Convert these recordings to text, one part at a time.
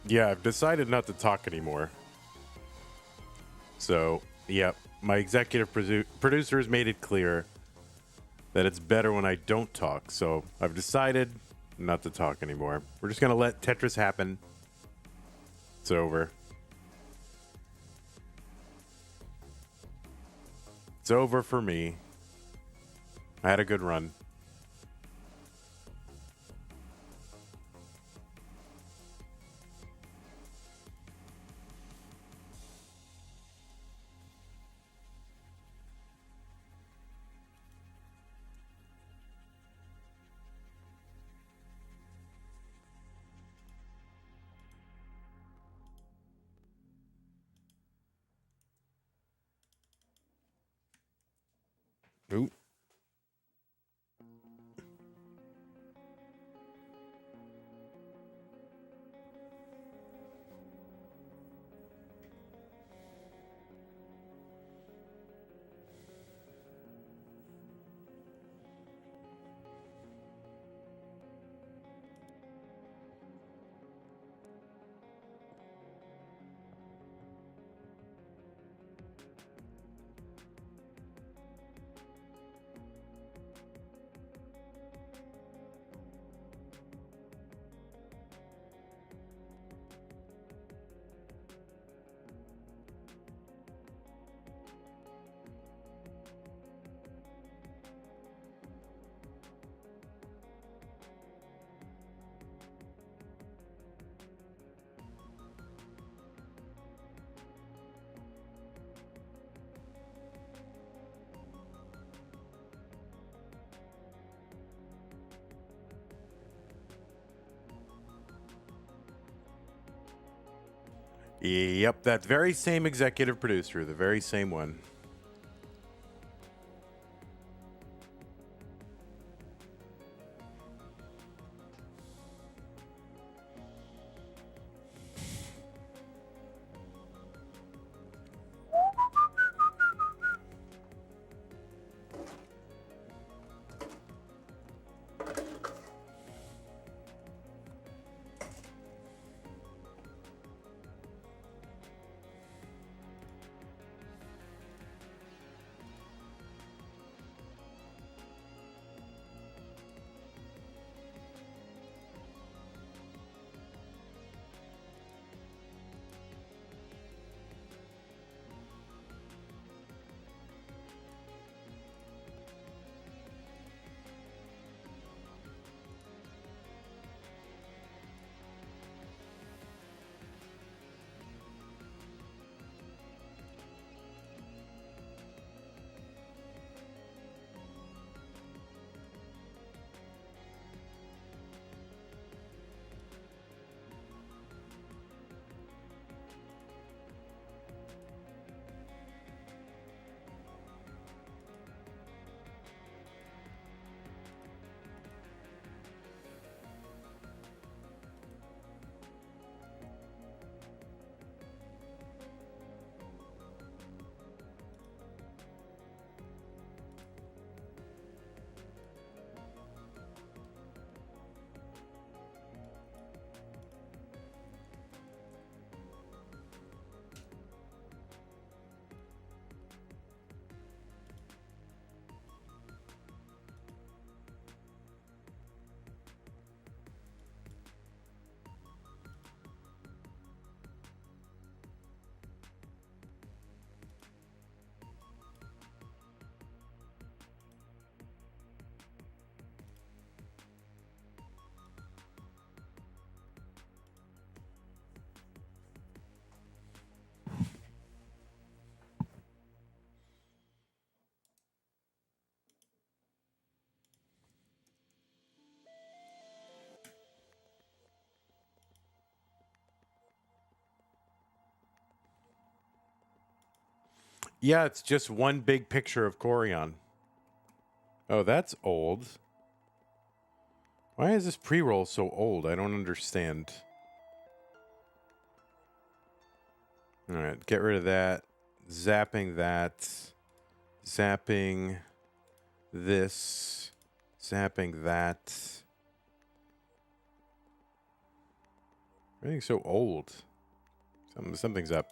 Yeah, I've decided not to talk anymore. So, yeah, my executive producers made it clear that it's better when I don't talk. So I've decided not to talk anymore. We're just going to let Tetris happen. It's over. It's over for me. I had a good run. Ooh. Yep, that very same executive producer, the very same one. Yeah, it's just one big picture of Corion. Oh, that's old. Why is this pre-roll so old? I don't understand. All right, get rid of that. Zapping that. Zapping this. Zapping that. Everything's so old. Something's up.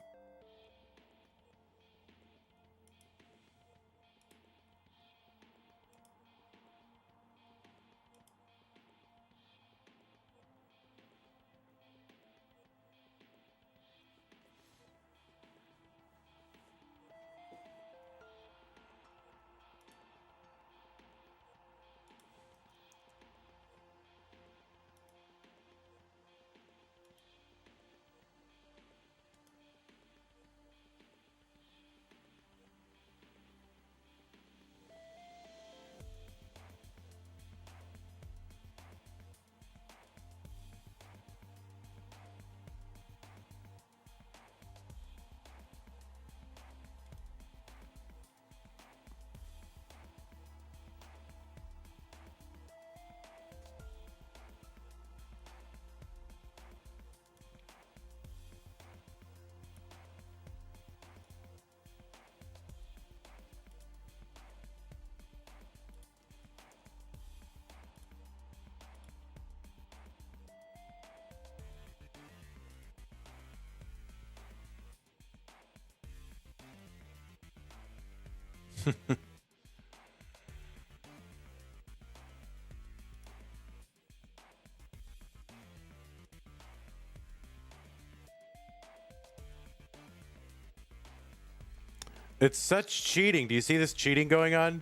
It's such cheating. Do you see this cheating going on?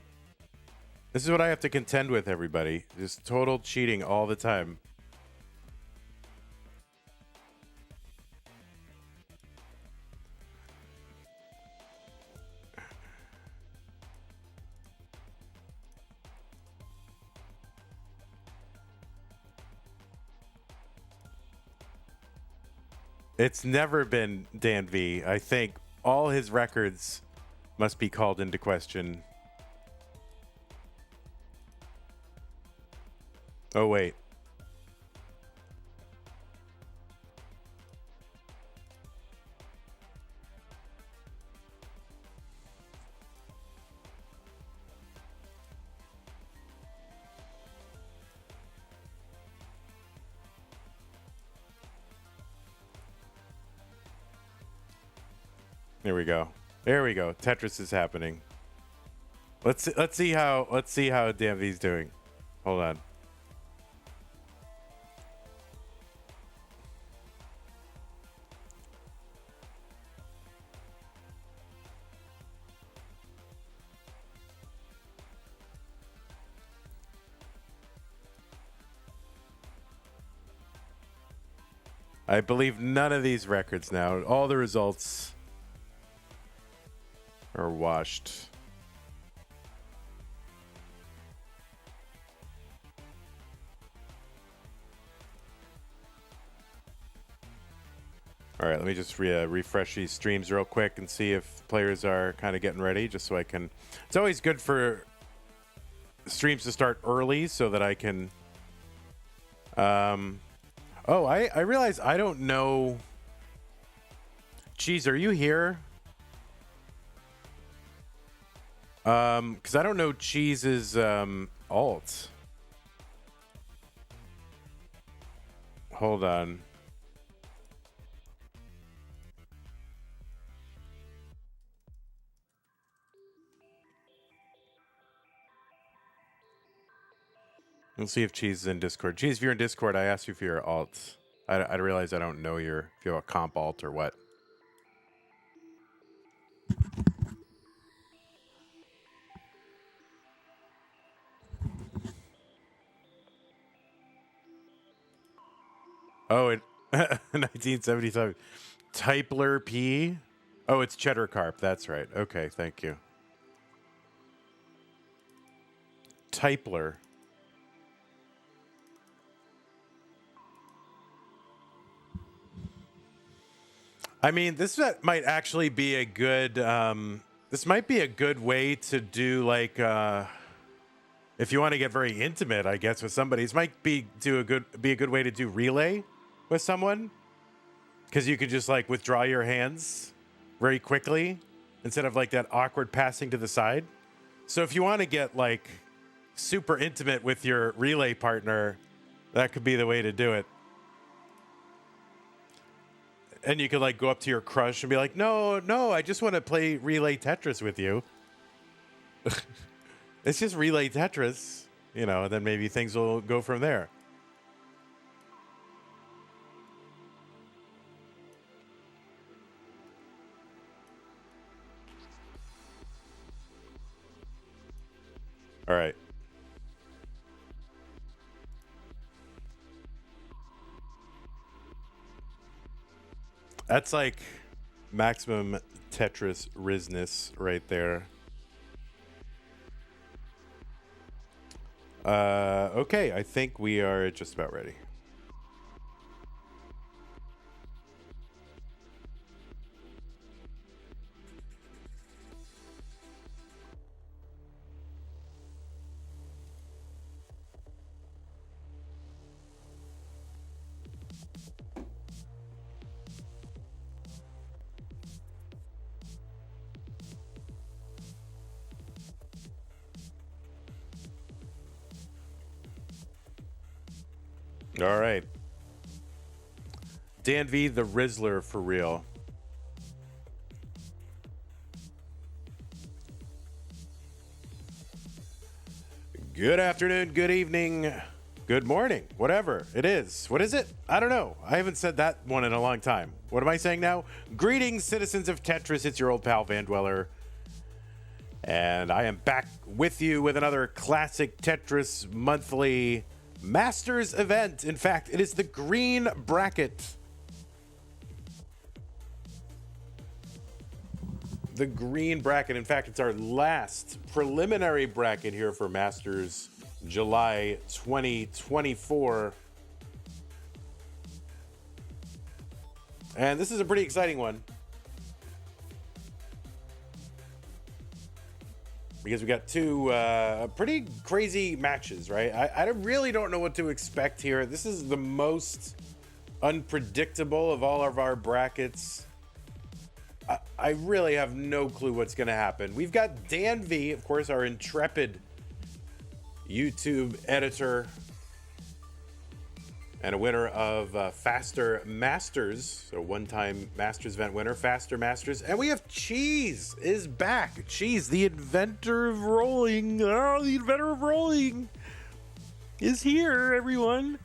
This is what I have to contend with, everybody. Just total cheating all the time. It's never been Dan V. I think all his records must be called into question. Oh, wait. There we go. There we go. Tetris is happening. Let's see how Dan V's doing. Hold on. I believe none of these records now. All the results are washed. All right, let me just refresh these streams real quick and see if players are kind of getting ready, just so I can... It's always good for streams to start early so that I can... Oh, I realize I don't know... CHEEZ, are you here? Because I don't know CHEEZ's alt. Hold on. We'll see if CHEEZ is in Discord. CHEEZ, if you're in Discord, I asked you for your alt. I realize I don't know if you have a comp alt or what. Oh, it 1977. Typler P. Oh, it's Cheddar Carp. That's right. Okay, thank you. Typler. I mean, this might actually be a good. This might be a good way to do like, if you want to get very intimate, I guess, with somebody. This might be a good way to do relay with someone, because you could just like withdraw your hands very quickly instead of like that awkward passing to the side. So if you want to get like super intimate with your relay partner, that could be the way to do it. And you could like go up to your crush and be like, no, I just want to play relay Tetris with you. It's just relay Tetris, you know, and then maybe things will go from there. All right. That's like maximum Tetris Rizness right there. Okay, I think we are just about ready. All right. Dan V, the Rizzler for real. Good afternoon, good evening, good morning, whatever it is. What is it? I don't know. I haven't said that one in a long time. What am I saying now? Greetings, citizens of Tetris. It's your old pal, Van Dweller. And I am back with you with another classic Tetris monthly Masters event. In fact, it is the green bracket. The green bracket. In fact, it's our last preliminary bracket here for Masters July 2024. And this is a pretty exciting one, because we got two pretty crazy matches, right? I really don't know what to expect here. This is the most unpredictable of all of our brackets. I really have no clue what's going to happen. We've got Dan V, of course, our intrepid YouTube editor and a winner of Faster Masters, so one-time Masters event winner, Faster Masters. And we have CHEEZ is back. CHEEZ, the inventor of rolling. Oh, the inventor of rolling is here, everyone.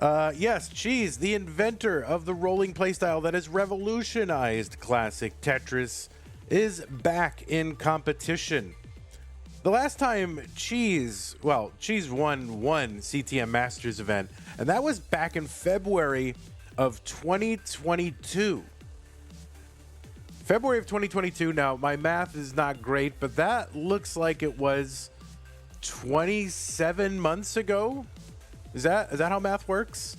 Yes, CHEEZ, the inventor of the rolling playstyle that has revolutionized classic Tetris, is back in competition. The last time CHEEZ won one CTM Masters event, and that was back in February of 2022. February of 2022. Now, my math is not great, but that looks like it was 27 months ago. Is that how math works?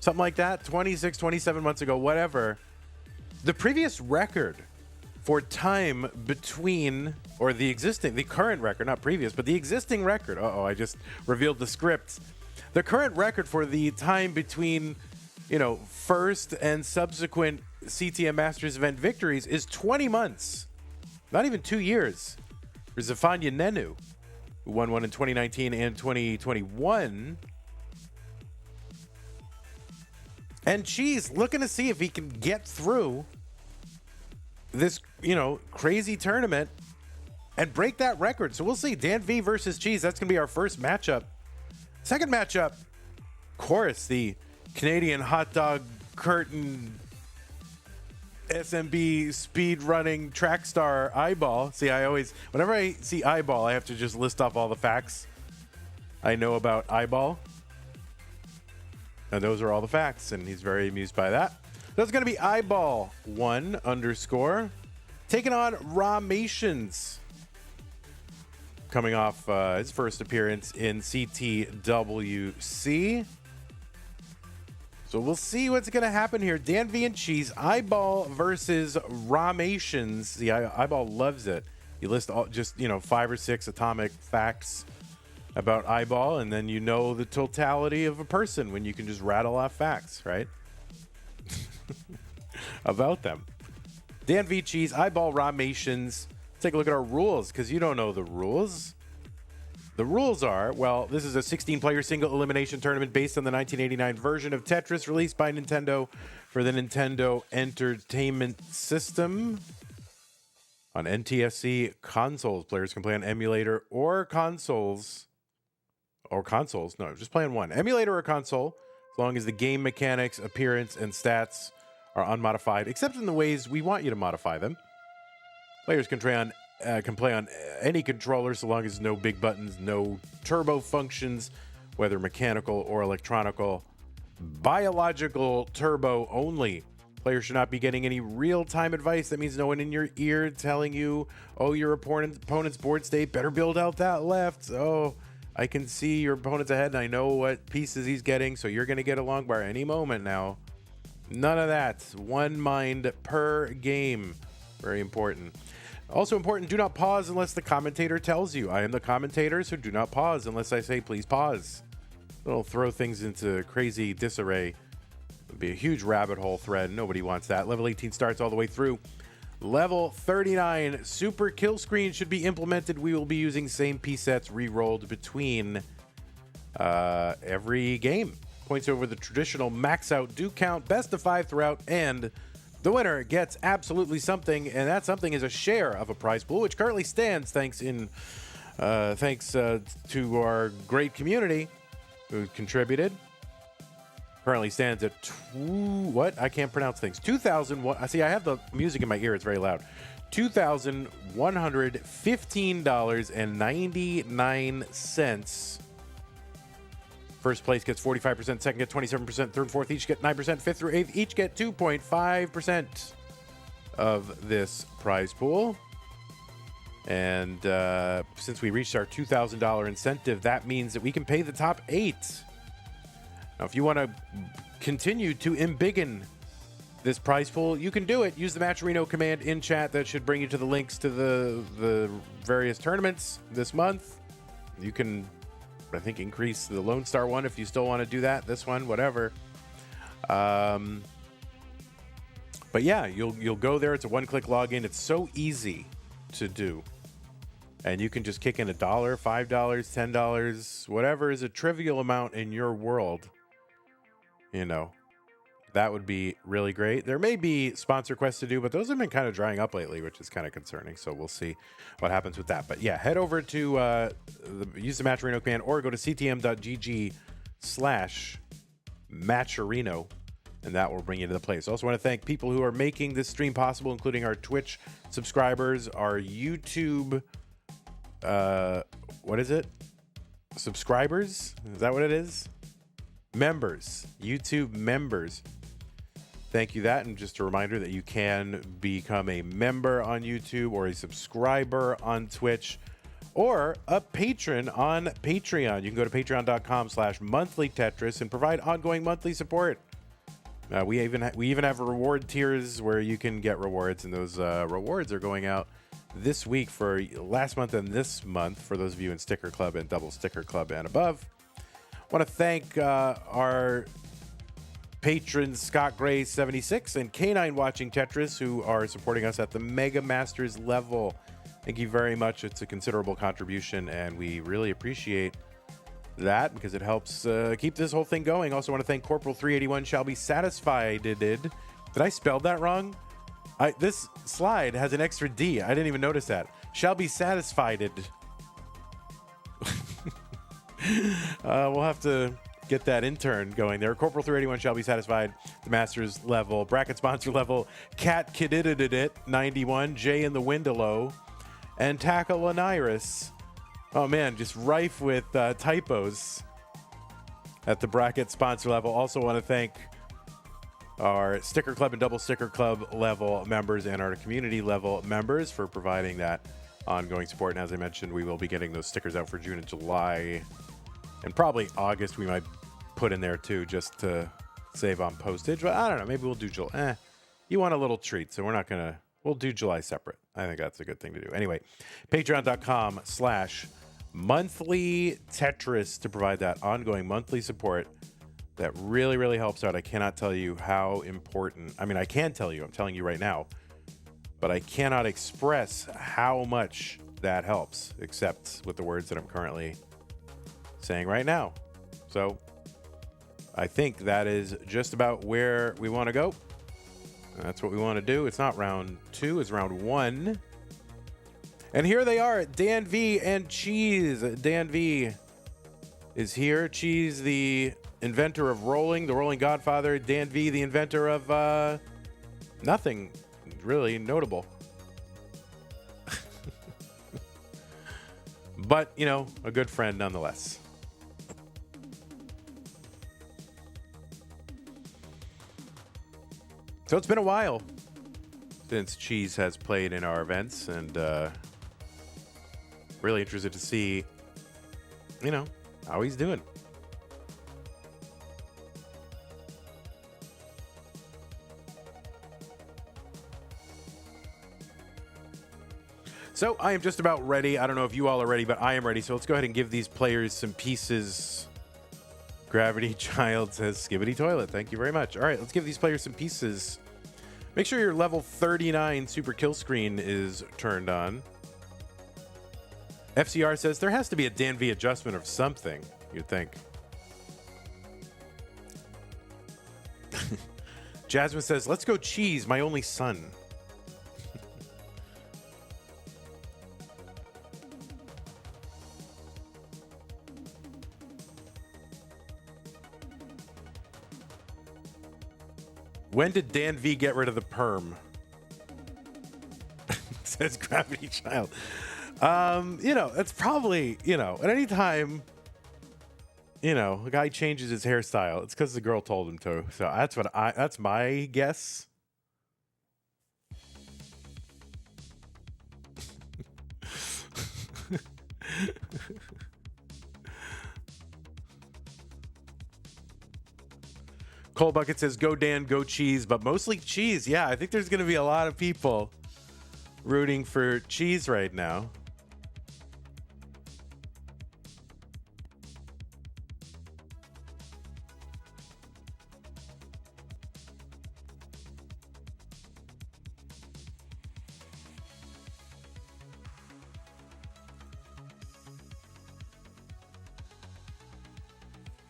Something like that? 26, 27 months ago, whatever. The previous record for time between, or the current record, not previous, but the existing record. I just revealed the script. The current record for the time between, first and subsequent CTM Masters event victories is 20 months. Not even 2 years. For Zafanya Nenu, who won one in 2019 and 2021. And CHEEZ looking to see if he can get through this, crazy tournament and break that record. So we'll see. Dan V versus CHEEZ. That's going to be our first matchup. Second matchup, of course, the Canadian hot dog curtain SMB speed running track star IBALL. See, whenever I see IBALL, I have to just list off all the facts I know about IBALL. And those are all the facts, and he's very amused by that. So it's going to be IBALL1_, taking on Rations, coming off his first appearance in CTWC. So we'll see what's going to happen here. Dan V and CHEEZ, IBALL versus Rations. See, IBALL loves it. You list all just 5 or 6 atomic facts about IBALL, and then the totality of a person when you can just rattle off facts, right? About them. Dan V, CHEEZ, IBALL, Rations. Take a look at our rules, because you don't know the rules. The rules are, well, this is a 16-player single elimination tournament based on the 1989 version of Tetris released by Nintendo for the Nintendo Entertainment System. On NTSC consoles, players can play on emulator or consoles. No, just play on one. Emulator or console, as long as the game mechanics, appearance, and stats are unmodified, except in the ways we want you to modify them. Players can play on any controller so long as no big buttons, no turbo functions, whether mechanical or electronical. Biological turbo only. Players should not be getting any real-time advice. That means no one in your ear telling you, oh, your opponent's board state, better build out that left. Oh, I can see your opponent's ahead and I know what pieces he's getting, so you're going to get a long bar any moment now. None of that. One mind per game. Very important. Also important, do not pause unless the commentator tells you. I am the commentator, so do not pause unless I say please pause. It'll throw things into crazy disarray. It'll be a huge rabbit hole thread. Nobody wants that. Level 18 starts all the way through. Level 39, super kill screen should be implemented. We will be using same piece sets re-rolled between every game. Points over the traditional max out do count, best of 5 throughout, and the winner gets absolutely something, and that something is a share of a prize pool, which currently stands thanks to our great community who contributed. Currently stands at I can't pronounce things. 2,000. See, I have the music in my ear. It's very loud. $2,115.99. First place gets 45%, second get 27%, third and fourth each get 9%, fifth through eighth each get 2.5% of this prize pool. And since we reached our $2,000 incentive, that means that we can pay the top 8. Now, if you want to continue to embiggen this prize pool, you can do it. Use the Matcherino command in chat. That should bring you to the links to the various tournaments this month. You can, I think, increase the Lone Star one if you still want to do that. This one, whatever. But yeah, you'll go there. It's a one-click login. It's so easy to do. And you can just kick in $1, $5, $10, whatever is a trivial amount in your world. You know, that would be really great. There may be sponsor quests to do, but those have been kind of drying up lately, which is kind of concerning. So we'll see what happens with that. But yeah, head over to use the Matcherino command or go to ctm.gg/Matcherino, and that will bring you to the place. I also want to thank people who are making this stream possible, including our Twitch subscribers, our YouTube, what is it? Subscribers? Is that what it is? Members, YouTube members. Thank you that. And just a reminder that you can become a member on YouTube or a subscriber on Twitch or a patron on Patreon. You can go to patreon.com/monthlytetris and provide ongoing monthly support. We even have reward tiers where you can get rewards, and those rewards are going out this week for last month and this month for those of you in Sticker Club and Double Sticker Club and above. I want to thank our patrons Scott Gray 76 and K9 Watching Tetris, who are supporting us at the Mega Masters level. Thank you very much. It's a considerable contribution, and we really appreciate that because it helps keep this whole thing going. Also want to thank Corporal 381 shall be satisfied. Did I spell that wrong? This slide has an extra D. I didn't even notice that. Shall be satisfied. We'll have to get that intern going there. Corporal 381 shall be satisfied. The Masters level, bracket sponsor level, Cat Kididididit 91, Jay in the Windalow, and Tackle Oniris. Oh man, just rife with typos at the bracket sponsor level. Also want to thank our Sticker Club and Double Sticker Club level members and our community level members for providing that ongoing support. And as I mentioned, we will be getting those stickers out for June and July. And probably August we might put in there too, just to save on postage. But I don't know, maybe we'll do July. You want a little treat, so we'll do July separate. I think that's a good thing to do. Anyway, patreon.com/monthlytetris to provide that ongoing monthly support that really, really helps out. I cannot tell you how important. I mean, I can tell you. I'm telling you right now. But I cannot express how much that helps, except with the words that I'm currently saying right now. So I think that is just about where we want to go. That's what we want to do. It's not round 2, it's round 1. And here they are, Dan V and CHEEZ. Dan V is here. CHEEZ, the inventor of rolling, the rolling godfather. Dan V, the inventor of nothing really notable. But, you know, a good friend nonetheless. So it's been a while since CHEEZ has played in our events, and really interested to see, you know, how he's doing. So I am just about ready. I don't know if you all are ready, but I am ready. So let's go ahead and give these players some pieces. Gravity Child says Skibbity Toilet. Thank you very much. All right, let's give these players some pieces. Make sure your level 39 super kill screen is turned on. FCR says there has to be a Dan V adjustment of something, you'd think. Jasmine says, let's go CHEEZ, my only son. When did Dan V get rid of the perm? Says Gravity Child. You know, it's probably, you know, at any time, you know, a guy changes his hairstyle, it's because the girl told him to. So that's my guess. Cole Bucket says, go Dan, go CHEEZ, but mostly CHEEZ. Yeah, I think there's going to be a lot of people rooting for CHEEZ right now.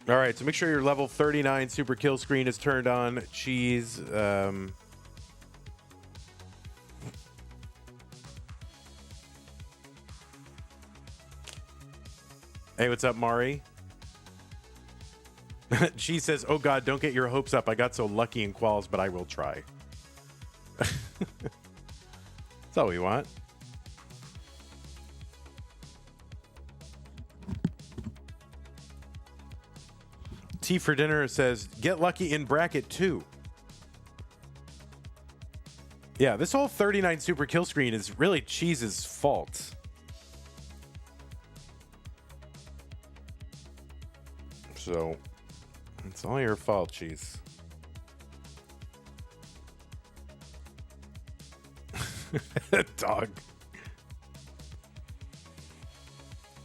All right, so make sure your level 39 super kill screen is turned on. CHEEZ. Hey, what's up, Mari? She says, oh God, don't get your hopes up. I got so lucky in quals, but I will try. That's all we want. Tea for dinner says, get lucky in bracket 2. Yeah, this whole 39 super kill screen is really CHEEZ's fault. So, it's all your fault, CHEEZ. Dog.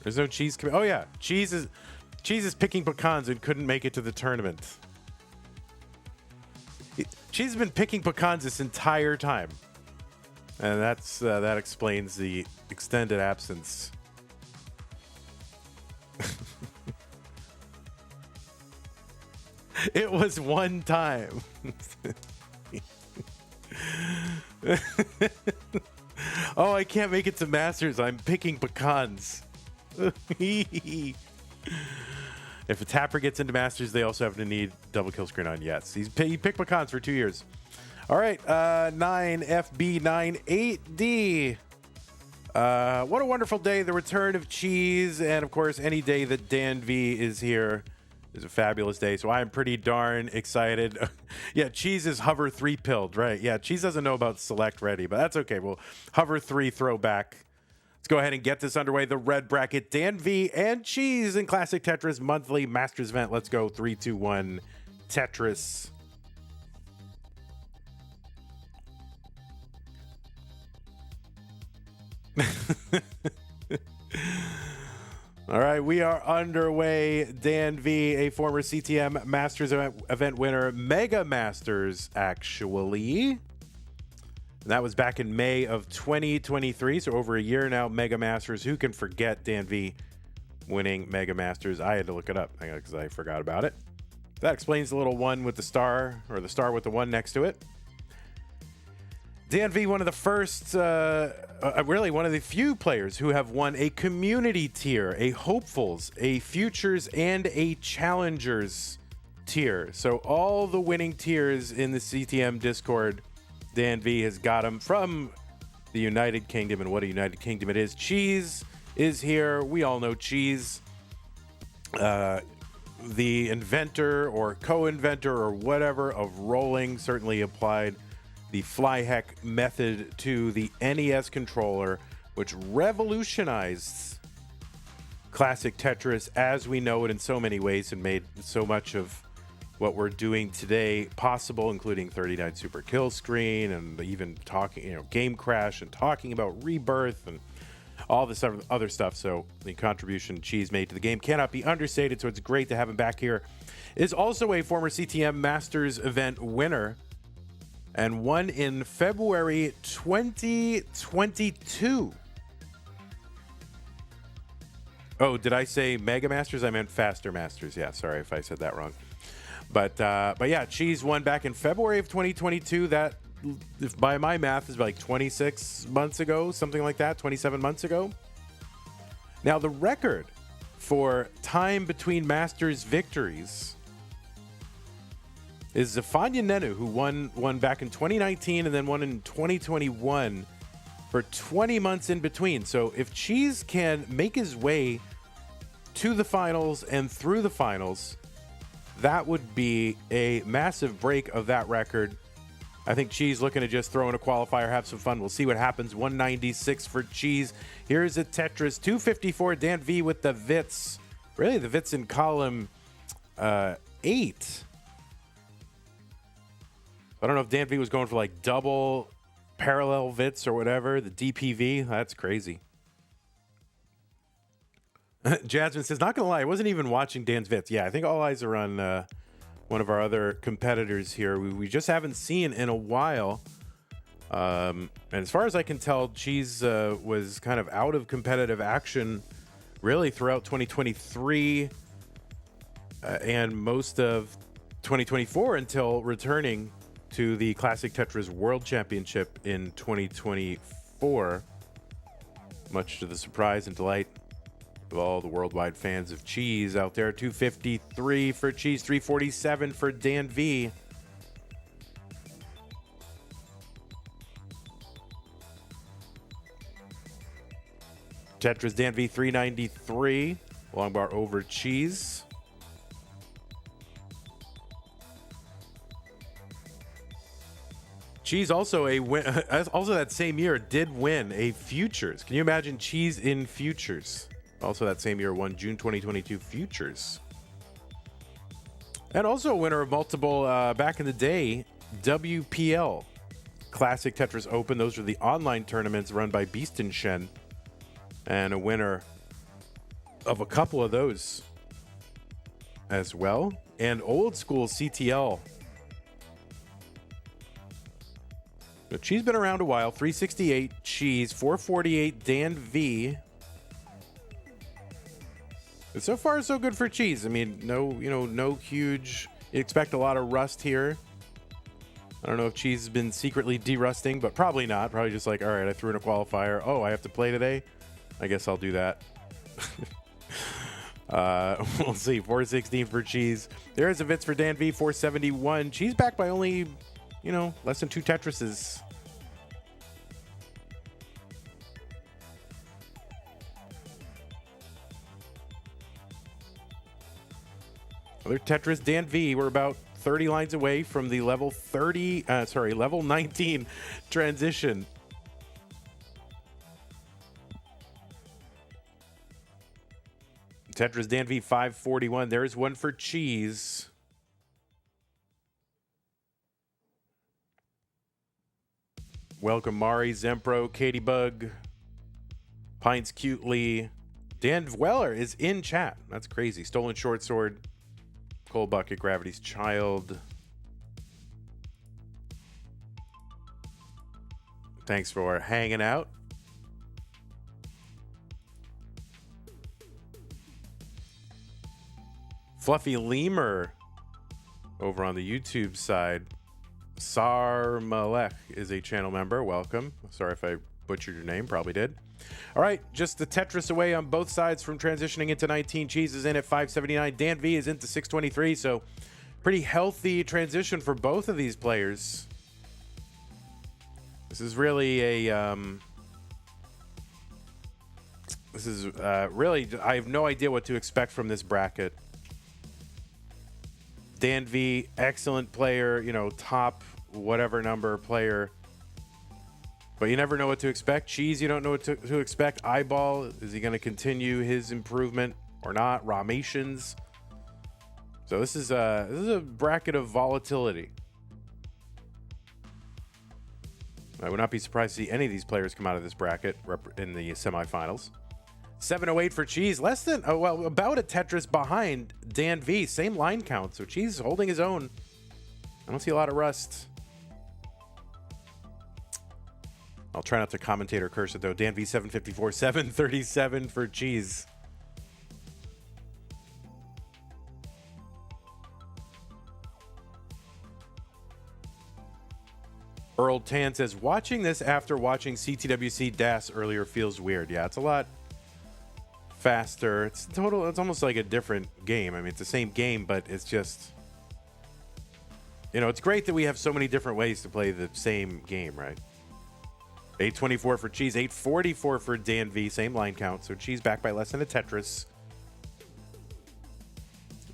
There's no CHEEZ coming. Oh yeah, CHEEZ is picking pecans and couldn't make it to the tournament. CHEEZ has been picking pecans this entire time, and that explains the extended absence. It was one time. Oh, I can't make it to Masters. I'm picking pecans. If a tapper gets into Masters, they also have to need double kill screen on. Yes, he picked pecans for 2 years. All right, 9FB98D. What a wonderful day. The return of CHEEZ, and of course, any day that Dan V is here is a fabulous day. So I'm pretty darn excited. Yeah, CHEEZ is hover 3 pilled, right? Yeah, CHEEZ doesn't know about select ready, but that's okay. We'll hover 3 throwback. Let's go ahead and get this underway. The red bracket, Dan V and CHEEZ in Classic Tetris monthly Masters event. Let's go 3, 2, 1, Tetris. All right, we are underway. Dan V, a former CTM Masters event winner, Mega Masters, actually. And that was back in May of 2023, so over a year now. Mega Masters. Who can forget Dan V winning Mega Masters? I had to look it up because I forgot about it. That explains the little one with the star, or the star with the one next to it. Dan V, one of the first, really one of the few players who have won a community tier, a hopefuls, a futures, and a challengers tier. So all the winning tiers in the CTM Discord, Dan V has got them from the United Kingdom, and what a United Kingdom it is. CHEEZ is here. We all know CHEEZ. The inventor or co-inventor or whatever of rolling certainly applied the fly heck method to the NES controller, which revolutionized classic Tetris as we know it in so many ways and made so much of what we're doing today possible, including 39 super kill screen and even talking, game crash and talking about rebirth and all this other stuff. So the contribution CHEEZ made to the game cannot be understated. So it's great to have him back here. Is also a former CTM Masters event winner and won in February 2022. Oh, did I say Mega Masters? I meant Faster Masters. Yeah, sorry if I said that wrong. But yeah, CHEEZ won back in February of 2022. That, if by my math, is like 26 months ago, something like that, 27 months ago. Now, the record for time between Masters victories is Zafanya Nenu, who won back in 2019 and then won in 2021 for 20 months in between. So if CHEEZ can make his way to the finals and through the finals, that would be a massive break of that record. I think CHEEZ looking to just throw in a qualifier, have some fun. We'll see what happens. 196 for CHEEZ. Here's a Tetris. 254, Dan V with the Vits. Really, the Vits in column 8. I don't know if Dan V was going for like double parallel Vits or whatever. The DPV, that's crazy. Jasmine says, not going to lie, I wasn't even watching Dan's Vits. Yeah, I think all eyes are on one of our other competitors here. We just haven't seen in a while. And as far as I can tell, CHEEZ was kind of out of competitive action really throughout 2023 and most of 2024 until returning to the Classic Tetris World Championship in 2024, much to the surprise and delight of all the worldwide fans of CHEEZ out there. 253 for CHEEZ, 347 for Dan V. Tetris Dan V 393, long bar over CHEEZ. CHEEZ also that same year did win a Futures. Can you imagine CHEEZ in Futures? Also that same year won June 2022 Futures. And also a winner of multiple, back in the day, WPL Classic Tetris Open. Those are the online tournaments run by Beast and Shen. And a winner of a couple of those as well. And old school CTL. But CHEEZ been around a while. 368 CHEEZ, 448 Dan V. But so far, so good for CHEEZ. I mean, no huge. You expect a lot of rust here. I don't know if CHEEZ has been secretly derusting, but probably not. Probably just like, all right, I threw in a qualifier. Oh, I have to play today. I guess I'll do that. We'll see. 416 for CHEEZ. There's a Vits for Dan V. 471. CHEEZ back by only, less than 2 Tetrises. Other Tetris Dan V. We're about 30 lines away from the level 19 transition. Tetris Dan V 541. There's one for CHEEZ. Welcome Mari, Zempro, Katie Bug, Pines Cutely. Dan Weller is in chat. That's crazy. Stolen Short Sword, Cold Bucket, Gravity's Child. Thanks for hanging out. Fluffy Lemur over on the YouTube side. Sarmalek is a channel member. Welcome. Sorry if I butchered your name. Probably did. All right. Just the Tetris away on both sides from transitioning into 19. CHEEZ is in at 579. Dan V is into 623. So pretty healthy transition for both of these players. This is really a... this is really... I have no idea what to expect from this bracket. Dan V, excellent player, you know, top whatever number player. But you never know what to expect. CHEEZ, you don't know what to expect. IBALL, is he going to continue his improvement or not? Rations. So this is a bracket of volatility. I would not be surprised to see any of these players come out of this bracket in the semifinals. 708 for CHEEZ, less than, oh, well, about a Tetris behind Dan V. Same line count, so CHEEZ holding his own. I don't see a lot of rust. I'll try not to commentator curse it, though. Dan V 754, 737 for CHEEZ. Earl Tan says, watching this after watching CTWC DAS earlier feels weird. Yeah, it's a lot faster. It's almost like a different game. I mean, it's the same game, but it's just, you know, it's great that we have so many different ways to play the same game, right? 824 for CHEEZ, 844 for Dan V, same line count. So CHEEZ back by less than a Tetris.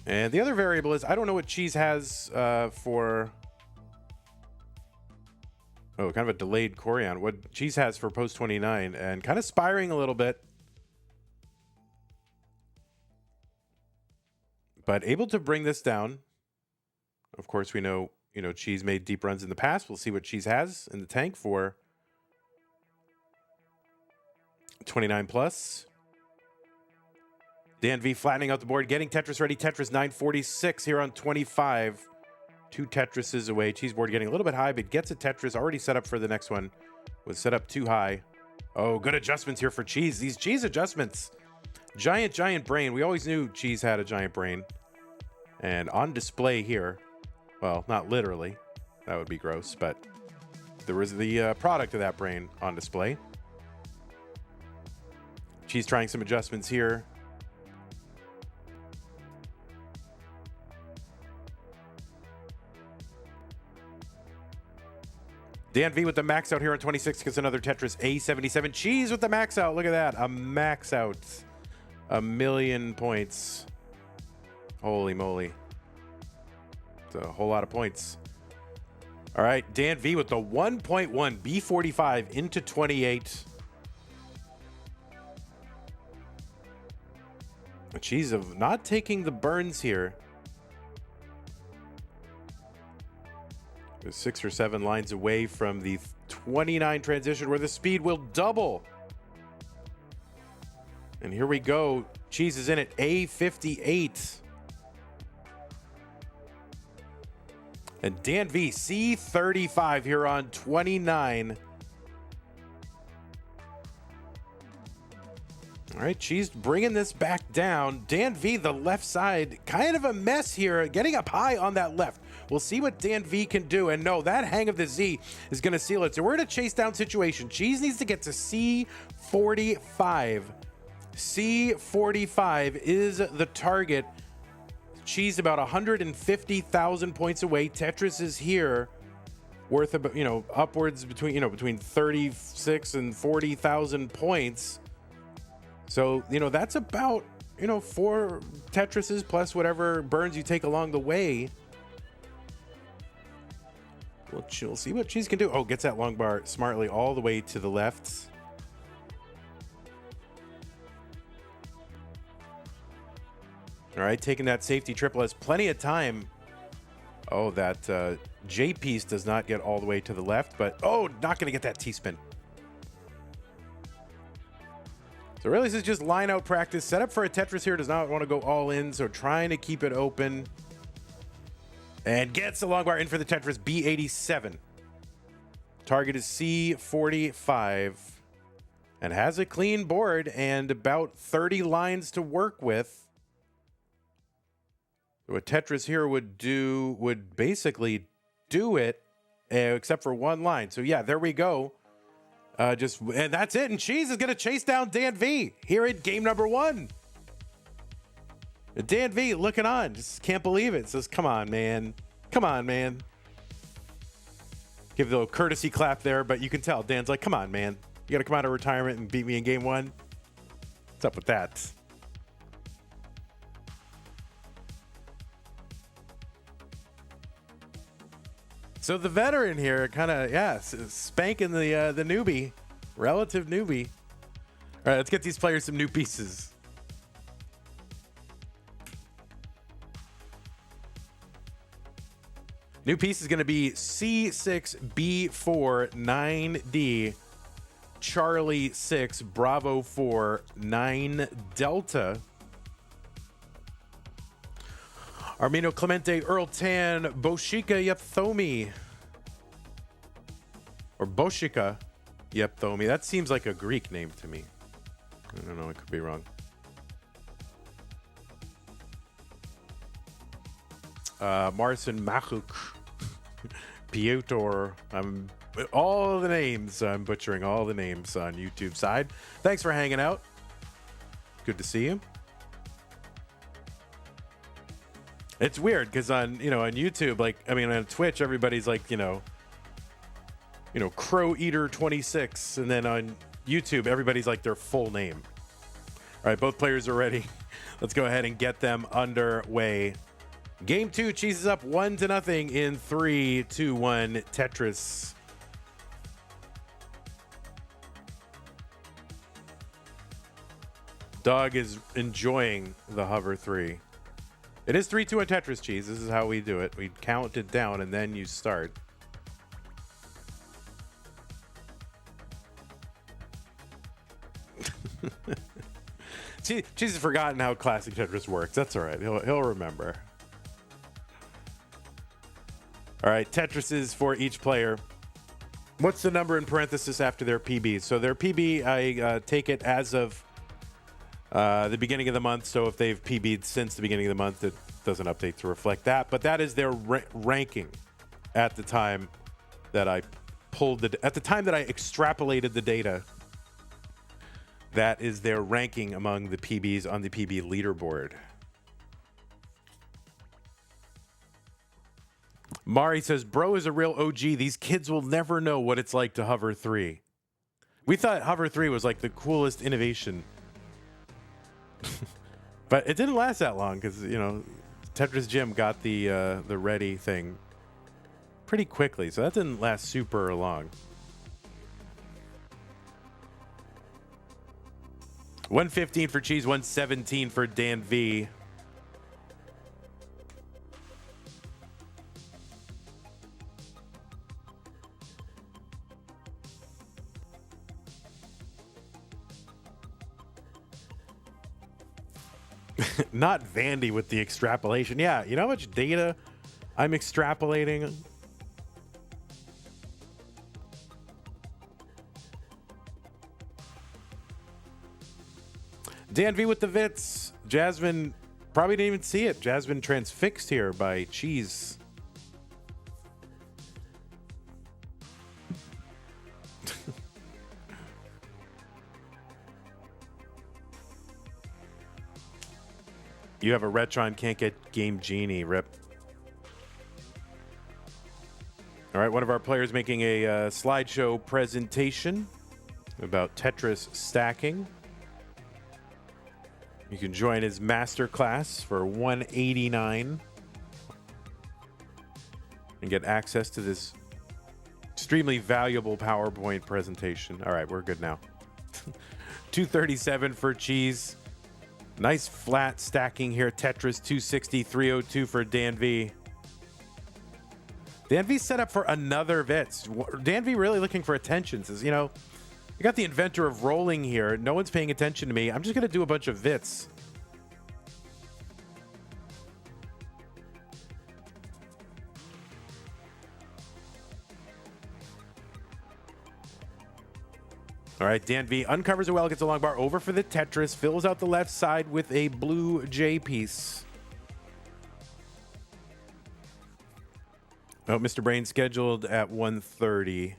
And the other variable is, I don't know what CHEEZ has for, oh, kind of a delayed Corian. What CHEEZ has for post 29 and kind of spiring a little bit. But able to bring this down. Of course, we know, you know, CHEEZ made deep runs in the past. We'll see what CHEEZ has in the tank for 29 plus. Dan V flattening out the board, getting Tetris ready. Tetris 946 here on 25. 2 Tetrises away. CHEEZ board getting a little bit high, but gets a Tetris already set up for the next one. Was set up too high. Oh, good adjustments here for CHEEZ. These CHEEZ adjustments. Giant brain. We always knew CHEEZ had a giant brain. And on display here, well, not literally. That would be gross, but there was the product of that brain on display. CHEEZ trying some adjustments here. Dan V with the max out here on 26 gets another Tetris A77. CHEEZ with the max out. Look at that. A max out. 1,000,000 points. Holy moly. It's a whole lot of points. All right. Dan V with the 1.1 B45 into 28. CHEEZ of not taking the burns here. There's 6 or 7 lines away from the 29 transition where the speed will double. And here we go. CHEEZ is in at A58. And Dan V, C35 here on 29. All right, CHEEZ bringing this back down. Dan V, the left side, kind of a mess here, getting up high on that left. We'll see what Dan V can do. And no, that hang of the Z is going to seal it. So we're in a chase down situation. CHEEZ needs to get to C45. C45 is the target. CHEEZ about 150,000 points away. Tetris is here, worth about, you know, upwards between, you know, between 36 and 40,000 points. So, you know, that's about, you know, 4 Tetrises plus whatever burns you take along the way. We'll see what CHEEZ can do. Oh, gets that long bar smartly all the way to the left. All right, taking that safety triple has plenty of time. Oh, that J piece does not get all the way to the left, but oh, not going to get that T-spin. So really, this is just line out practice. Set up for a Tetris here. Does not want to go all in, so trying to keep it open. And gets the long bar in for the Tetris B87. Target is C45 and has a clean board and about 30 lines to work with. What Tetris here would do would basically do it, except for one line. So yeah, there we go. And that's it. And CHEEZ is going to chase down Dan V here in game number 1. Dan V looking on, just can't believe it. Says, "Come on, man. Come on, man." Give a little courtesy clap there, but you can tell Dan's like, "Come on, man. You got to come out of retirement and beat me in game 1." What's up with that? So the veteran here kind of, spanking the newbie, relative newbie. All right, let's get these players some new pieces. New piece is going to be C6, B4, 9D, Charlie 6, Bravo 4, 9 Delta. Armino Clemente, Earl Tan, Boshika Yepthomi. Or Boshika Yepthomi. That seems like a Greek name to me. I don't know, I could be wrong. Marcin Machuk. Piotr. All the names. I'm butchering all the names on YouTube side. Thanks for hanging out. Good to see you. It's weird because on YouTube, on Twitch, everybody's like, Crow Eater 26, and then on YouTube, everybody's like their full name. All right, both players are ready. Let's go ahead and get them underway. Game 2, CHEEZ is up 1-0 in 3, 2, 1 Tetris. Dog is enjoying the hover 3. It is 3-2 on Tetris, CHEEZ. This is how we do it. We count it down and then you start. CHEEZ has forgotten how classic Tetris works. That's all right. He'll remember. All right, Tetrises for each player. What's the number in parenthesis after their PB? So their PB, I take it as of the beginning of the month. So if they've PB'd since the beginning of the month, it doesn't update to reflect that. But that is their ranking at the time that I at the time that I extrapolated the data. That is their ranking among the PBs on the PB leaderboard. Mari says, "Bro is a real OG. These kids will never know what it's like to hover 3. We thought hover 3 was like the coolest innovation. But it didn't last that long because, Tetris Gym got the ready thing pretty quickly. So that didn't last super long. 115 for CHEEZ, 117 for Dan V. Not Vandy with the extrapolation. Yeah, you know how much data I'm extrapolating? Dan V with the Vits. Jasmine probably didn't even see it. Jasmine transfixed here by CHEEZ. You have a Retron, can't get Game Genie, rip. All right, one of our players making a slideshow presentation about Tetris stacking. You can join his masterclass for $189 and get access to this extremely valuable PowerPoint presentation. All right, we're good now. 237 for CHEEZ. Nice flat stacking here. Tetris 260, 302 for Dan V. Dan V set up for another Vits. Dan V really looking for attention. Says, I got the inventor of rolling here. No one's paying attention to me. I'm just going to do a bunch of Vits. All right, Dan V uncovers a well, gets a long bar over for the Tetris, fills out the left side with a blue J piece. Oh, Mr. Brain scheduled at 1:30.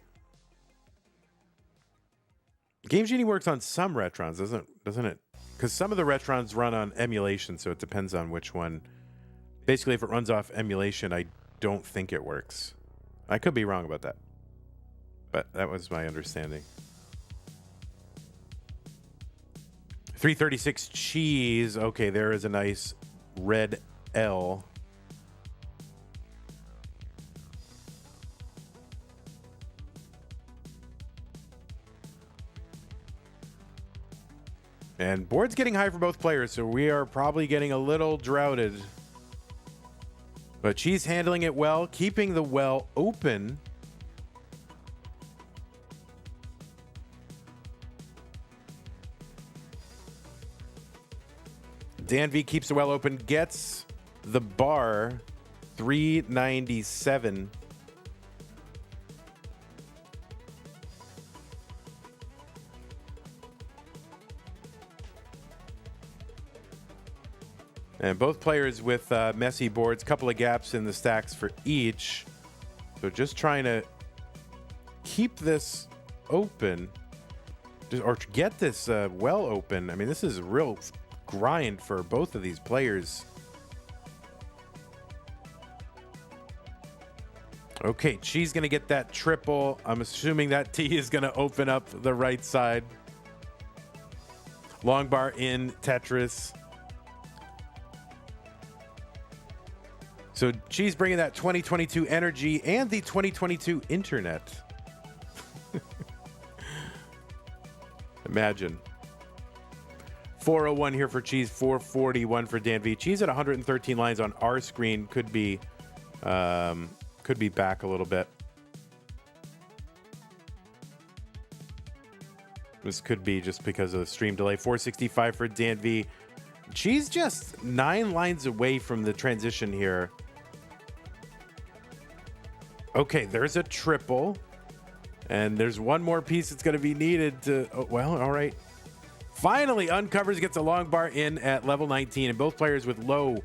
Games Genie works on some retrons, doesn't it? Because some of the retrons run on emulation, so it depends on which one. Basically, if it runs off emulation, I don't think it works. I could be wrong about that, but that was my understanding. 336 CHEEZ. Okay, there is a nice red L. And board's getting high for both players, so we are probably getting a little droughted. But CHEEZ handling it well, keeping the well open. Dan V keeps the well open, gets the bar, 397. And both players with messy boards, couple of gaps in the stacks for each. So just trying to keep this open, or to get this well open. I mean, this is a real grind for both of these players. Okay, CHEEZ going to get that triple. I'm assuming that T is going to open up the right side. Long bar in Tetris. So CHEEZ bringing that 2022 energy and the 2022 internet. Imagine. 401 here for CHEEZ, 441 for Dan V. CHEEZ at 113 lines on our screen could be back a little bit. This could be just because of the stream delay. 465 for Dan V. CHEEZ just 9 lines away from the transition here. Okay, there's a triple. And there's one more piece that's going to be needed to... Oh, well, all right. Finally uncovers, gets a long bar in at level 19. And both players with low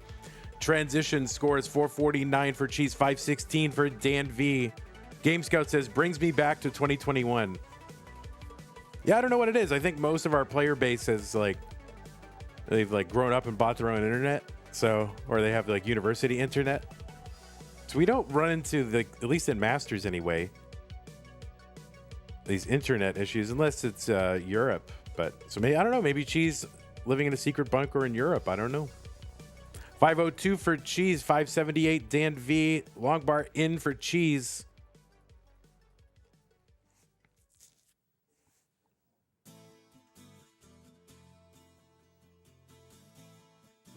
transition scores. 449 for CHEEZ, 516 for Dan V. Game Scout says, brings me back to 2021. Yeah, I don't know what it is. I think most of our player base has, like... They've, like, grown up and bought their own internet. So... Or they have, like, university internet. So we don't run into the... At least in Masters, anyway... these internet issues, unless it's Europe. But so maybe, I don't know, maybe CHEEZ living in a secret bunker in Europe. I don't know. 502 for CHEEZ, 578 Dan V. Long bar in for CHEEZ.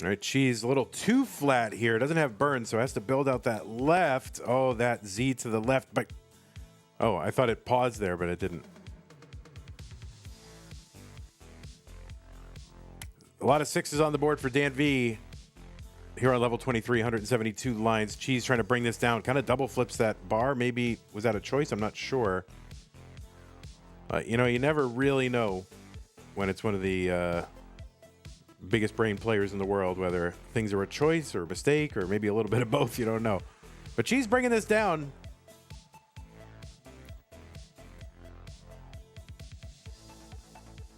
All right, CHEEZ a little too flat here. Doesn't have burn, so has to build out that left. Oh, that Z to the left, but oh, I thought it paused there, but it didn't. A lot of sixes on the board for Dan V. Here on level 23, 172 lines. CHEEZ trying to bring this down. Kind of double flips that bar. Maybe, was that a choice? I'm not sure. You know, you never really know when it's one of the biggest brain players in the world, whether things are a choice or a mistake or maybe a little bit of both. You don't know. But CHEEZ bringing this down.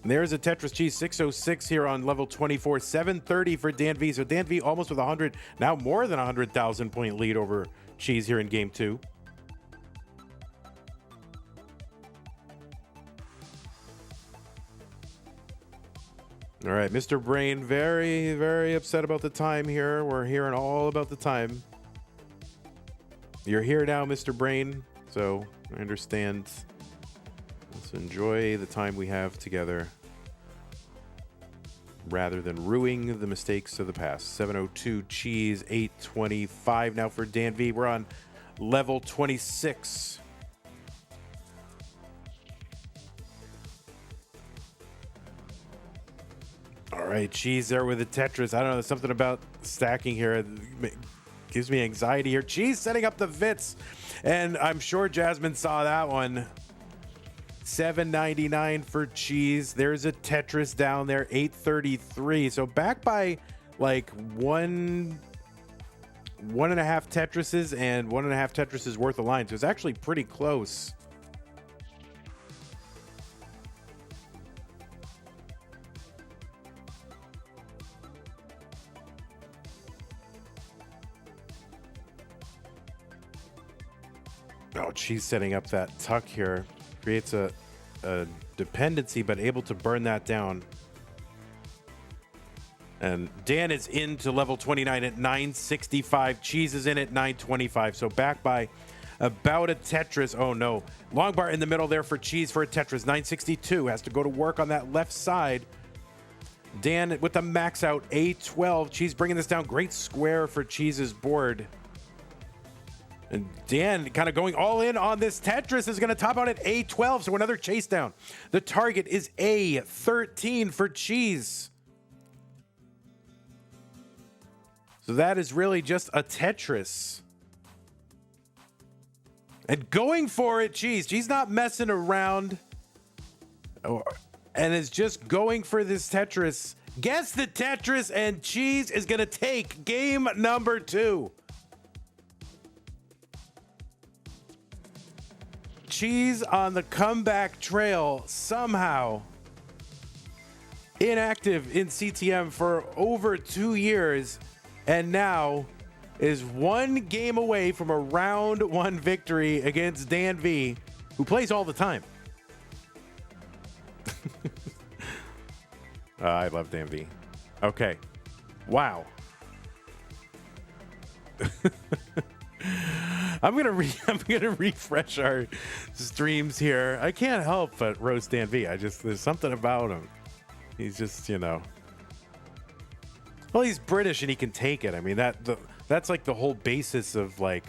And there's a Tetris CHEEZ 606 here on level 24, 730 for Dan V. So Dan V almost with 100, now more than 100,000 point lead over CHEEZ here in game 2. All right, Mr. Brain, very, very upset about the time here. We're hearing all about the time. You're here now, Mr. Brain, so I understand. Let's enjoy the time we have together rather than ruining the mistakes of the past. 702 CHEEZ, 825 now for Dan V. We're on level 26. All right, CHEEZ there with the Tetris. I don't know, there's something about stacking here. It gives me anxiety here. CHEEZ setting up the Vits, and I'm sure Jasmine saw that one. $7.99 for CHEEZ. There's a Tetris down there, $8.33. So back by like one and a half Tetrises and 1.5 Tetrises worth of lines. So it's actually pretty close. Oh, CHEEZ setting up that tuck here. Creates a dependency, but able to burn that down. And Dan is into level 29 at 965. CHEEZ is in at 925. So back by about a Tetris. Oh, no. Long bar in the middle there for CHEEZ for a Tetris. 962. Has to go to work on that left side. Dan with the max out A12. CHEEZ bringing this down. Great square for CHEEZ's board. And Dan kind of going all in on this Tetris is going to top out at A12. So another chase down. The target is A13 for CHEEZ. So that is really just a Tetris. And going for it, CHEEZ. CHEEZ not messing around. And is just going for this Tetris. Guess the Tetris, and CHEEZ is going to take game number 2. CHEEZ on the comeback trail, somehow inactive in CTM for over 2 years, and now is 1 game away from a round 1 victory against Dan V, who plays all the time. I love Dan V. Okay. Wow. I'm gonna refresh our streams here. I can't help but roast Dan V. There's something about him. He's just, well, he's British and he can take it. I mean, that's like the whole basis of like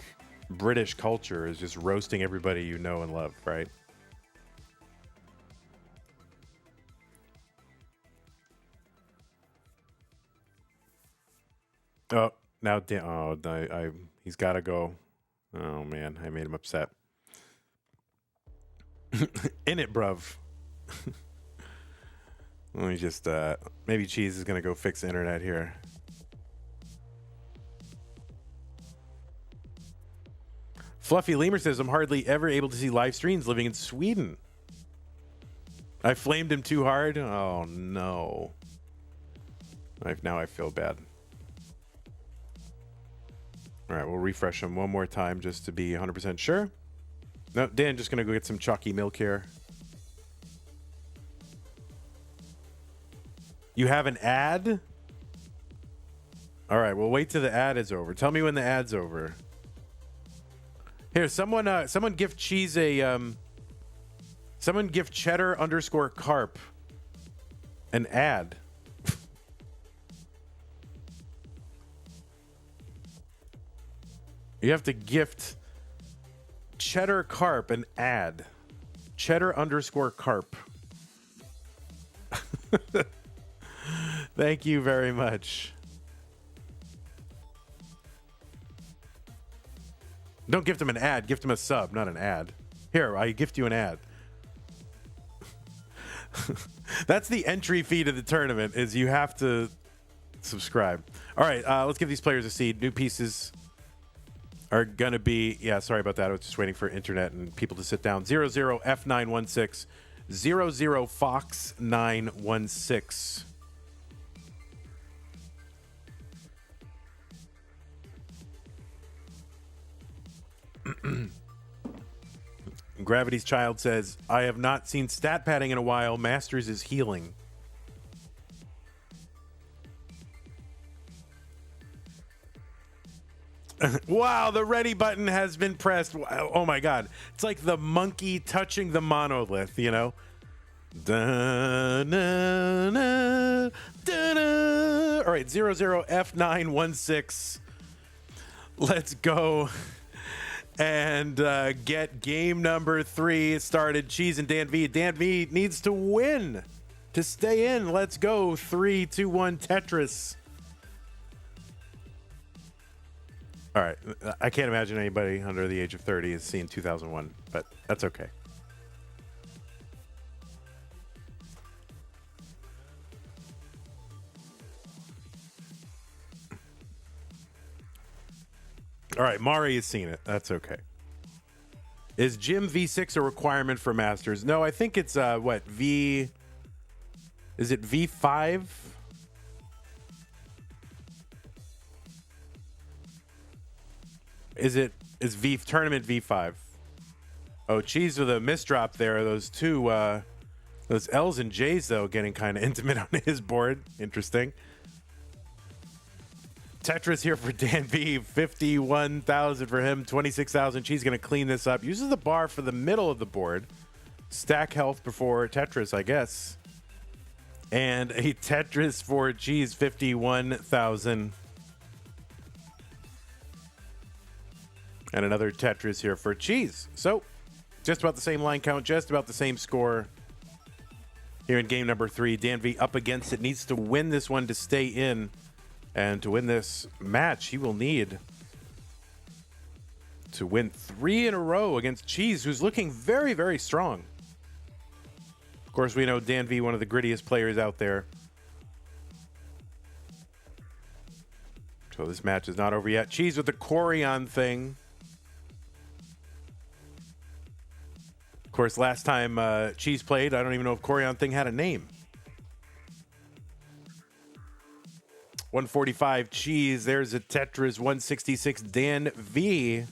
British culture is just roasting everybody you know and love, right? Oh, now Dan. Oh, he's got to go. Oh, man, I made him upset. In it, bruv. Let me just, maybe CHEEZ is going to go fix the internet here. Fluffy Lemur says, I'm hardly ever able to see live streams living in Sweden. I flamed him too hard. Oh, no. Now I feel bad. All right, we'll refresh them one more time just to be 100% sure. No, Dan, just going to go get some chalky milk here. You have an ad? All right, we'll wait till the ad is over. Tell me when the ad's over. Here, someone gift CHEEZ a someone gift cheddar_carp an ad. You have to gift cheddar carp an ad. Cheddar_carp. Thank you very much. Don't gift him an ad. Gift him a sub, not an ad. Here, I gift you an ad. That's the entry fee to the tournament, is you have to subscribe. All right, let's give these players a seed. New pieces are going to be... Yeah, sorry about that. I was just waiting for internet and people to sit down. 00F916. 00Fox916. Gravity's Child says, I have not seen stat padding in a while. Masters is healing. Wow, the ready button has been pressed. Oh my God. It's like the monkey touching the monolith, you know? Da-na-na, da-na. All right, 00F916. Let's go and get game number 3 started. CHEEZ and Dan V. Dan V needs to win to stay in. Let's go. 3, 2, 1, Tetris. All right. I can't imagine anybody under the age of 30 has seen 2001, but that's okay. All right, Mari has seen it. That's okay. Is Gym V6 a requirement for Masters? No, I think it's what V. Is it V5? Is V tournament V5? Oh, CHEEZ with a misdrop there. Those two, those L's and J's though, getting kind of intimate on his board. Interesting. Tetris here for Dan V. 51,000 for him. 26,000. CHEEZ going to clean this up. Uses the bar for the middle of the board. Stack health before Tetris, I guess. And a Tetris for CHEEZ. 51,000. And another Tetris here for CHEEZ. So, just about the same line count, just about the same score here in game number 3. Dan V up against it. Needs to win this one to stay in. And to win this match, he will need to win 3 in a row against CHEEZ, who's looking very, very strong. Of course, we know Dan V, one of the grittiest players out there. So this match is not over yet. CHEEZ with the Corion thing. Of course, last time CHEEZ played, I don't even know if Corion thing had a name. 145 CHEEZ. There's a Tetris. 166 Dan V.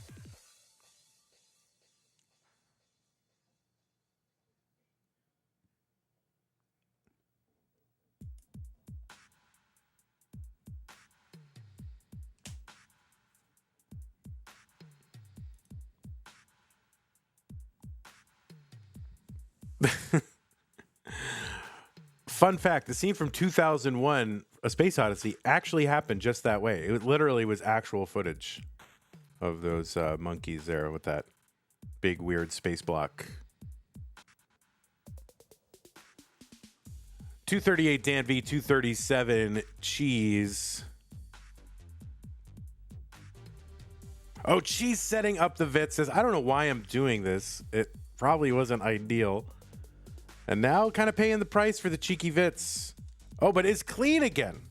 Fun fact, the scene from 2001, A Space Odyssey, actually happened just that way. It literally was actual footage of those monkeys there with that big, weird space block. 238 Dan V, 237 CHEEZ. Oh, CHEEZ setting up the VIT says, I don't know why I'm doing this. It probably wasn't ideal. And now kind of paying the price for the cheeky VITs. Oh, but it's clean again.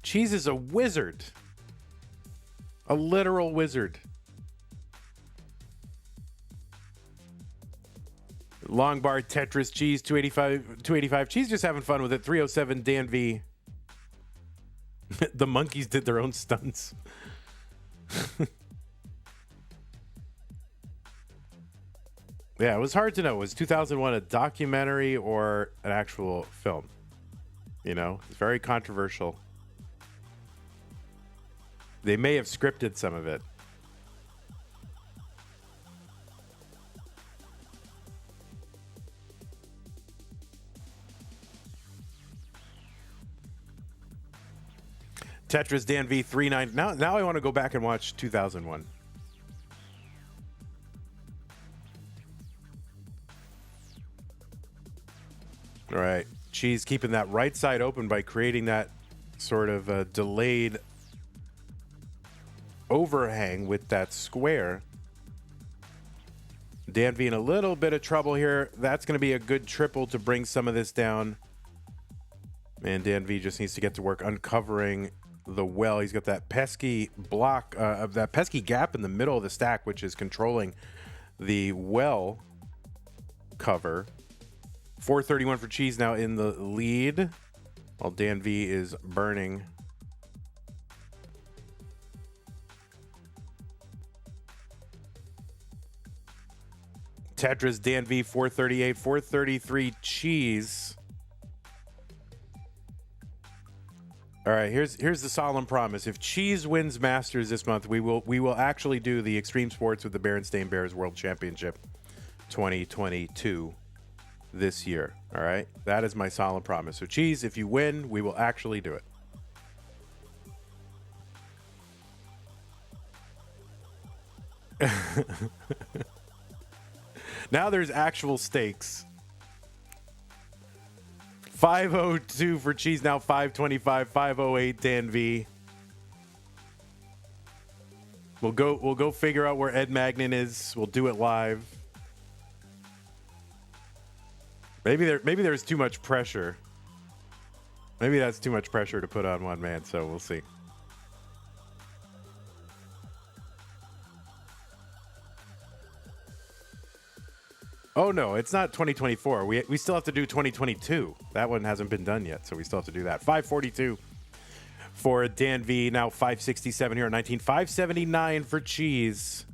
CHEEZ is a wizard. A literal wizard. Long bar Tetris CHEEZ 285. CHEEZ just having fun with it. 307 Dan V. The monkeys did their own stunts. Yeah, it was hard to know. Was 2001 a documentary or an actual film? You know, it's very controversial. They may have scripted some of it. Tetris Dan V 39. Now I want to go back and watch 2001. All right, CHEEZ keeping that right side open by creating that sort of delayed overhang with that square. Dan V in a little bit of trouble here. That's going to be a good triple to bring some of this down. And Dan V just needs to get to work uncovering the well. He's got that pesky block, that pesky gap in the middle of the stack, which is controlling the well cover. 431 for CHEEZ now in the lead, while Dan V is burning. Tetris, Dan V 438, 433 CHEEZ. All right, here's the solemn promise. If CHEEZ wins Masters this month, we will actually do the Extreme Sports with the Berenstain Bears World Championship 2022 this year. All right, that is my solemn promise. So CHEEZ, if you win, we will actually do it. Now there's actual stakes. 502 for CHEEZ, now 525, 508 Dan V. We'll go figure out where Ed Magnin is. We'll do it live. Maybe there's too much pressure. Maybe that's too much pressure to put on one man, so we'll see. Oh, no, it's not 2024. We still have to do 2022. That one hasn't been done yet, so we still have to do that. 542 for Dan V. Now 567 here at 19. 579 for CHEEZ.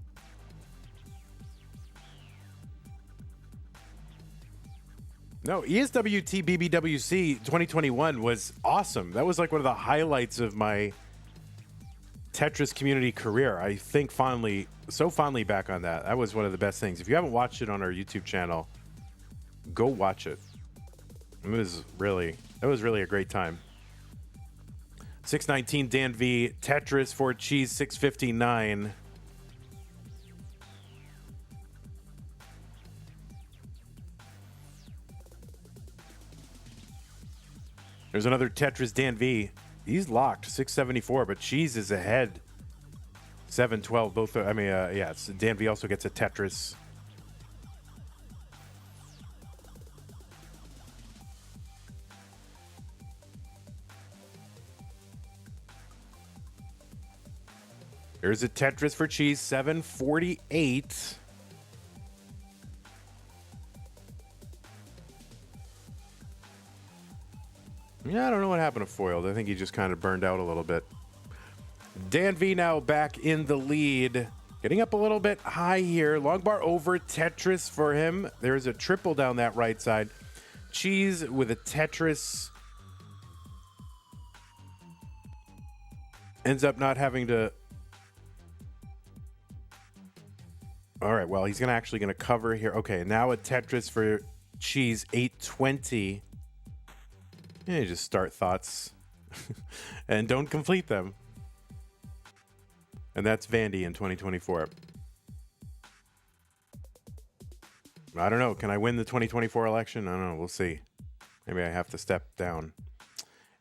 No, ESWT BBWC 2021 was awesome. That was like one of the highlights of my Tetris community career. I think so fondly back on that. That was one of the best things. If you haven't watched it on our YouTube channel, go watch it. It was really a great time. 619 Dan V. Tetris for CHEEZ 659. There's another Tetris Dan V. He's locked 674, but CHEEZ is ahead 712. Both. Yeah. Dan V also gets a Tetris. There's a Tetris for CHEEZ 748. Yeah, I don't know what happened to Foiled. I think he just kind of burned out a little bit. Dan V now back in the lead. Getting up a little bit high here. Long bar over Tetris for him. There's a triple down that right side. CHEEZ with a Tetris. Ends up not having to... All right, well, he's actually going to cover here. Okay, now a Tetris for CHEEZ 820. Yeah, just start thoughts and don't complete them. And that's Vandy in 2024. I don't know. Can I win the 2024 election? I don't know. We'll see. Maybe I have to step down.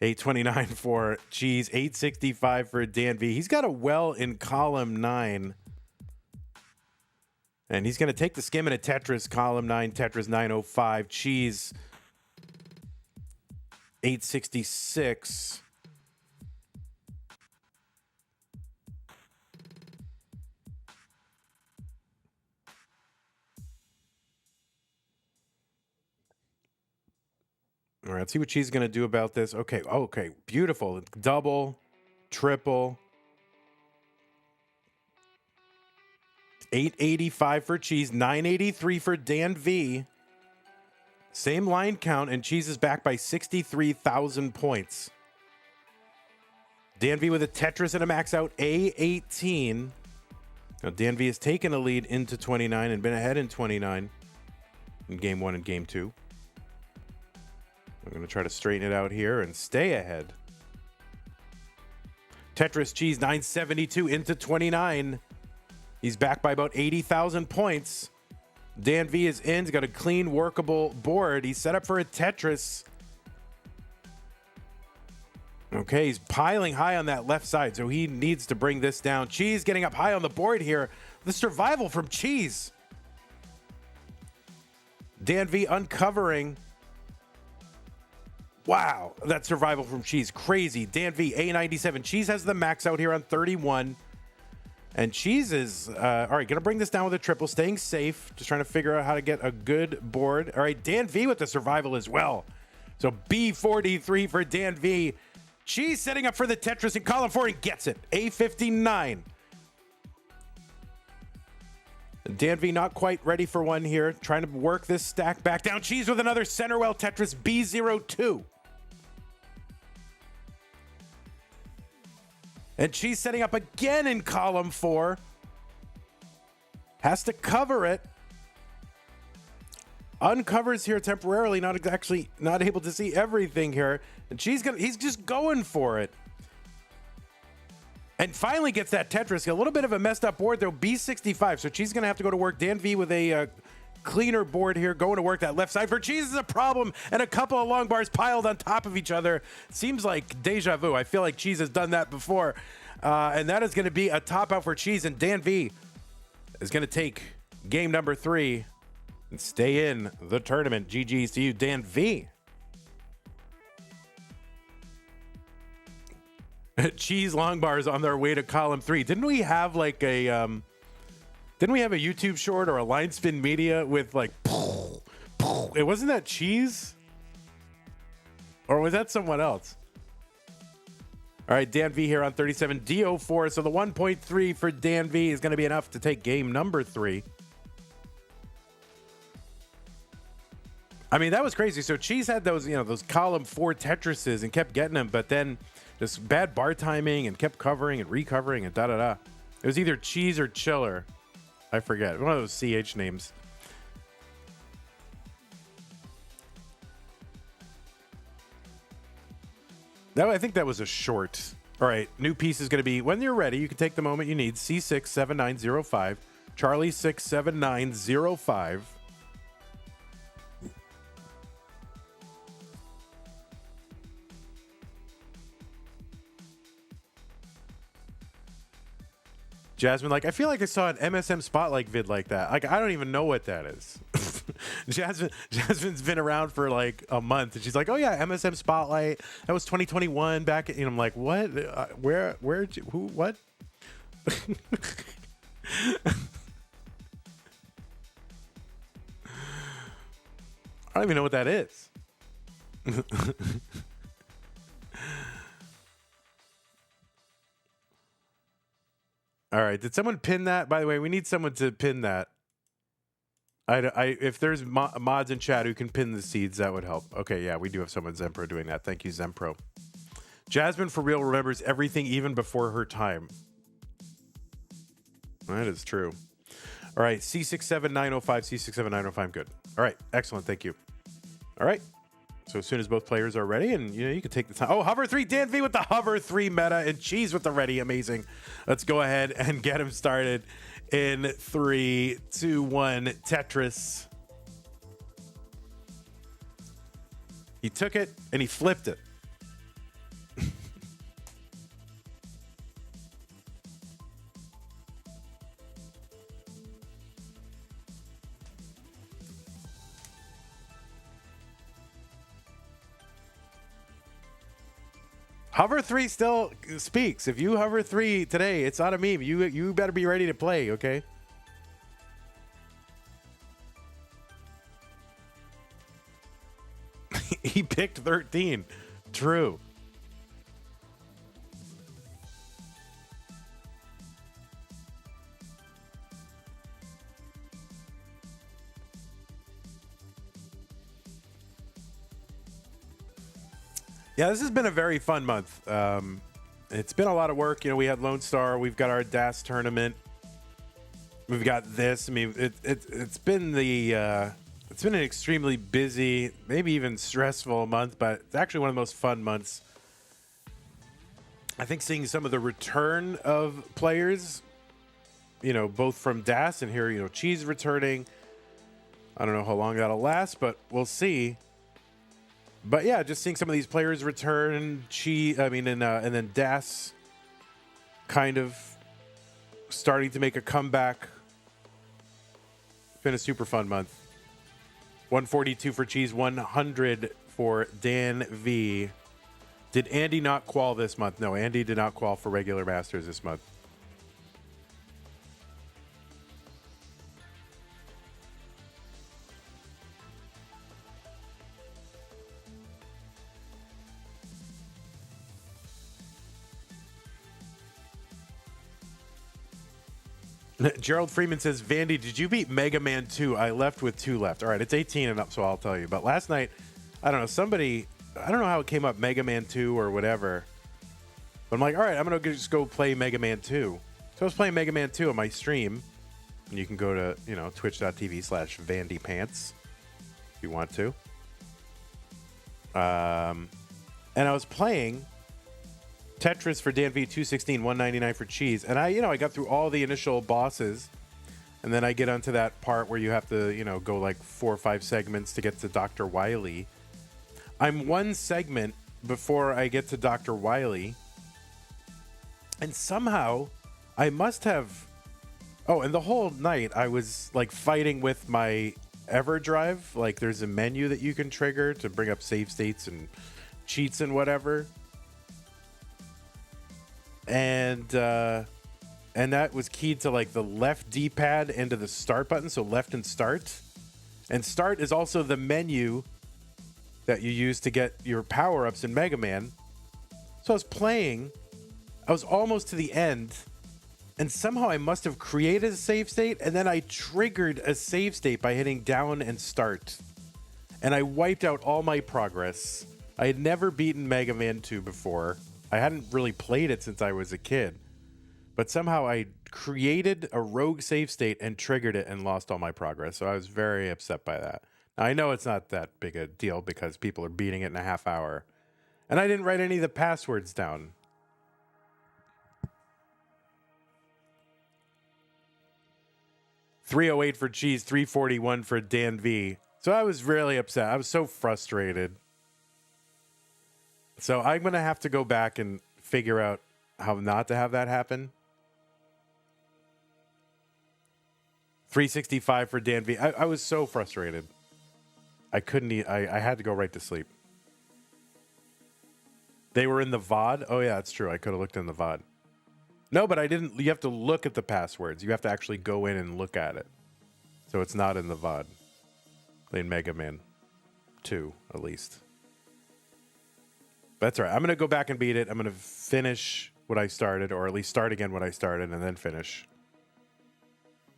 829 for CHEEZ, 865 for Dan V. He's got a well in column 9. And he's going to take the skim in a Tetris, column 9, Tetris 905, CHEEZ 866. All right, let's see what CHEEZ is going to do about this. Okay, beautiful. Double, triple. 885 for CHEEZ, 983 for Dan V. Same line count, and CHEEZ is back by 63,000 points. Dan V with a Tetris and a max out A18. Now Dan V has taken a lead into 29 and been ahead in 29 in game 1 and game 2. I'm going to try to straighten it out here and stay ahead. Tetris CHEEZ 972 into 29. He's back by about 80,000 points. Dan V is in. He's got a clean, workable board. He's set up for a Tetris. Okay, he's piling high on that left side, so he needs to bring this down. CHEEZ getting up high on the board here. The survival from CHEEZ. Dan V uncovering. Wow, that survival from CHEEZ. Crazy. Dan V, A97. CHEEZ has the max out here on 31. And CHEEZ is, all right, going to bring this down with a triple, staying safe, just trying to figure out how to get a good board. All right, Dan V with the survival as well. So B43 for Dan V. CHEEZ setting up for the Tetris in column 4 and gets it. A59. Dan V not quite ready for one here, trying to work this stack back down. CHEEZ with another center well Tetris, B02. And CHEEZ setting up again in column 4. Has to cover it. Uncovers here temporarily, not able to see everything here. And he's just going for it. And finally gets that Tetris. A little bit of a messed up board though, B65. So CHEEZ gonna have to go to work. Dan V with a cleaner board here, going to work that left side. For CHEEZ is a problem, and a couple of long bars piled on top of each other. Seems like deja vu. I feel like CHEEZ has done that before. And that is going to be a top out for CHEEZ, and Dan V is going to take game number 3 and stay in the tournament. GG's to you, Dan V. CHEEZ long bars on their way to column 3. Didn't we have like a YouTube short or a line spin media with like It wasn't that CHEEZ? Or was that someone else? All right, Dan V here on 37 DO4. So the 1.3 for Dan V is going to be enough to take game number 3. I mean, that was crazy. So CHEEZ had those, those column 4 Tetrises and kept getting them, but then just bad bar timing and kept covering and recovering and da-da-da. It was either CHEEZ or Chiller. I forget. One of those CH names. I think that was a short. All right, new piece is going to be, when you're ready, you can take the moment you need. C67905, Charlie 67905. Jasmine, like, I feel like I saw an MSM Spotlight vid like that. Like, I don't even know what that is. Jasmine's been around for like a month, and she's like, "Oh yeah, MSM Spotlight. That was 2021 back." And I'm like, "What? Where? Who? What?" I don't even know what that is. All right. Did someone pin that? By the way, we need someone to pin that. If there's mods in chat who can pin the seeds, that would help. Okay, yeah, we do have someone, Zempro, doing that. Thank you, Zempro. Jasmine, for real, remembers everything even before her time. That is true. All right, C67905, C67905, good. All right, excellent, thank you. All right, so as soon as both players are ready, and you can take the time. Oh, Hover 3, Dan V with the Hover 3 meta, and CHEEZ with the ready, amazing. Let's go ahead and get him started. In 3, 2, 1, Tetris. He took it and he flipped it. Hover 3 still speaks. If you hover 3 today, it's not a meme. You better be ready to play, okay? He picked 13. True. Yeah, this has been a very fun month. It's been a lot of work. We had Lone Star. We've got our DAS tournament. We've got this. I mean, it's been it's been an extremely busy, maybe even stressful month, but it's actually one of the most fun months. I think seeing some of the return of players, both from DAS and here, CHEEZ returning. I don't know how long that'll last, but we'll see. But yeah, just seeing some of these players return, and then DAS kind of starting to make a comeback. It's been a super fun month. 142 for CHEEZ, 100 for Dan V. Did Andy not qual this month? No, Andy did not qual for regular Masters this month. Gerald Freeman says, Vandy, did you beat Mega Man 2? I left with 2 left. All right, it's 18 and up, so I'll tell you. But last night, I don't know, I don't know how it came up, Mega Man 2 or whatever. But I'm like, all right, I'm going to just go play Mega Man 2. So I was playing Mega Man 2 on my stream. And you can go to, twitch.tv/VandyPants if you want to. And I was playing Tetris for Dan V, 216, 199 for CHEEZ. And I got through all the initial bosses. And then I get onto that part where you have to, go like 4 or 5 segments to get to Dr. Wily. I'm 1 segment before I get to Dr. Wily. And somehow I must have... Oh, and the whole night I was like fighting with my EverDrive. Like there's a menu that you can trigger to bring up save states and cheats and whatever. And that was keyed to like the left D-pad and to the start button, so left and start. And start is also the menu that you use to get your power-ups in Mega Man. So I was playing, I was almost to the end, and somehow I must have created a save state, and then I triggered a save state by hitting down and start. And I wiped out all my progress. I had never beaten Mega Man 2 before. I hadn't really played it since I was a kid. But somehow I created a rogue save state and triggered it and lost all my progress. So I was very upset by that. Now, I know it's not that big a deal because people are beating it in a half hour. And I didn't write any of the passwords down. $308 for CHEEZ, $341 for Dan V. So I was really upset. I was so frustrated. So I'm going to have to go back and figure out how not to have that happen. $365 for Dan V. I was so frustrated. I couldn't eat. I had to go right to sleep. They were in the VOD? Oh, yeah, that's true. I could have looked in the VOD. No, but I didn't. You have to look at the passwords. You have to actually go in and look at it. So it's not in the VOD. In Mega Man 2, at least. That's all right. I'm going to go back and beat it. I'm going to finish what I started, or at least start again what I started, and then finish.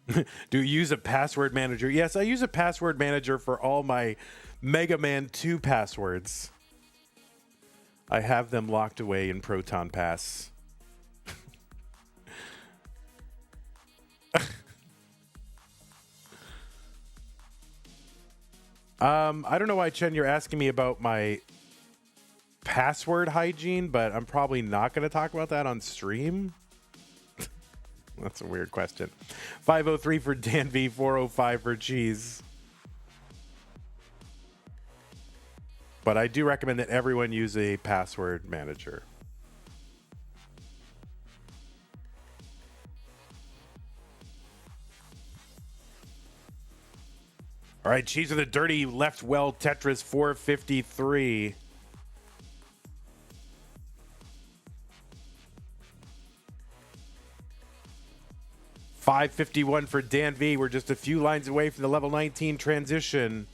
Do you use a password manager? Yes, I use a password manager for all my Mega Man 2 passwords. I have them locked away in Proton Pass. I don't know why, Chen, you're asking me about my password hygiene, but I'm probably not going to talk about that on stream. That's a weird question. 503 for Dan V, 405 for CHEEZ. But I do recommend that everyone use a password manager. All right, CHEEZ with a dirty left well Tetris, 453. $551 for Dan V. We're just a few lines away from the level 19 transition.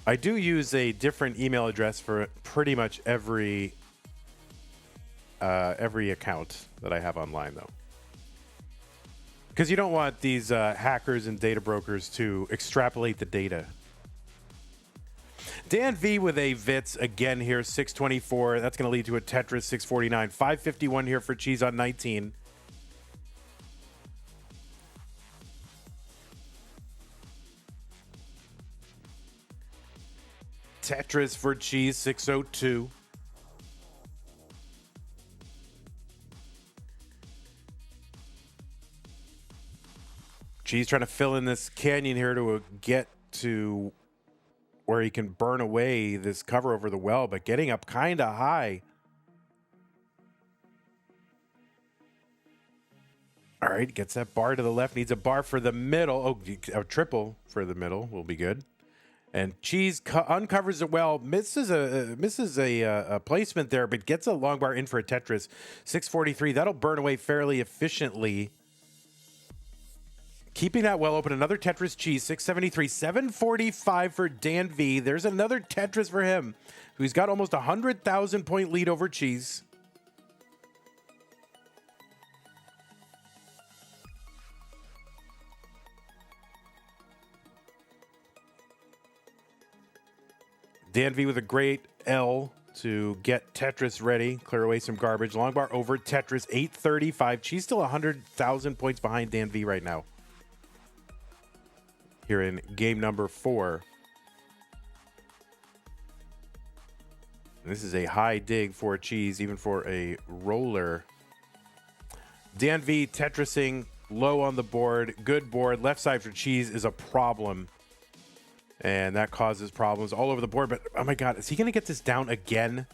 I do use a different email address for pretty much every account that I have online, though. Because you don't want these hackers and data brokers to extrapolate the data. Dan V with a Vitz again here, 624. That's going to lead to a Tetris, 649. 551 here for CHEEZ on 19. Tetris for CHEEZ, 602. CHEEZ trying to fill in this canyon here to get to where he can burn away this cover over the well, but getting up kind of high. All right, gets that bar to the left, needs a bar for the middle. Oh, a triple for the middle will be good. And CHEEZ uncovers it well, misses a placement there, but gets a long bar in for a Tetris. 643, that'll burn away fairly efficiently. Keeping that well open, another Tetris CHEEZ, 673, 745 for Dan V. There's another Tetris for him, who's got almost 100,000 point lead over CHEEZ. Dan V with a great L to get Tetris ready, clear away some garbage. Long bar over Tetris, 835. CHEEZ still 100,000 points behind Dan V right now. Here in game number 4. This is a high dig for CHEEZ, even for a roller. Dan V Tetrising low on the board. Good board. Left side for CHEEZ is a problem. And that causes problems all over the board. But, oh my God, is he going to get this down again?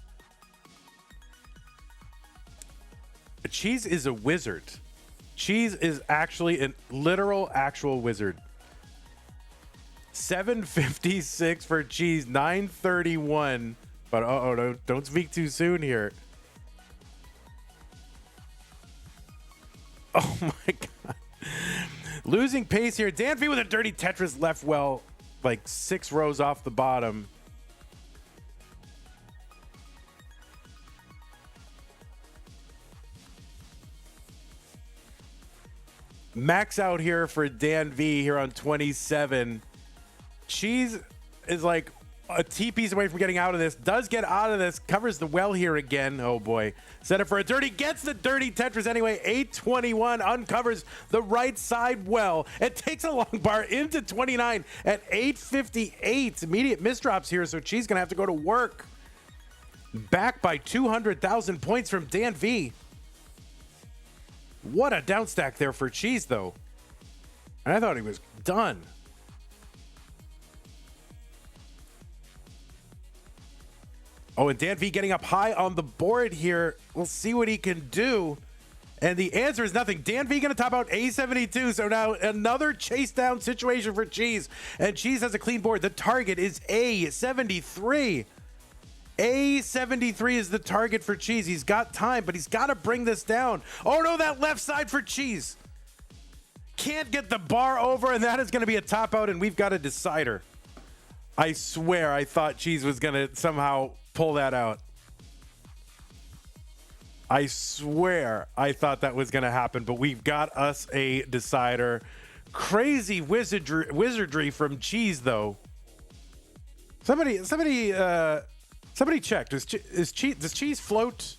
CHEEZ is a wizard. CHEEZ is actually a literal, actual wizard. 756 for CHEEZ, 931. But don't speak too soon here. Oh my god. Losing pace here. Dan V with a dirty Tetris left well, like 6 rows off the bottom. Max out here for Dan V here on 27. CHEEZ is like a T-piece away from getting out of this. Does get out of this. Covers the well here again. Oh boy. Set it for a dirty. Gets the dirty Tetris anyway. 821. Uncovers the right side well. It takes a long bar into 29 at 858. Immediate misdrops here, so CHEEZ gonna have to go to work. Back by 200,000 points from Dan V. What a downstack there for CHEEZ, though. And I thought he was done. Oh, and Dan V getting up high on the board here. We'll see what he can do. And the answer is nothing. Dan V going to top out A72. So now another chase down situation for CHEEZ. And CHEEZ has a clean board. The target is A73. A73 is the target for CHEEZ. He's got time, but he's got to bring this down. Oh no, that left side for CHEEZ. Can't get the bar over, and that is going to be a top out, and we've got a decider. I swear I thought CHEEZ was going to somehow pull that out. I swear I thought that was going to happen, but we've got us a decider. Crazy wizardry from CHEEZ, though. Somebody check. Does CHEEZ float?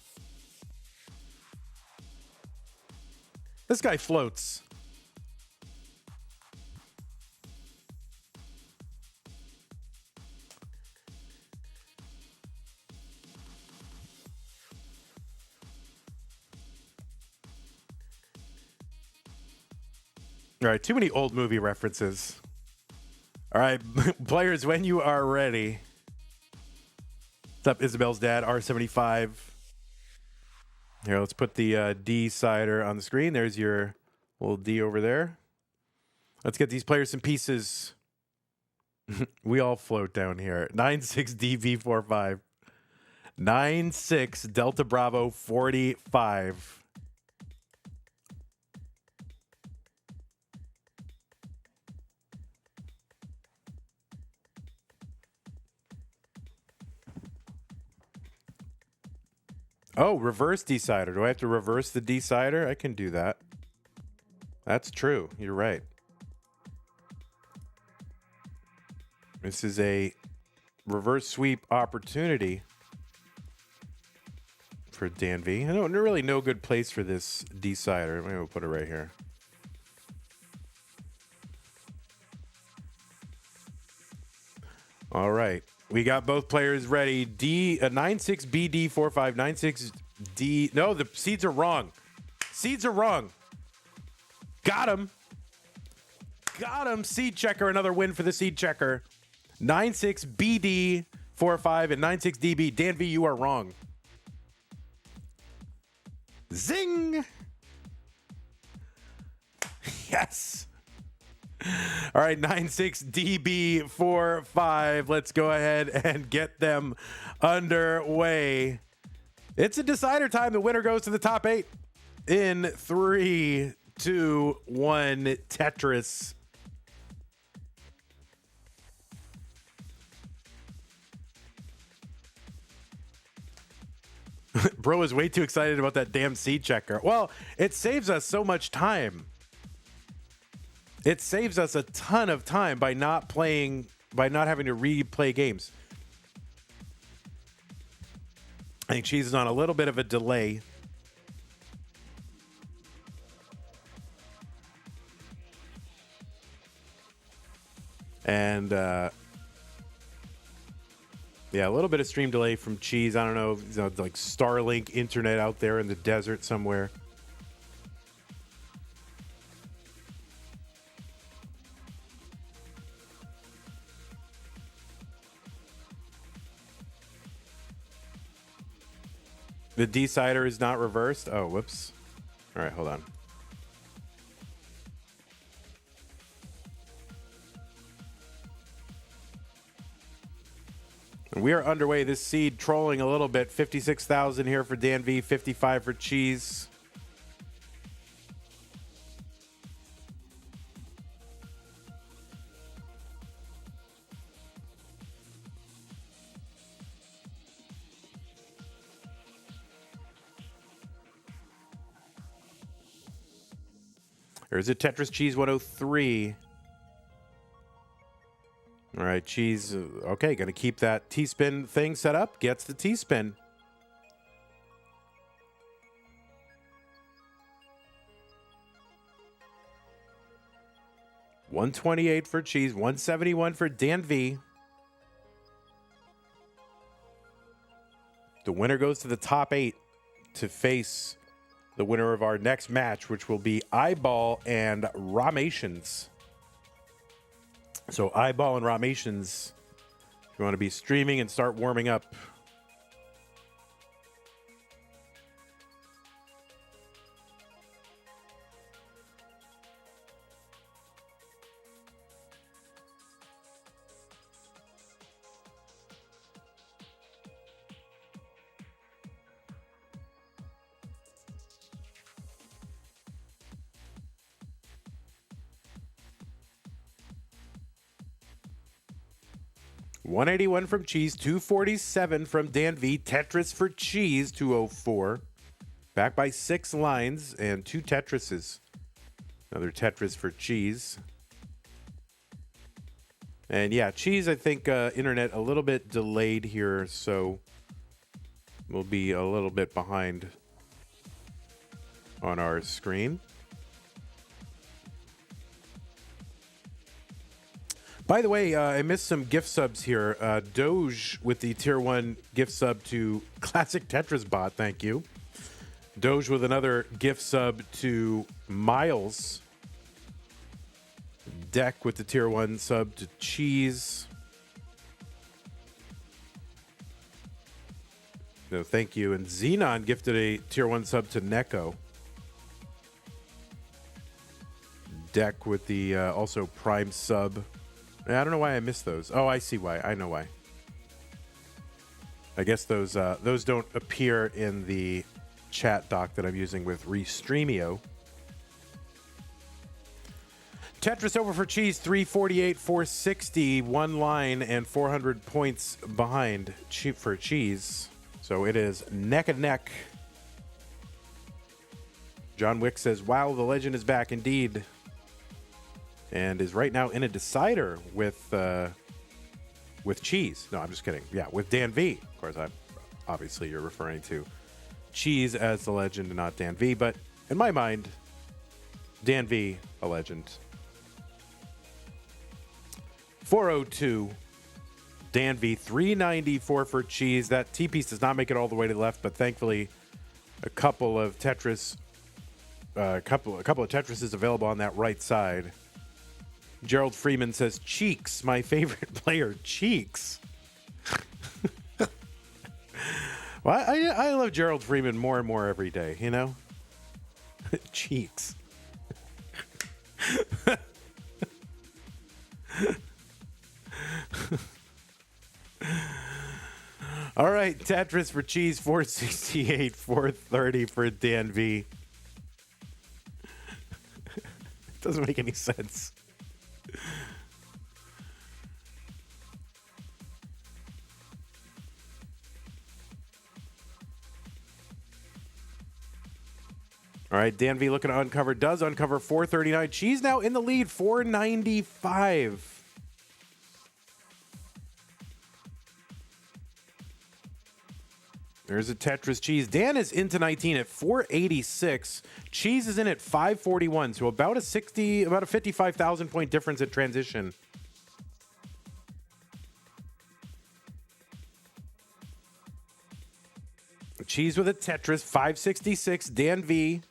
This guy floats. All right, too many old movie references. All right, players, when you are ready. What's up, Isabel's dad, R75. Here, let's put the D-sider on the screen. There's your little D over there. Let's get these players some pieces. We all float down here. 96DV45. 96 Delta Bravo 45. Oh, reverse decider. Do I have to reverse the decider? I can do that. That's true. You're right. This is a reverse sweep opportunity for Dan V. I don't really no good place for this decider. Maybe we'll put it right here. All right. We got both players ready. 96BD45, 96D. No, the seeds are wrong. Seeds are wrong. Got him. Got him. Seed checker. Another win for the seed checker. 96BD45 and 96DB. Dan V, you are wrong. Zing. Yes. All right, 96DB45. Let's go ahead and get them underway. It's a decider time. The winner goes to the top 8 in 3, 2, 1. Tetris. Bro is way too excited about that damn seed checker. Well, it saves us so much time. It saves us a ton of time by not having to replay games. I think CHEEZ is on a little bit of a delay. And yeah, a little bit of stream delay from CHEEZ. I don't know, like Starlink internet out there in the desert somewhere. The decider is not reversed. Oh, whoops. All right, hold on. We are underway. This seed trolling a little bit. 56,000 here for Dan V, 55 for CHEEZ. There's a Tetris CHEEZ 103. All right, CHEEZ. Okay, going to keep that T-spin thing set up. Gets the T-spin. $128 for CHEEZ. $171 for Dan V. The winner goes to the top 8 to face the winner of our next match, which will be IBALL and Rations. So IBALL and Rations, if you want to be streaming and start warming up. $181 from CHEEZ, $247 from Dan V. Tetris for CHEEZ, $204. Back by 6 lines and 2 Tetrises. Another Tetris for CHEEZ. And yeah, CHEEZ, I think internet a little bit delayed here, so we'll be a little bit behind on our screen. By the way, I missed some gift subs here. Doge with the tier 1 gift sub to Classic Tetris Bot. Thank you. Doge with another gift sub to Miles. Deck with the tier 1 sub to CHEEZ. No, thank you. And Xenon gifted a tier 1 sub to Neko. Deck with the also Prime sub. I don't know why I missed those. Oh, I see why. I know why. I guess those don't appear in the chat doc that I'm using with Restreamio. Tetris over for CHEEZ, 348, 460, 1 line and 400 points behind for CHEEZ. So it is neck and neck. John Wick says, wow, the legend is back indeed. And is right now in a decider with CHEEZ. No, I'm just kidding. Yeah, with Dan V. Of course, obviously you're referring to CHEEZ as the legend and not Dan V. But in my mind, Dan V, a legend. 402, Dan V. 394 for CHEEZ. That T-piece does not make it all the way to the left, but thankfully a couple of Tetris, a couple of Tetrises available on that right side. Gerald Freeman says, Cheeks, my favorite player, Cheeks. Well, I love Gerald Freeman more and more every day, you know? Cheeks. All right, Tetris for CHEEZ, 468, 430 for Dan V. It doesn't make any sense. All right, Dan V looking to uncover. Does uncover 439. CHEEZ now in the lead, 495. There's a Tetris CHEEZ. Dan is into 19 at 486. CHEEZ is in at 541. So about a 55,000 point difference at transition. CHEEZ with a Tetris, 566. Dan V.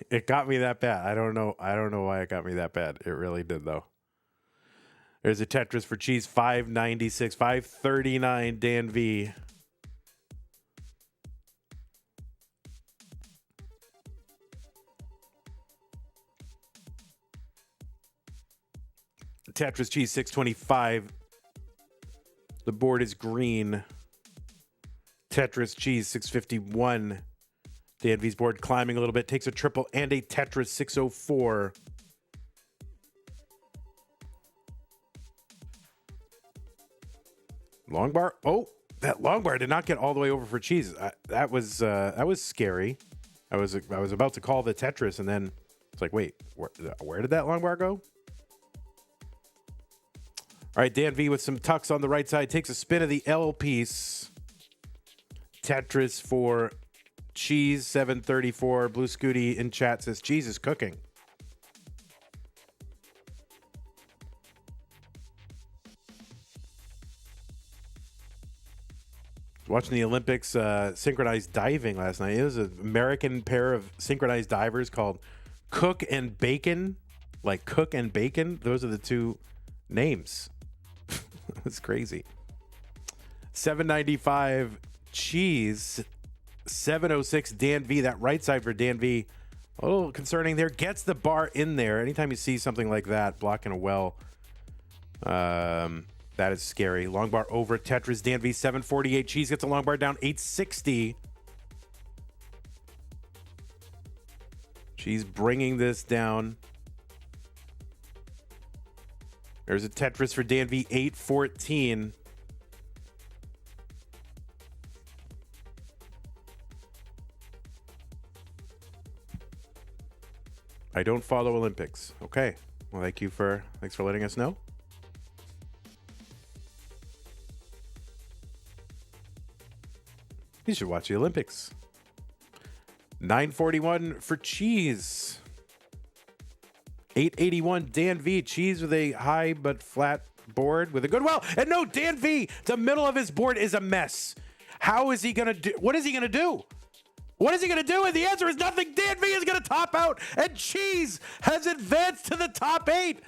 It got me that bad. I don't know why it got me that bad. It really did, though. There's a Tetris for CHEEZ, 596, 539, Dan V. Tetris Cheese 625. The board is green. Tetris Cheese 651. Dan V's board climbing a little bit. Takes a triple and a Tetris 604. Long bar. Oh, that long bar did not get all the way over for Cheese. That was scary. I was about to call the Tetris, and then it's like, wait, where did that long bar go? All right, Dan V with some tucks on the right side takes a spin of the L piece. Tetris for Cheese 734. Blue Scooty in chat says Cheese is cooking. Watching the Olympics synchronized diving last night. It was an American pair of synchronized divers called Cook and Bacon. Like Cook and Bacon. Those are the two names. That's crazy. 795 Cheese. 706 Dan V. That right side for Dan V. A little concerning there. Gets the bar in there. Anytime you see something like that, blocking a well. That is scary. Long bar over Tetris. Dan V 748. Cheese gets a long bar down 860. Cheese bringing this down. There's a Tetris for Dan V 814. I don't follow Olympics. Okay. Well, thanks for letting us know. You should watch the Olympics. 941 for Cheese. 881 Dan V. Cheese with a high but flat board with a good well. And no, Dan V. The middle of his board is a mess. How is he going to do? What is he going to do? What is he going to do? And the answer is nothing. Dan V is going to top out, and Cheese has advanced to the top 8.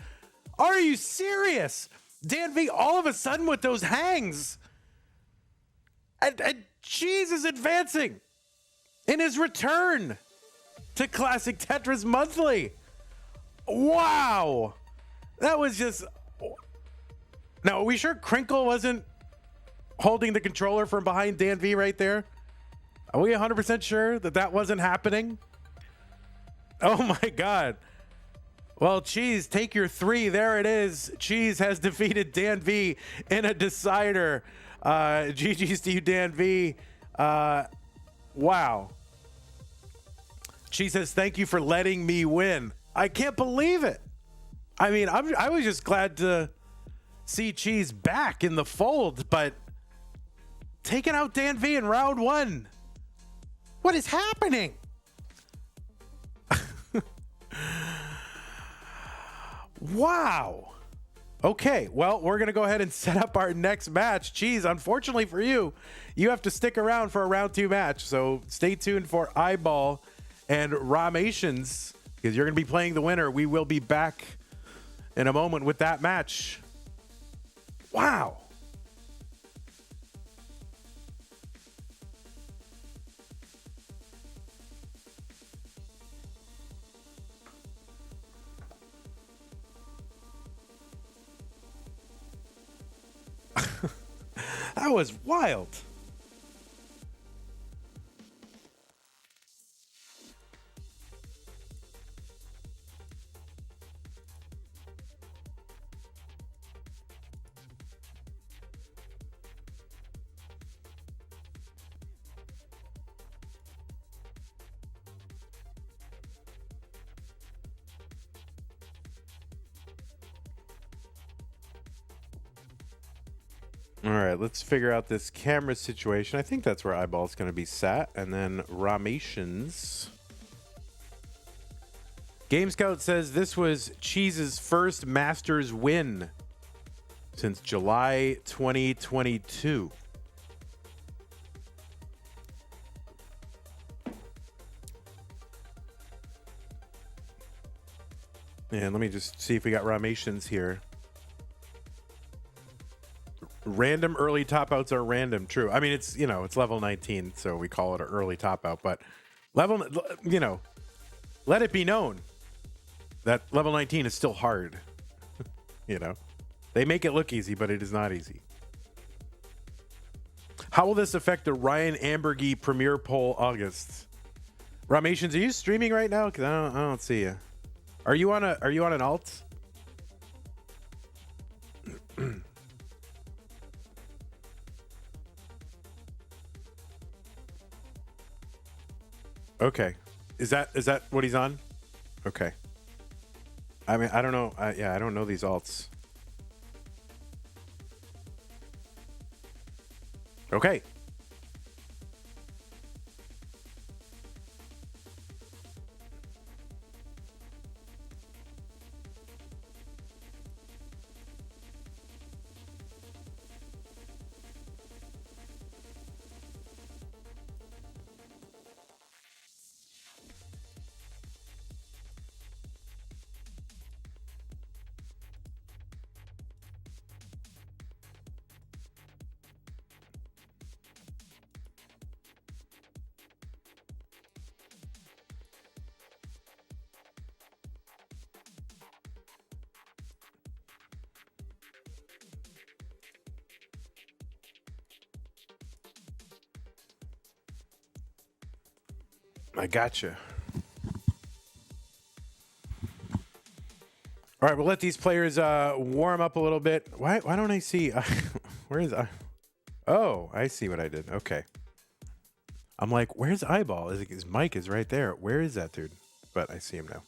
Are you serious? Dan V all of a sudden with those hangs. And Cheese is advancing in his return to Classic Tetris Monthly. Wow. That was just... Now, are we sure Crinkle wasn't holding the controller from behind Dan V right there? Are we 100% sure that wasn't happening? Oh my God. Well, Cheese, take your 3. There it is. Cheese has defeated Dan V in a decider. GG's to you, Dan V. Wow. Cheese says, thank you for letting me win. I can't believe it. I mean, I was just glad to see Cheese back in the fold, but taking out Dan V in round 1. What is happening? Wow. Okay, well, we're going to go ahead and set up our next match. Cheese, unfortunately for you, you have to stick around for a round 2 match. So stay tuned for IBALL and Rations because you're going to be playing the winner. We will be back in a moment with that match. Wow. That was wild. All right, let's figure out this camera situation. I think that's where IBALL's going to be sat. And then Rations. Game Scout says this was Cheese's first Masters win since July 2022. And let me just see if we got Rations here. Random early top outs are random. True. I mean, it's, it's level 19, so we call it an early top out, but level, let it be known that level 19 is still hard. You know, they make it look easy, but it is not easy. How will this affect the Ryan Ambergy Premier Poll August? Rations, are you streaming right now? Because I don't see you. Are you on an alt? Okay. Is that what he's on? Okay. I mean, I don't know. Yeah, I don't know these alts. Okay. I gotcha. All right, we'll let these players warm up a little bit. Why don't I see? Where is I? Oh, I see what I did. Okay. I'm like, where's IBALL? His mic is right there. Where is that dude? But I see him now.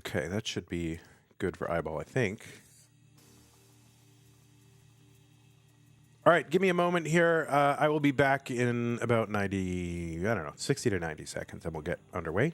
Okay, that should be good for IBALL, I think. All right, give me a moment here. I will be back in about 90, I don't know, 60 to 90 seconds, and we'll get underway.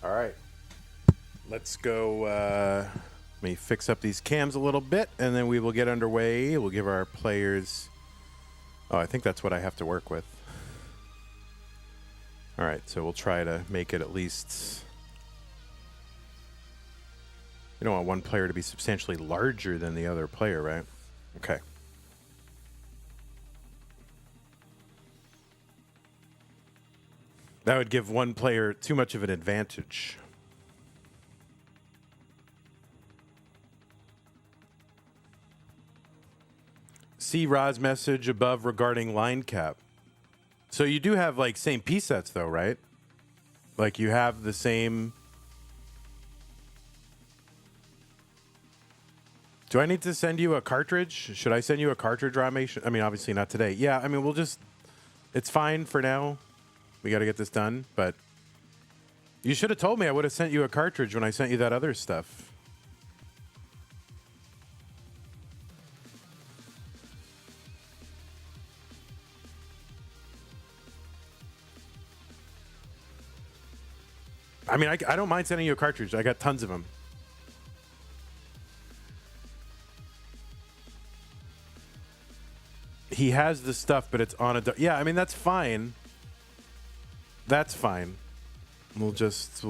All right. Let's go. Let me fix up these cams a little bit, and then we will get underway. We'll give our players... Oh, I think that's what I have to work with. All right, so we'll try to make it at least... You don't want one player to be substantially larger than the other player, right? Okay. That would give one player too much of an advantage. See Ra's message above regarding line cap. So you do have like same piece sets though, right? Like you have the same. Do I need to send you a cartridge? Should I send you a cartridge, Ramation? I mean, obviously not today. Yeah, I mean, we'll just. It's fine for now. We got to get this done, but you should have told me. I would have sent you a cartridge when I sent you that other stuff. I mean, I don't mind sending you a cartridge. I got tons of them. He has the stuff, but it's on a... Yeah, I mean, that's fine. That's fine. We'll just...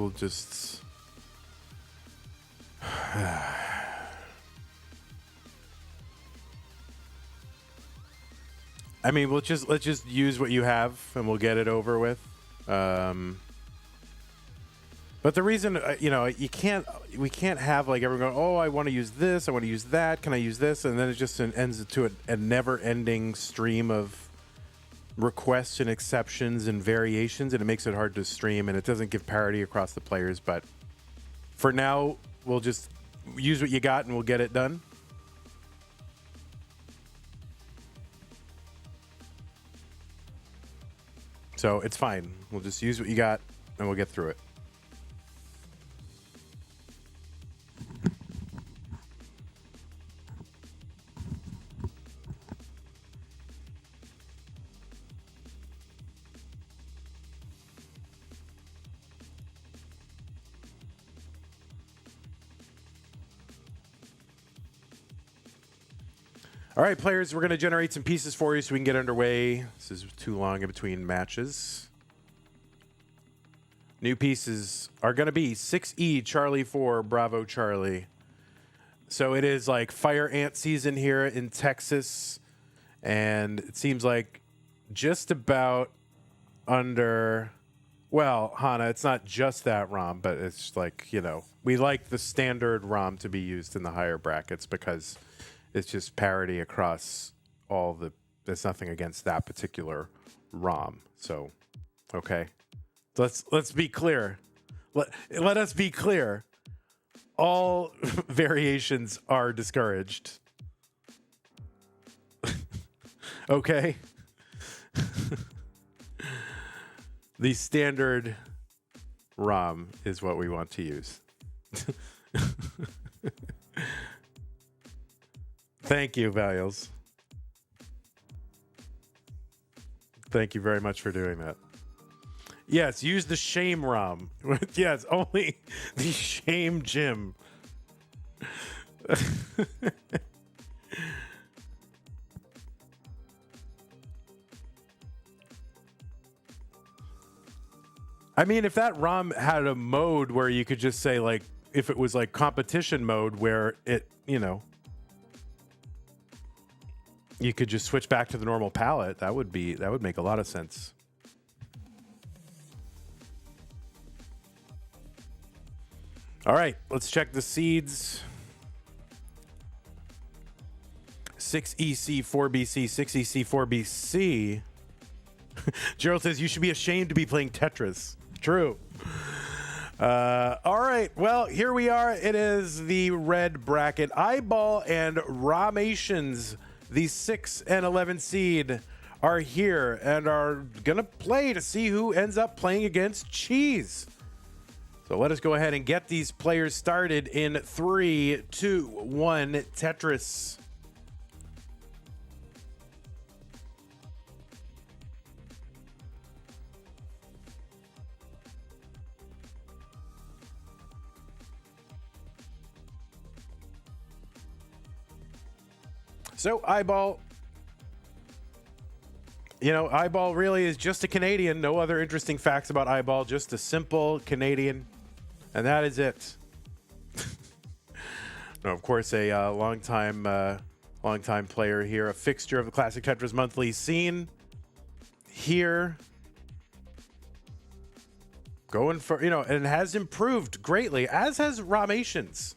I mean, let's just use what you have, and we'll get it over with. But the reason, we can't have like everyone going, oh, I want to use this, I want to use that, can I use this? And then it just ends to a never-ending stream of requests and exceptions and variations, and it makes it hard to stream, and it doesn't give parity across the players. But for now, we'll just use what you got, and we'll get it done. So it's fine. We'll just use what you got, and we'll get through it. All right, players, we're going to generate some pieces for you so we can get underway. This is too long in between matches. New pieces are going to be 6E Charlie 4 Bravo Charlie. So it is like fire ant season here in Texas. And it seems like just about under... Well, Hana, it's not just that ROM, but it's like, we like the standard ROM to be used in the higher brackets because... It's just parity across all the... There's nothing against that particular ROM. So, okay. Let's be clear. Let us be clear. All variations are discouraged. Okay? The standard ROM is what we want to use. Thank you, Valials. Thank you very much for doing that. Yes, use the shame ROM. Yes, only the shame gym. I mean, if that ROM had a mode where you could just say, like, if it was like competition mode where it, you could just switch back to the normal palette. That would make a lot of sense. All right, let's check the seeds. 6EC 4BC, 6EC 4BC. Gerald says you should be ashamed to be playing Tetris. True. All right, well, here we are. It is the red bracket. IBALL and Rations, the 6 and 11 seed, are here and are going to play to see who ends up playing against CHEEZ. So let us go ahead and get these players started in 3, 2, 1, Tetris. So IBALL, IBALL really is just a Canadian. No other interesting facts about IBALL, just a simple Canadian. And that is it. No, of course, a long-time player here, a fixture of the Classic Tetris Monthly scene here. Going for, and has improved greatly, as has Rations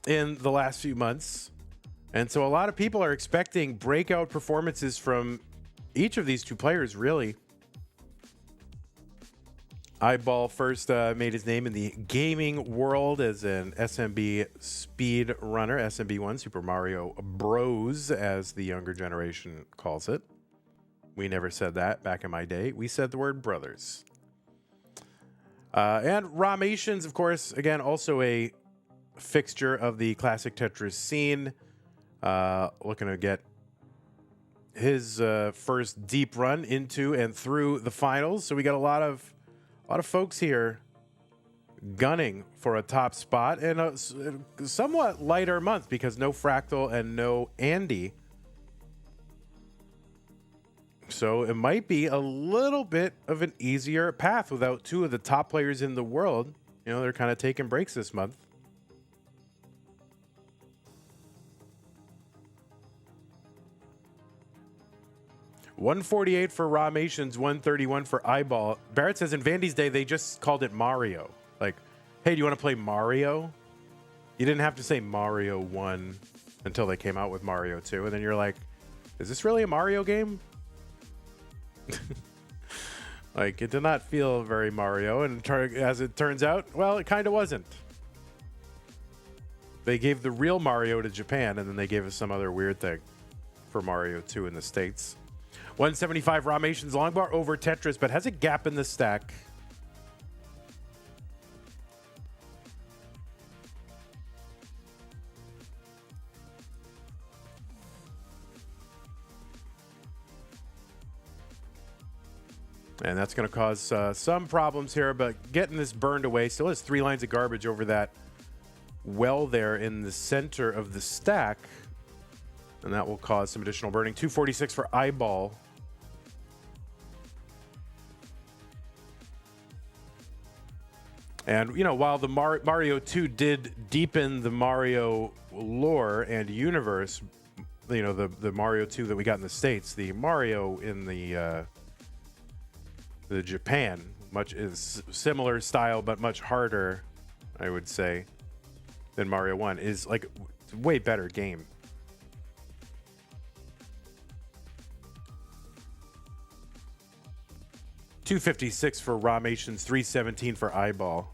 in the last few months. And so a lot of people are expecting breakout performances from each of these two players, really. IBALL first made his name in the gaming world as an SMB speed runner, SMB1, Super Mario Bros, as the younger generation calls it. We never said that back in my day. We said the word brothers. And Rations, of course, again, also a fixture of the classic Tetris scene. Looking to get his first deep run into and through the finals. So we got a lot of folks here gunning for a top spot, and a somewhat lighter month because no Fractal and no Andy. So it might be a little bit of an easier path without two of the top players in the world. You know, they're kind of taking breaks this month. $148 for Rations, $131 for IBALL. Barrett says in Vandy's day, they just called it Mario. Like, hey, do you want to play Mario? You didn't have to say Mario 1 until they came out with Mario 2. And then you're like, is this really a Mario game? Like, it did not feel very Mario. And as it turns out, well, it kind of wasn't. They gave the real Mario to Japan, and then they gave us some other weird thing for Mario 2 in the States. 175 Rations longbar over Tetris, but has a gap in the stack. And that's going to cause some problems here, but getting this burned away. Still has 3 lines of garbage over that well there in the center of the stack. And that will cause some additional burning. 246 for IBALL. And, you know, while the Mario 2 did deepen the Mario lore and universe, you know, the Mario 2 that we got in the States, the Mario in the Japan, much is similar style, but much harder, I would say, than Mario 1, is like a way better game. $256 for Rations, $317 for IBALL.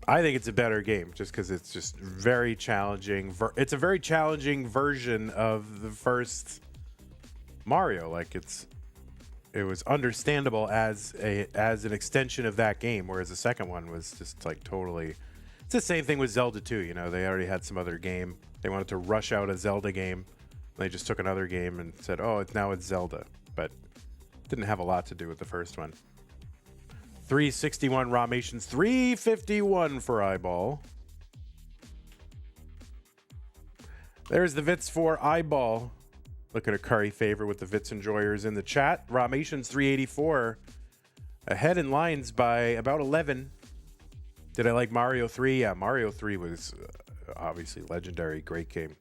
I think it's a better game just because it's just very challenging. It's a very challenging version of the first Mario. Like it was understandable as an extension of that game, whereas the second one was just like totally. It's the same thing with Zelda 2. You know, they already had some other game. They wanted to rush out a Zelda game. They just took another game and said, "Oh, now it's Zelda," but didn't have a lot to do with the first one. 361 Rations, 351 for IBALL. There's the Vits for IBALL. Look at a curry favor with the Vits enjoyers in the chat. Rations 384. Ahead in lines by about 11. Did I like Mario 3? Yeah, Mario 3 was obviously legendary. Great game.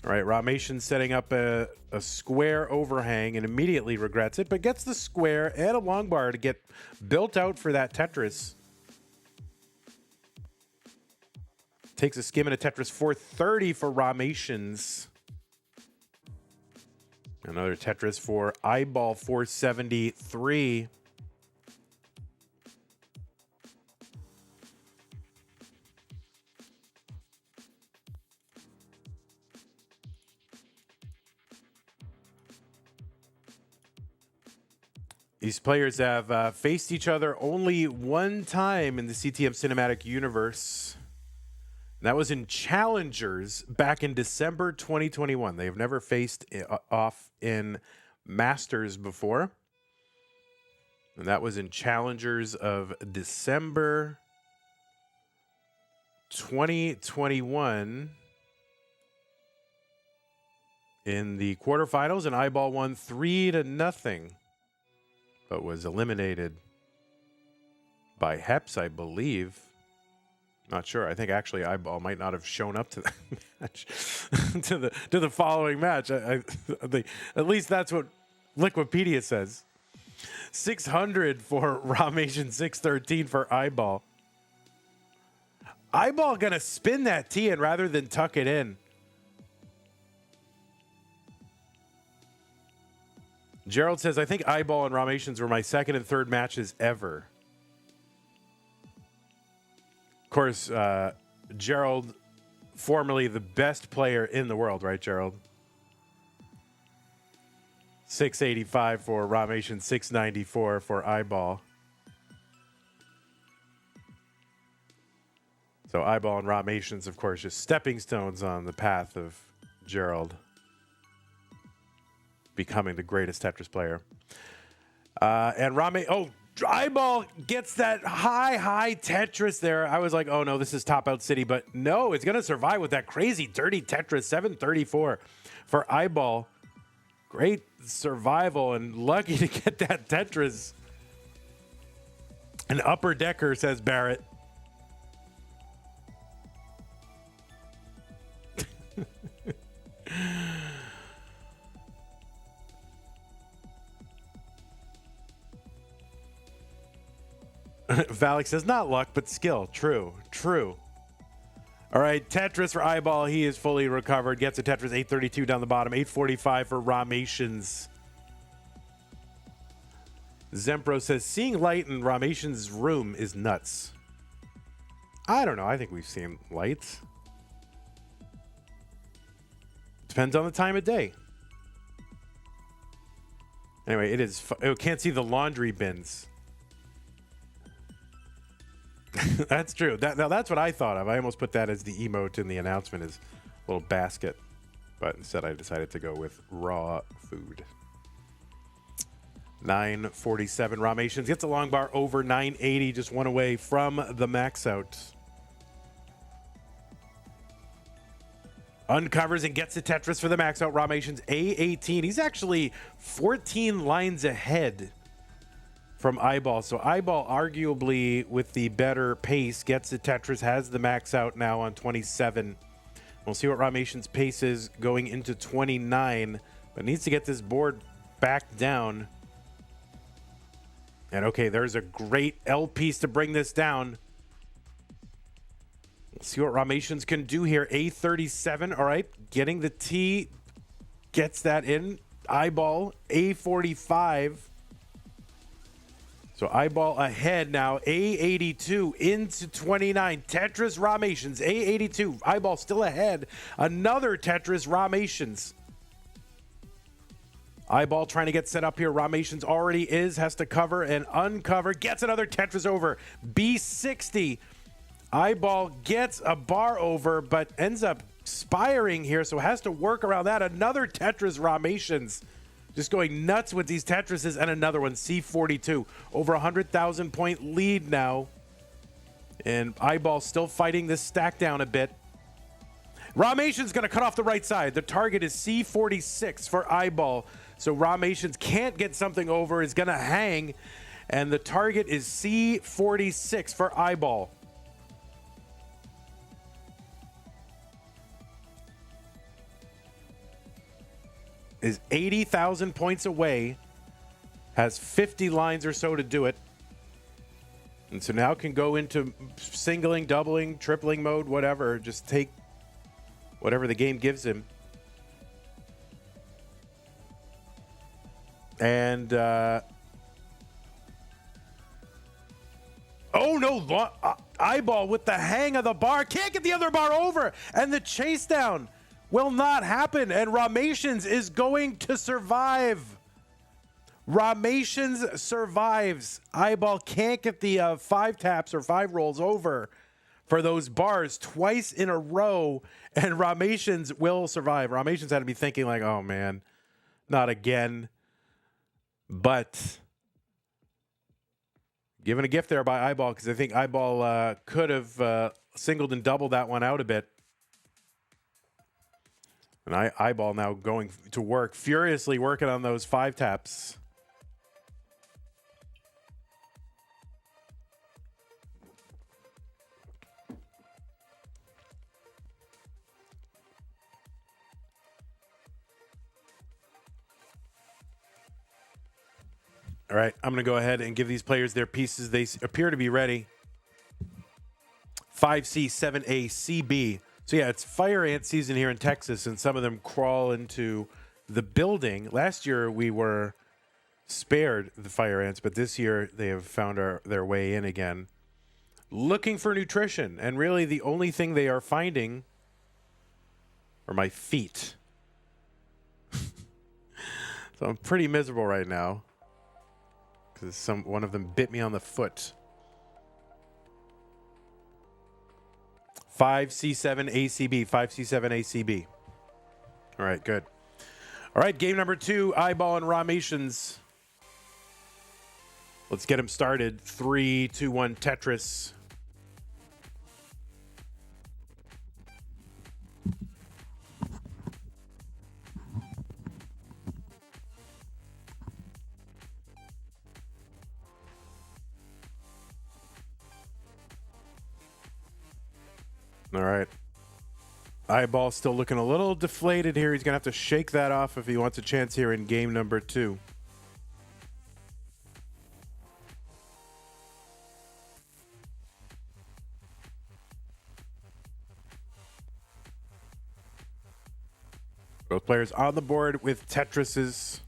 All right, Rations setting up a square overhang and immediately regrets it, but gets the square and a long bar to get built out for that Tetris. Takes a skim in a Tetris. 430 for Rations. Another Tetris for IBALL, 473. These players have faced each other only one time in the CTM cinematic universe. And that was in Challengers back in December 2021. They have never faced off in Masters before. And that was in Challengers of December 2021. In the quarterfinals, and IBALL won 3-0. But was eliminated by Heps, I believe. Not sure. I think actually IBALL might not have shown up to that match, to the following match. At least that's what Liquipedia says. 600 for Ramation, 613 for IBALL. IBALL gonna spin that T in rather than tuck it in. Gerald says, I think IBALL and Ramations were my second and third matches ever. Of course, Gerald, formerly the best player in the world, right, Gerald? 685 for Ramation, 694 for IBALL. So IBALL and Ramations, of course, just stepping stones on the path of Gerald becoming the greatest Tetris player. And IBALL gets that high Tetris there. I was like, oh no, this is Top Out City, but no, it's going to survive with that crazy dirty Tetris. 734 for IBALL. Great survival and lucky to get that Tetris. An upper decker, says Barrett. Valak says, not luck, but skill. True. All right, Tetris for IBALL. He is fully recovered. Gets a Tetris, 832 down the bottom. 845 for Ramations. Zempro says, seeing light in Ramations' room is nuts. I don't know. I think we've seen light. Depends on the time of day. Anyway, it is... I can't see the laundry bins. That's true. Now that's what I thought of. I almost put that as the emote in the announcement, as a little basket. But instead I decided to go with raw food. 947 Ramations gets a long bar over 980, just one away from the max out. Uncovers and gets the Tetris for the max out. Ramations A18. He's actually 14 lines ahead from IBALL. So IBALL, arguably with the better pace, gets the Tetris, has the max out now on 27. We'll see what Ramation's pace is going into 29, but needs to get this board back down. And okay, there's a great L piece to bring this down. Let's see what Ramations can do here. A37, all right, getting the T, gets that in. IBALL, A45. So IBALL ahead now, A82 into 29. Tetris Ramations, A82. IBALL still ahead. Another Tetris Ramations. IBALL trying to get set up here. Ramations already has to cover and uncover. Gets another Tetris over. B60. IBALL gets a bar over, but ends up spiring here, so has to work around that. Another Tetris Ramations. Just going nuts with these Tetrises, and another one, C42. Over 100,000 point lead now. And IBALL still fighting this stack down a bit. Ramations going to cut off the right side. The target is C46 for IBALL. So Ramations can't get something over, is going to hang. And the target is C46 for IBALL. Is 80,000 points away, has 50 lines or so to do it. And so now can go into singling, doubling, tripling mode, whatever. Just take whatever the game gives him. And, oh no, IBALL with the hang of the bar. Can't get the other bar over. And the chase down will not happen, and Ramations is going to survive. Ramations survives. IBALL can't get the 5 taps or 5 rolls over for those bars twice in a row, and Ramations will survive. Ramations had to be thinking like, oh man, not again. But given a gift there by IBALL, because I think IBALL could have singled and doubled that one out a bit. And IBALL now going to work, furiously working on those 5 taps. All right, I'm going to go ahead and give these players their pieces. They appear to be ready. 5C, 7A, CB. So yeah, it's fire ant season here in Texas, and some of them crawl into the building. Last year we were spared the fire ants, but this year they have found their way in again, looking for nutrition. And really the only thing they are finding are my feet. So I'm pretty miserable right now because one of them bit me on the foot. 5C7 ACB, 5C7 ACB. All right, good. All right, game number 2, IBALL and Rations. Let's get them started. 3, 2, 1, Tetris. All right. IBALL still looking a little deflated here. He's going to have to shake that off if he wants a chance here in game number 2. Both players on the board with Tetris's.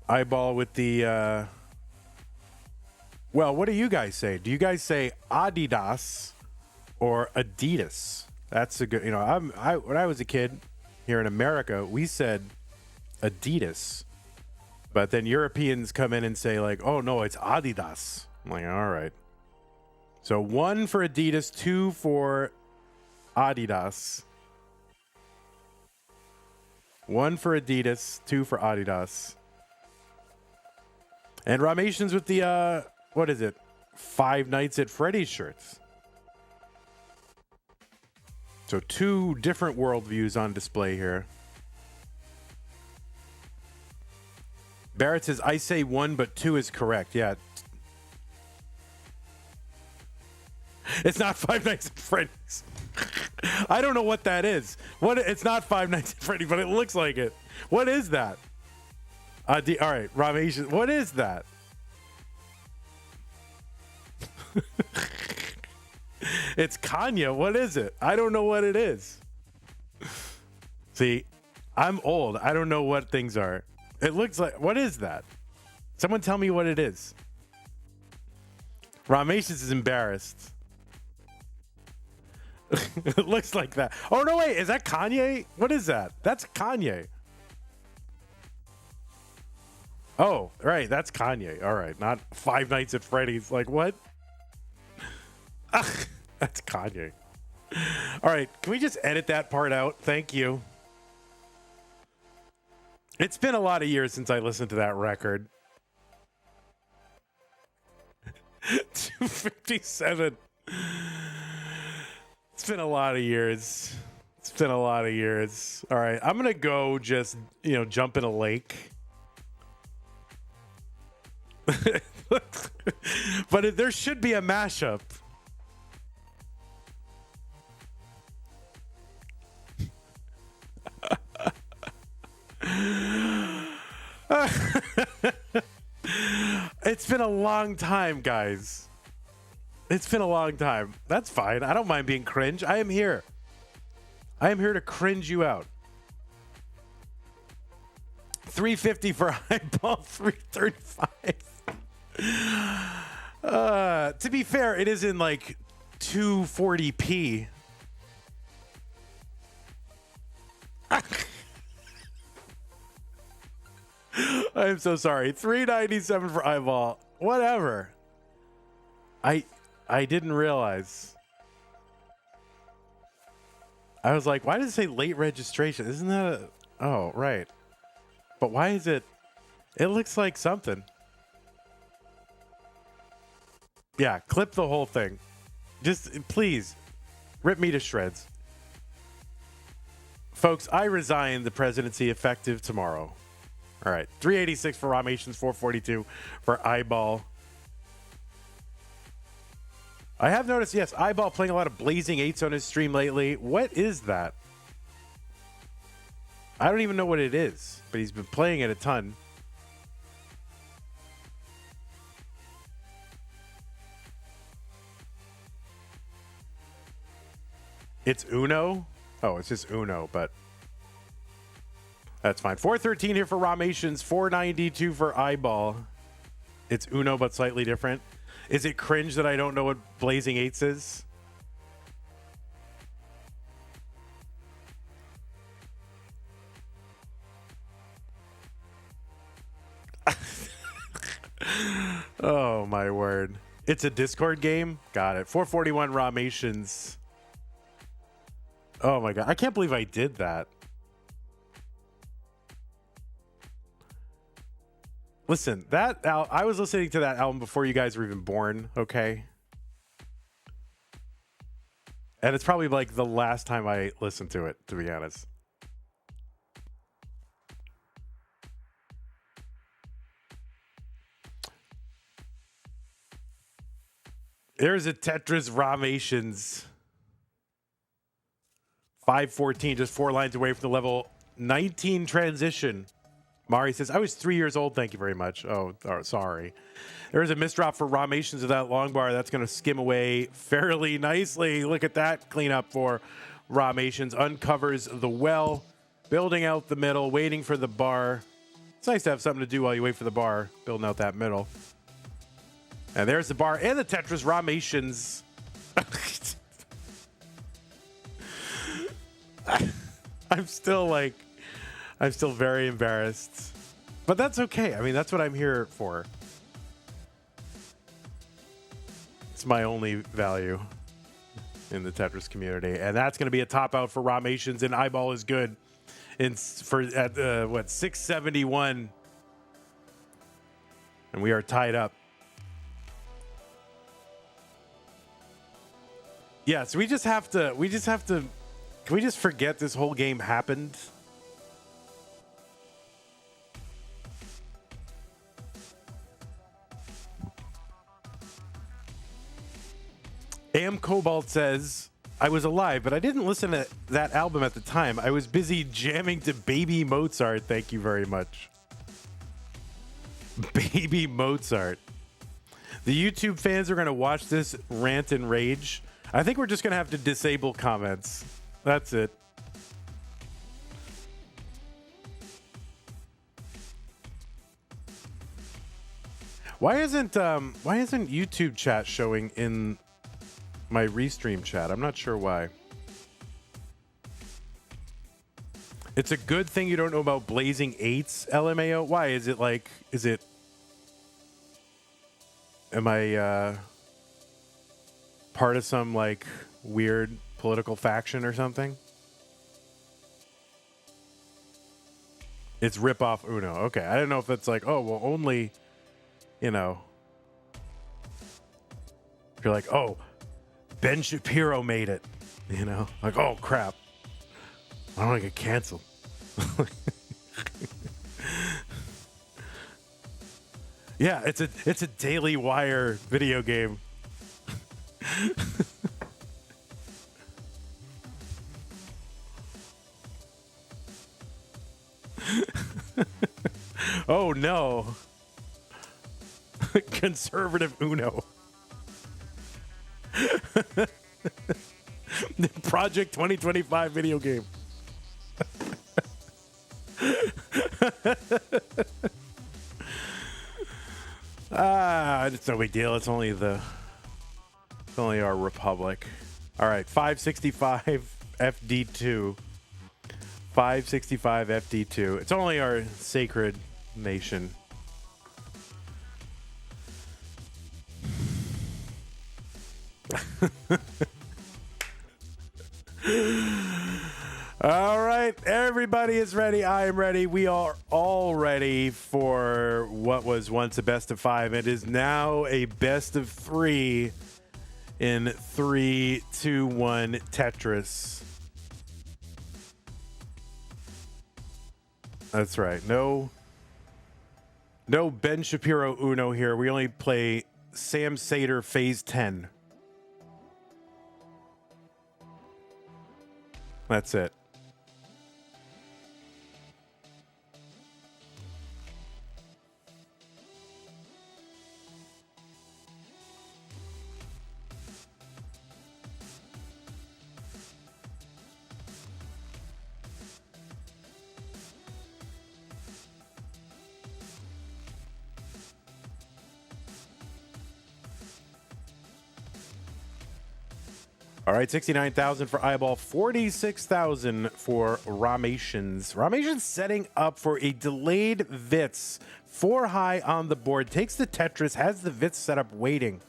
IBALL with the... Well, what do you guys say? Do you guys say Adidas or Adidas? That's a good, when I was a kid here in America, we said Adidas. But then Europeans come in and say like, oh no, it's Adidas. I'm like, all right. So 1 for Adidas, 2 for Adidas. 1 for Adidas, 2 for Adidas. And Rations with the, what is it? 5 Nights at Freddy's shirts. So 2 different worldviews on display here. Barrett says, I say 1, but 2 is correct. Yeah. It's not 5 Nights at Freddy's. I don't know what that is. It's not 5 Nights at Freddy's, but it looks like it. What is that? All right, Ramesh, what is that? It's Kanye. What is it? I don't know what it is. See, I'm old. I don't know what things are. It looks like, what is that? Someone tell me what it is. Ramesh is embarrassed. It looks like that. Oh, no, wait. Is that Kanye? What is that? That's Kanye. Oh, right. That's Kanye. All right. Not 5 Nights at Freddy's. Like, what? Ugh, that's Kanye. All right. Can we just edit that part out? Thank you. It's been a lot of years since I listened to that record. 257. It's been a lot of years. It's been a lot of years. All right. I'm going to go just, jump in a lake. But there should be a mashup. It's been a long time, guys. It's been a long time. That's fine. I don't mind being cringe. I am here. I am here to cringe you out. 350 for IBALL, 335. To be fair, it is in like 240p. I am so sorry. 397 for IBALL. Whatever. I didn't realize. I was like, why does it say late registration? Isn't that a... Oh, right. But why is it... It looks like something. Yeah, clip the whole thing. Just, please, rip me to shreds. Folks, I resign the presidency effective tomorrow. All right, 386 for Rations, 442 for IBALL. I have noticed, yes, IBALL playing a lot of Blazing 8s on his stream lately. What is that? I don't even know what it is, but he's been playing it a ton. It's Uno? Oh, it's just Uno, but that's fine. 413 here for Rations, 492 for IBALL. It's Uno, but slightly different. Is it cringe that I don't know what Blazing Eights is? Oh, my word. It's a Discord game? Got it. 441 Rations. Oh, my God. I can't believe I did that. Listen, I was listening to that album before you guys were even born, okay? And it's probably like the last time I listened to it, to be honest. There's a Tetris Rations. 514, just 4 lines away from the level 19 transition. Mari says, I was 3 years old. Thank you very much. Oh, sorry. There's a misdrop for Rations of that long bar. That's going to skim away fairly nicely. Look at that cleanup for Rations. Uncovers the well, building out the middle, waiting for the bar. It's nice to have something to do while you wait for the bar, building out that middle. And there's the bar and the Tetris Rations. I'm still very embarrassed, but that's okay. I mean, that's what I'm here for. It's my only value in the Tetris community, and that's going to be a top out for Rations, and IBALL is good at 671, and we are tied up. Yeah, so we just have to. Can we just forget this whole game happened? Am Cobalt says, I was alive, but I didn't listen to that album at the time. I was busy jamming to Baby Mozart. Thank you very much. Baby Mozart. The YouTube fans are going to watch this rant and rage. I think we're just going to have to disable comments. That's it. Why isn't YouTube chat showing in my restream chat? I'm not sure why. It's a good thing you don't know about Blazing Eights, LMAO. Why is it like? Am I part of some like weird political faction or something? It's rip off Uno. Okay, I don't know if it's like, oh well, only, you know. You're like, oh, Ben Shapiro made it, you know, like, oh crap, I don't want to get canceled. Yeah, it's a Daily Wire video game. Oh no. Conservative Uno. The Project 2025 video game. It's no big deal. It's only our republic. All right, 565 FD2. 565 FD2. It's only our sacred nation. All right, everybody is ready. I am ready. We are all ready for what was once a best of 5. It is now a best of 3 in 3, 2, 1 Tetris. That's right. No Ben Shapiro Uno here. We only play Sam Sater Phase 10. That's it. All right, 69,000 for IBALL, 46,000 for Rations. Rations setting up for a delayed Vits. 4 high on the board, takes the Tetris, has the Vits set up waiting.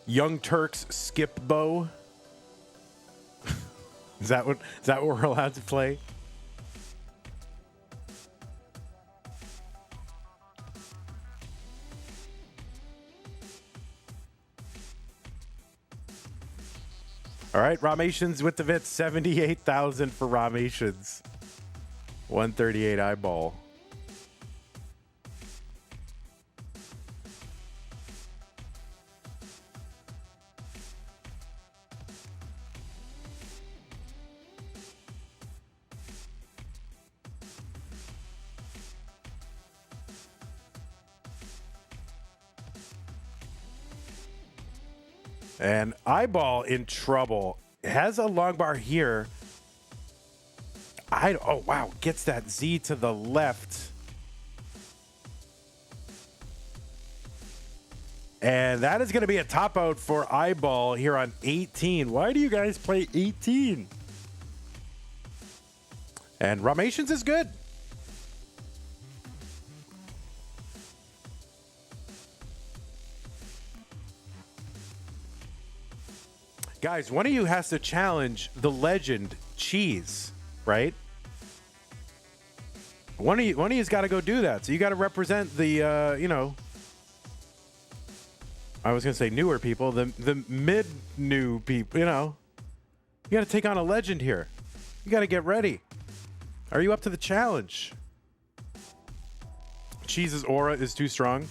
Young Turks skip bow. Is that what we're allowed to play? All right, Rations with the Vits, 78,000 for Rations. 138 IBALL. And IBALL in trouble. Has a long bar here. Oh, wow. Gets that Z to the left. And that is going to be a top out for IBALL here on 18. Why do you guys play 18? And Rations is good. Guys, one of you has to challenge the legend CHEEZ, right? One of you's got to go do that. So you got to represent the, you know, I was gonna say newer people, the mid-new people. You know, you got to take on a legend here. You got to get ready. Are you up to the challenge? CHEEZ's aura is too strong.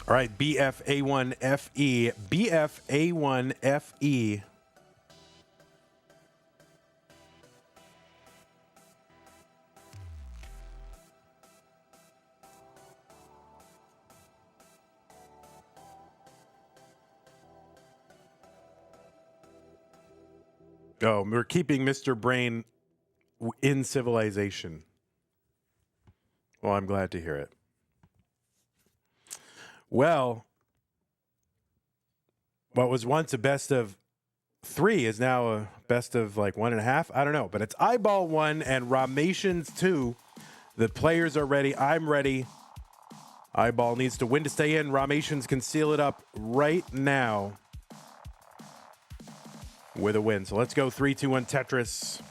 All right, BFA1FE. BFA1FE. Oh, we're keeping Mr. Brain in civilization. Well, I'm glad to hear it. Well, what was once a best of 3 is now a best of like 1.5. I don't know, but it's IBALL 1 and Rations 2. The players are ready. I'm ready. IBALL needs to win to stay in. Rations can seal it up right now with a win. So let's go 3, 2, 1 Tetris.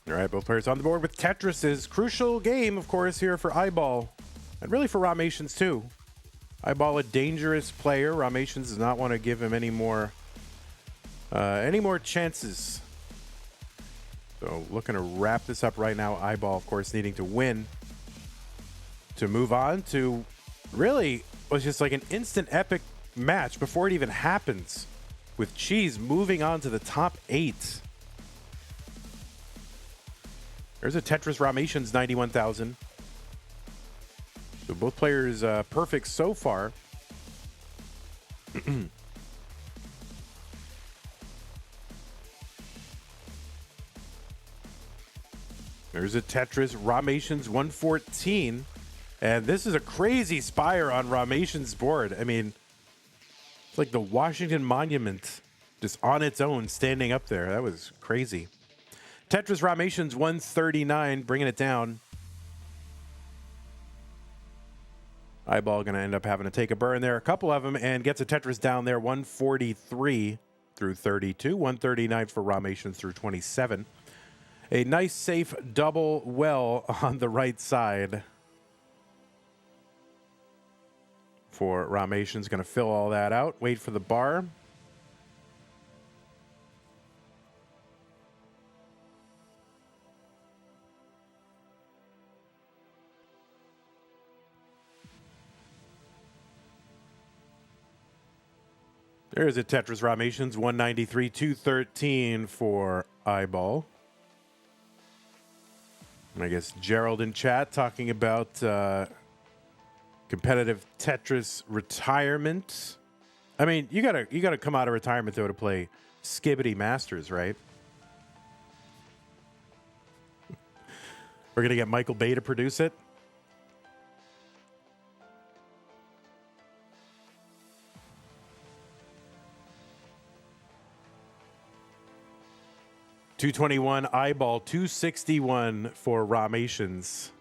All right, both players on the board with Tetris's crucial game, of course, here for IBALL, and really for Rations too. IBALL, a dangerous player. Rations does not want to give him any more chances. So looking to wrap this up right now. IBALL, of course, needing to win to move on to really was just like an instant epic match before it even happens, with CHEEZ moving on to the top 8. There's a Tetris Rations 91,000. So both players perfect so far. There's a Tetris Rations 114. And this is a crazy spire on Rations' board. I mean, it's like the Washington Monument just on its own standing up there. That was crazy. Tetris Rations 139, bringing it down. IBALL going to end up having to take a burn there, a couple of them, and gets a Tetris down there, 143 through 32, 139 for Rations through 27. A nice, safe double well on the right side for Rations. Going to fill all that out, wait for the bar. There's a Tetris Rations, 193, 213 for IBALL. And I guess Gerald in chat talking about competitive Tetris retirement. I mean, you gotta come out of retirement though to play Skibbity Masters, right? We're gonna get Michael Bay to produce it. $221 IBALL, $261 for Rations.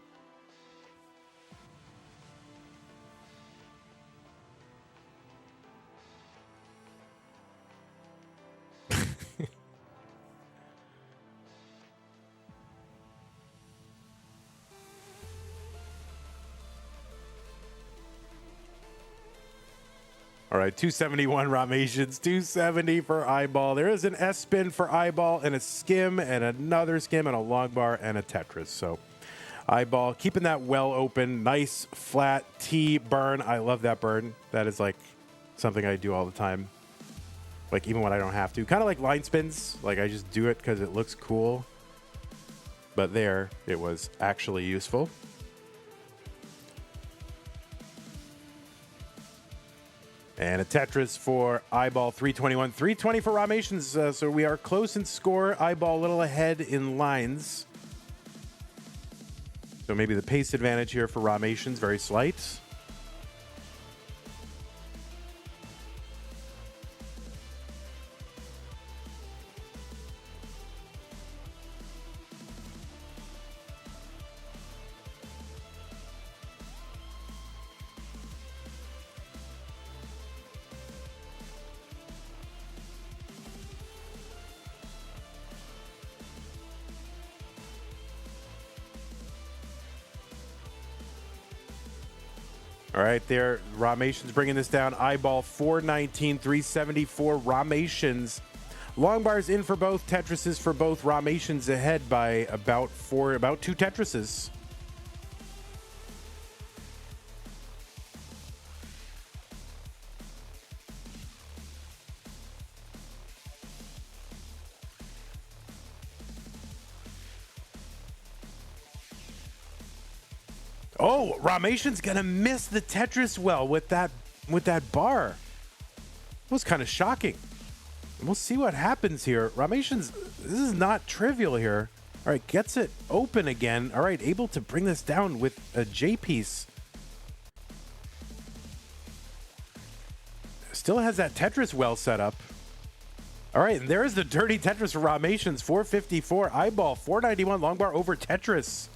All right, 271 Rations, 270 for IBALL. There is an S spin for IBALL and a skim and another skim and a long bar and a Tetris. So IBALL keeping that well open. Nice flat T burn. I love that burn. That is like something I do all the time. Like even when I don't have to. Kind of like line spins. Like I just do it because it looks cool. But there, it was actually useful. And a Tetris for IBALL, 321. 320 for Rations. So we are close in score. IBALL a little ahead in lines. So maybe the pace advantage here for Rations, very slight. All right, there, Rations bringing this down. IBALL 419, 374 Rations. Long bars in for both. Tetrises for both. Rations ahead by about two Tetrises. Oh, Rations gonna miss the Tetris well with that bar. It was kind of shocking. We'll see what happens here. Rations, this is not trivial here. All right, gets it open again. All right, able to bring this down with a J piece. Still has that Tetris well set up. All right, and there's the dirty Tetris for Rations, 454. IBALL, 491. Long bar over Tetris.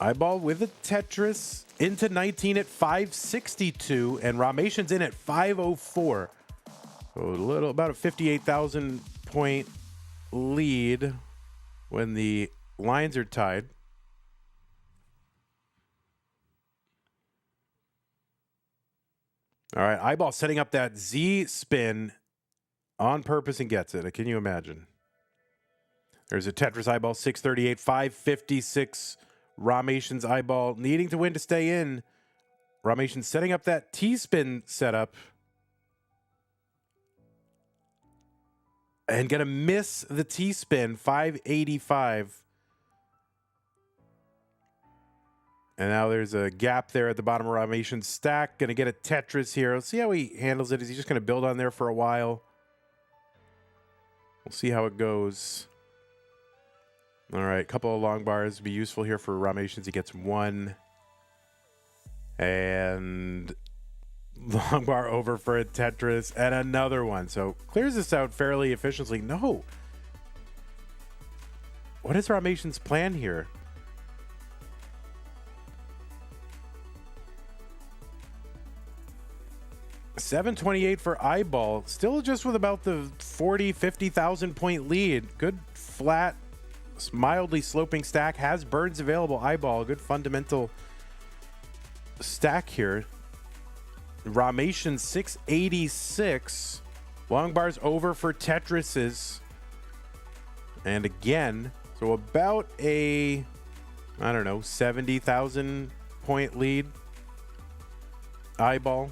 IBALL with a Tetris into 19 at 562 and Rations in at 504. So a little, about a 58,000 point lead when the lines are tied. All right, IBALL setting up that Z spin on purpose and gets it. Can you imagine? There's a Tetris IBALL 638, 556. Rations IBALL needing to win to stay in. Rations setting up that T-spin setup. And gonna miss the T-spin, 585. And now there's a gap there at the bottom of Rations stack. Gonna get a Tetris here. Let's see how he handles it. Is he just gonna build on there for a while? We'll see how it goes. All right, a couple of long bars would be useful here for Rations. He gets one. And long bar over for a Tetris and another one. So clears this out fairly efficiently. No. What is Rations' plan here? $728 for IBALL. Still just with about the 40, 50,000 point lead. Good flat, mildly sloping stack. Has birds available. IBALL, good fundamental stack here. Rations 686. Long bars over for Tetrises. And again, so about a, I don't know, 70,000 point lead. Eyeball.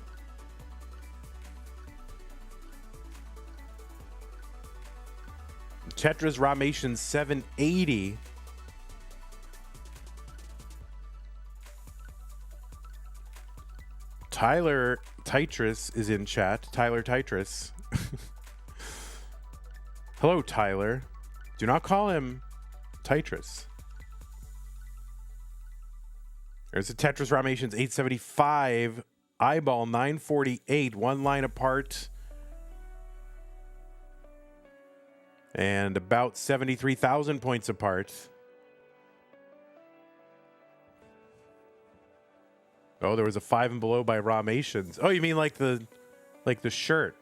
Tetris Rations 780. Tyler Tetris is in chat. Tyler Tetris. Hello, Tyler. Do not call him Tetris. There's a Tetris Rations 875. Eyeball 948. One line apart. And about 73,000 points apart. Oh, there was a 5 and below by Rations. Oh, you mean like the shirt?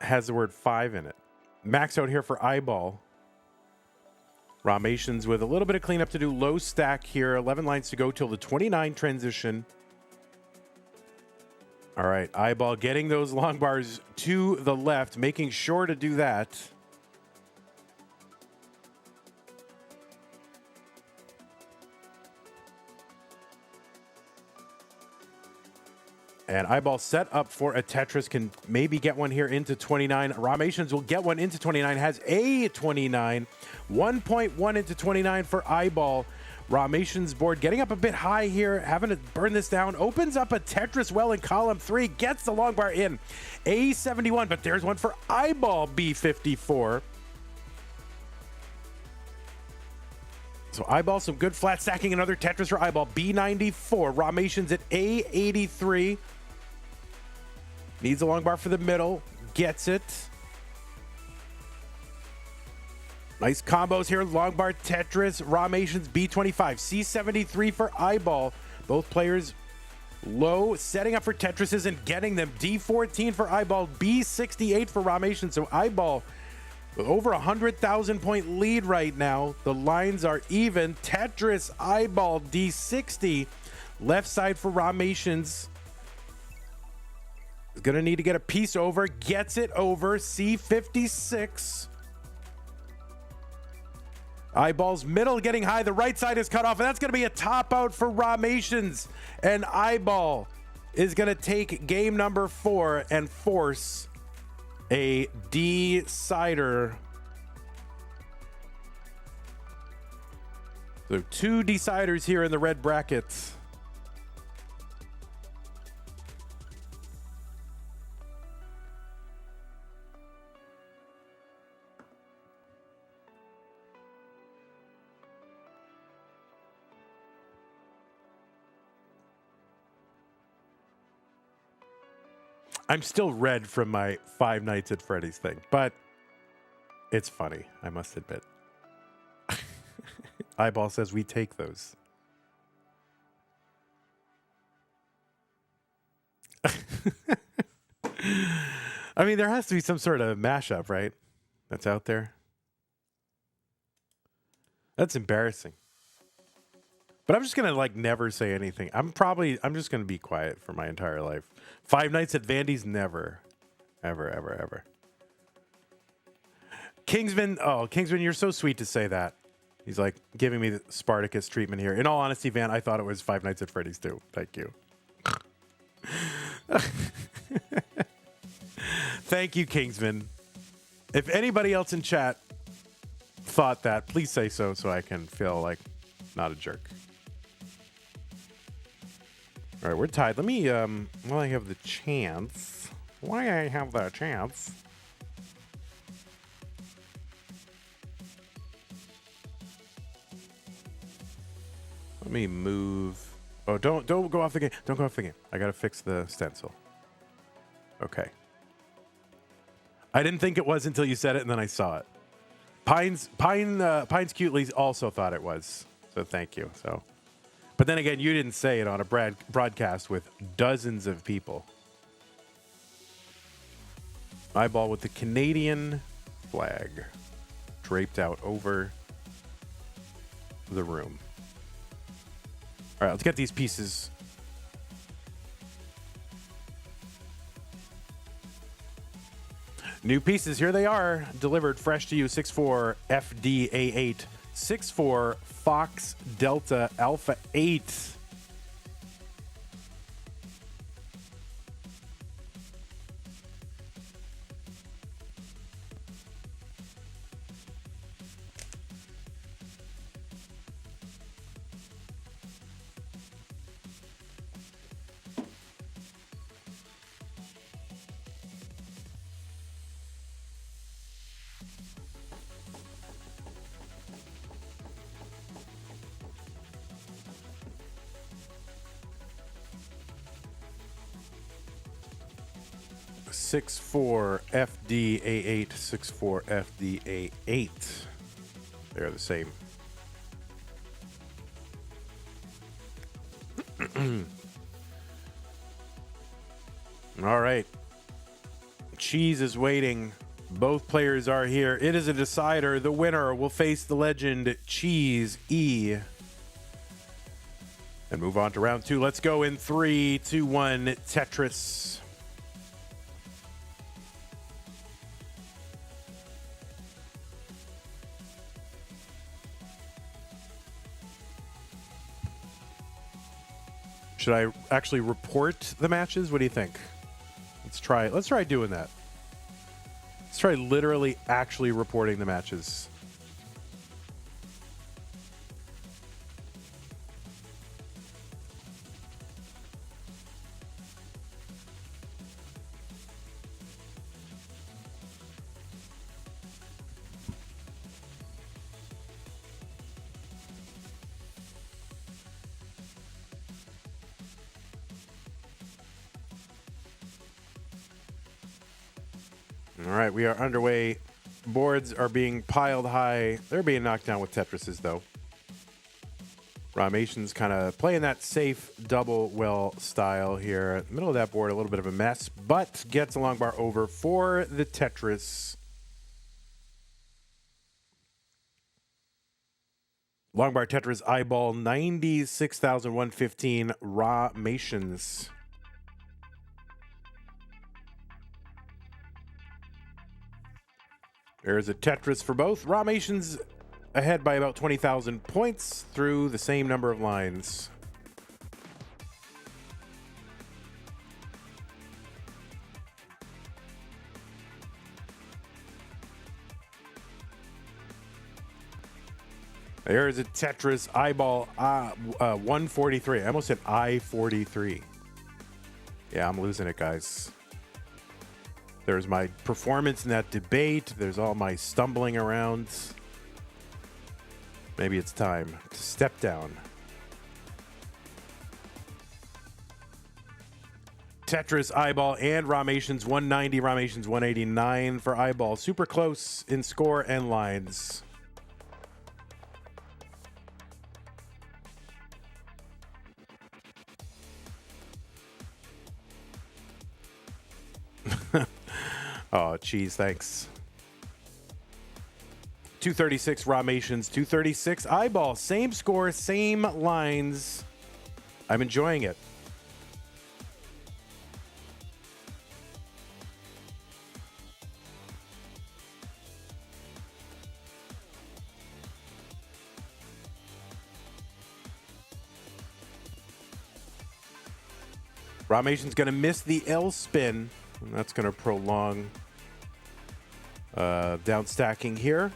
Has the word 5 in it. Max out here for Eyeball. Rations with a little bit of cleanup to do. Low stack here. 11 lines to go till the 29 transition. All right, Eyeball getting those long bars to the left, making sure to do that. And Eyeball set up for a Tetris, can maybe get one here into 29. Rations will get one into 29, has a 29. 1.1 into 29 for Eyeball. Rations board getting up a bit high here, having to burn this down. Opens up a Tetris well in column 3, gets the long bar in. A71, but there's one for Eyeball, B54. So Eyeball, some good flat stacking. Another Tetris for Eyeball, B94. Rations at A83. Needs a long bar for the middle. Gets it. Nice combos here. Long bar Tetris. Rations B25. C73 for Eyeball. Both players low. Setting up for Tetrises and getting them. D14 for Eyeball. B68 for Rations. So Eyeball with over 100,000 point lead right now. The lines are even. Tetris, Eyeball, D60. Left side for Rations. Is going to need to get a piece over. Gets it over. C56. Eyeball's middle getting high. The right side is cut off. And that's going to be a top out for Rations. And Eyeball is going to take game number 4 and force a decider. So 2 deciders here in the red brackets. I'm still red from my Five Nights at Freddy's thing, but it's funny, I must admit. Eyeball says we take those. I mean, there has to be some sort of mashup, right? That's out there. That's embarrassing. But I'm just going to like never say anything. I'm just going to be quiet for my entire life. Five Nights at Vandy's, never. Ever, ever, ever. Kingsman, oh, Kingsman, you're so sweet to say that. He's like giving me the Spartacus treatment here. In all honesty, Van, I thought it was Five Nights at Freddy's too. Thank you. Thank you, Kingsman. If anybody else in chat thought that, please say so I can feel like not a jerk. All right, we're tied. Let me, while I have the chance. Let me move. Oh, don't go off the game. Don't go off the game. I gotta fix the stencil. Okay. I didn't think it was until you said it, and then I saw it. Pines Cutely also thought it was. So thank you. So. But then again, you didn't say it on a broadcast with dozens of people. Eyeball with the Canadian flag draped out over the room. All right, let's get these pieces. New pieces, here they are, delivered fresh to you. 6-4 FDA8, 6-4 Fox Delta Alpha 8. Six four FDA8, 6-4 FDA8. They're the same. All right. CHEEZ is waiting. Both players are here. It is a decider. The winner will face the legend CHEEZ E. And move on to round two. Let's go in 3, 2, 1. Tetris. Should I actually report the matches? What do you think? Let's try doing that. Let's try literally actually reporting the matches. All right, we are underway. Boards are being piled high. They're being knocked down with Tetrises, though. Rations kind of playing that safe double well style here. Middle of that board, a little bit of a mess, but gets a long bar over for the Tetris. Long bar Tetris eyeball 96,115 Rations. There's a Tetris for both. Rations ahead by about 20,000 points through the same number of lines. There's a Tetris eyeball 143. I almost said I-43. Yeah, I'm losing it, guys. There's my performance in that debate. There's all my stumbling around. Maybe it's time to step down. Tetris, eyeball, and Rations 190, Rations 189 for eyeball. Super close in score and lines. Oh, CHEEZ, thanks. 236 Rations, 236 eyeball. Same score, same lines. I'm enjoying it. Ration's going to miss the L spin. And that's going to prolong down stacking here.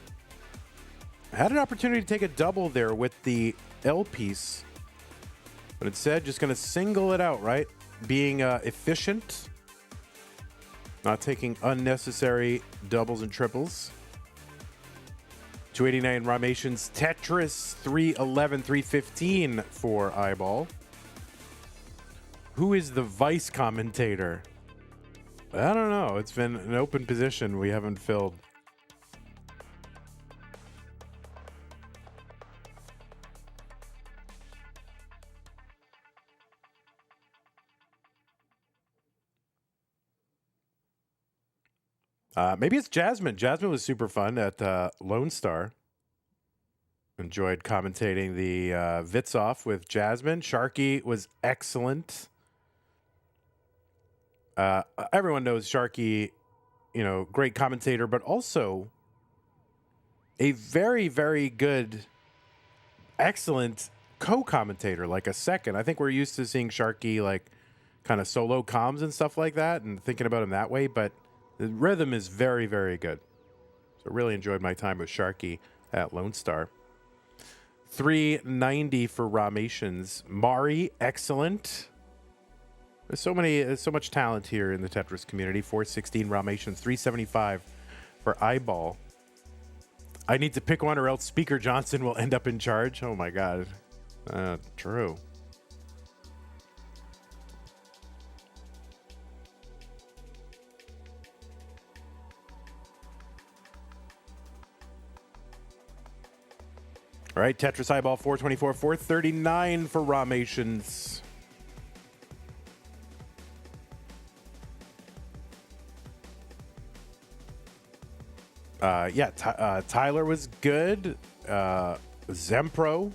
I had an opportunity to take a double there with the L piece, but instead just going to single it out, right? Being efficient, not taking unnecessary doubles and triples. 289 Rations, Tetris 311, 315 for eyeball. Who is the vice commentator? I don't know. It's been an open position we haven't filled. Maybe it's Jasmine. Jasmine was super fun at Lone Star. Enjoyed commentating the Vits off with Jasmine. Sharky was excellent. Everyone knows Sharky great commentator, but also a very, very good, excellent co-commentator, like a second. I think we're used to seeing Sharky like kind of solo comms and stuff like that and thinking about him that way, but the rhythm is very, very good. So really enjoyed my time with Sharky at Lone Star. 390 for Rations. Mari, excellent. There's so much talent here in the Tetris community. 416 Rations, 375 for IBALL. I need to pick one or else Speaker Johnson will end up in charge. Oh my God. True. All right, Tetris IBALL 424, 439 for Rations. Tyler was good. Zempro.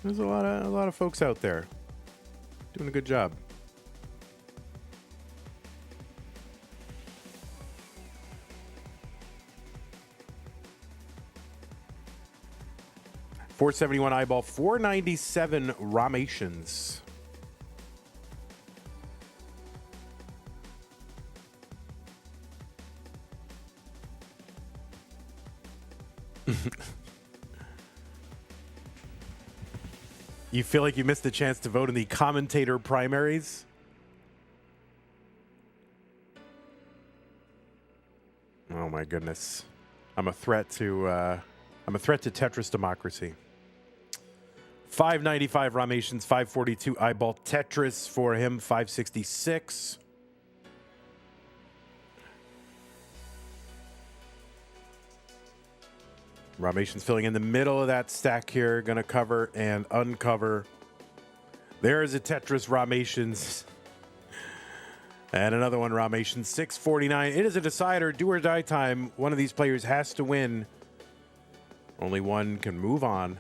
There's a lot of folks out there doing a good job. $471 IBALL, $497 Rations. You feel like you missed the chance to vote in the commentator primaries? Oh my goodness. I'm a threat to Tetris democracy. 595 Rations, 542 IBALL. Tetris for him, 566. Rations filling in the middle of that stack here. Going to cover and uncover. There is a Tetris Rations. And another one, Rations, 649. It is a decider, do or die time. One of these players has to win. Only one can move on.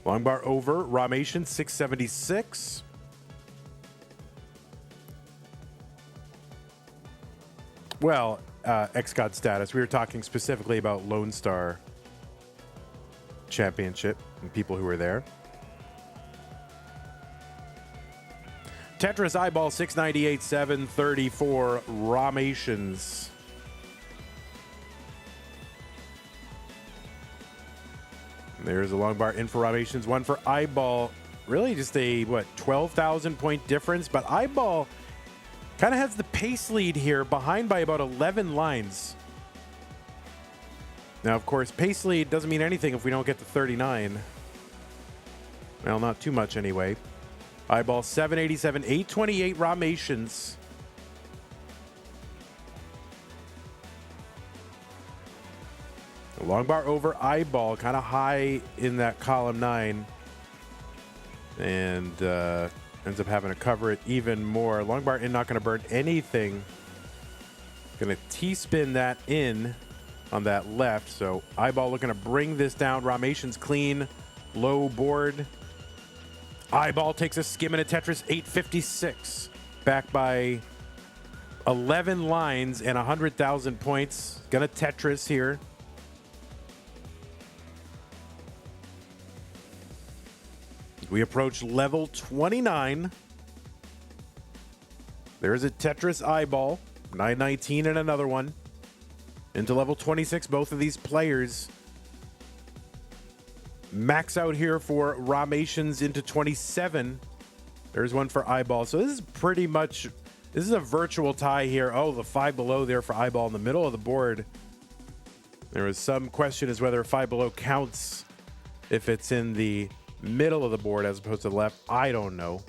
Long bar over, Rations, 676. Well, XCOD status. We were talking specifically about Lone Star Championship and people who were there. Tetris IBALL 698, 734 Rations. There's a long bar in for Rations, one for IBALL. Really just a, 12,000 point difference, but IBALL kind of has the pace lead here, behind by about 11 lines. Now, of course, pace lead doesn't mean anything if we don't get to 39. Well, not too much anyway. IBALL 787, 828 Rations. The long bar over IBALL, kind of high in that column 9. And ends up having to cover it even more. Long bar in, not going to burn anything. Going to T-spin that in on that left. So IBALL looking to bring this down. Rations clean, low board. IBALL takes a skim in a Tetris, 856. Back by 11 lines and 100,000 points. Gonna Tetris here. We approach level 29. There's a Tetris IBALL, 919 and another one. Into level 26, both of these players max out here for Rations into 27. There's one for IBALL. So this is pretty much, this is a virtual tie here. Oh, the 5 below there for IBALL in the middle of the board. There was some question as whether 5 below counts if it's in the middle of the board as opposed to the left. I don't know.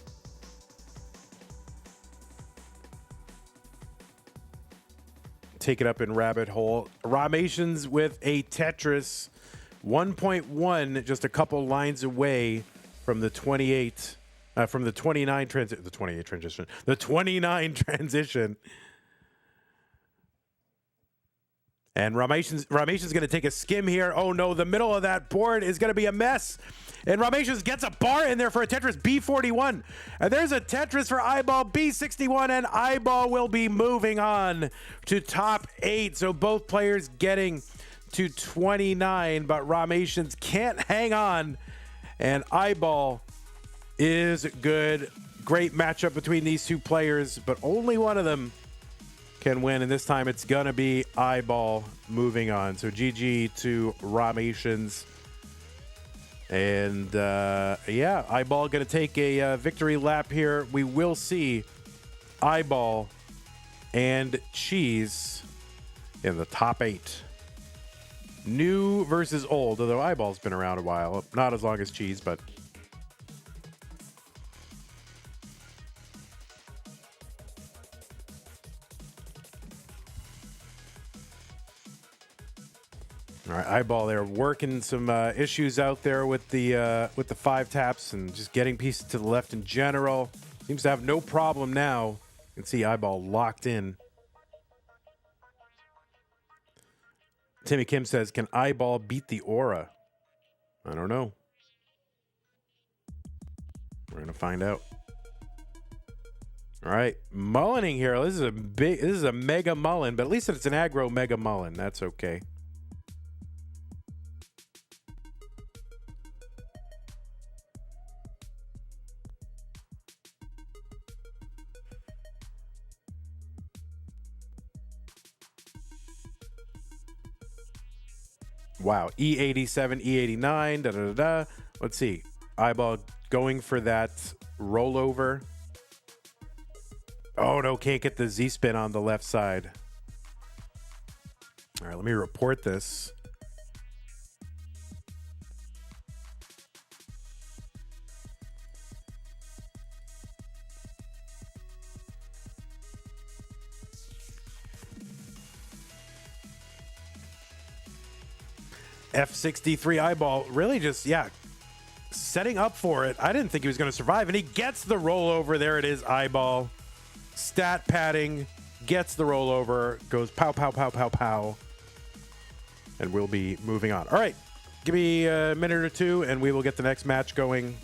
Take it up in rabbit hole. Rations with a Tetris 1.1, just a couple lines away from the 28, from the 29 transition, the 28 transition, the 29 transition. And Rations going to take a skim here. Oh no, the middle of that board is going to be a mess. And Rations gets a bar in there for a Tetris B41. And there's a Tetris for IBALL B61, and IBALL will be moving on to top 8. So both players getting to 29, but Rations can't hang on. And IBALL is good. Great matchup between these two players, but only one of them can win, and this time it's gonna be IBALL moving on. So GG to Rations. And yeah, IBALL gonna take a victory lap here. We will see IBALL and CHEEZ in the top 8. New versus old, although IBALL's been around a while. Not as long as CHEEZ, but all right, IBALL there working some issues out there with the 5 taps and just getting pieces to the left in general. Seems to have no problem now. You can see IBALL locked in. Timmy Kim says, can IBALL beat the Aura? I don't know. We're gonna find out. All right, mullining here. This is a mega mullen, but at least it's an aggro mega mullen. That's okay. Wow, E87, E89, da da da da. Let's see. IBALL going for that rollover. Oh no, can't get the Z spin on the left side. All right, let me report this. F63 IBALL really just, yeah, setting up for it. I didn't think he was going to survive, and he gets the rollover. There it is, IBALL. Stat padding, gets the rollover, goes pow, pow, pow, pow, pow. And we'll be moving on. All right, give me a minute or two, and we will get the next match going.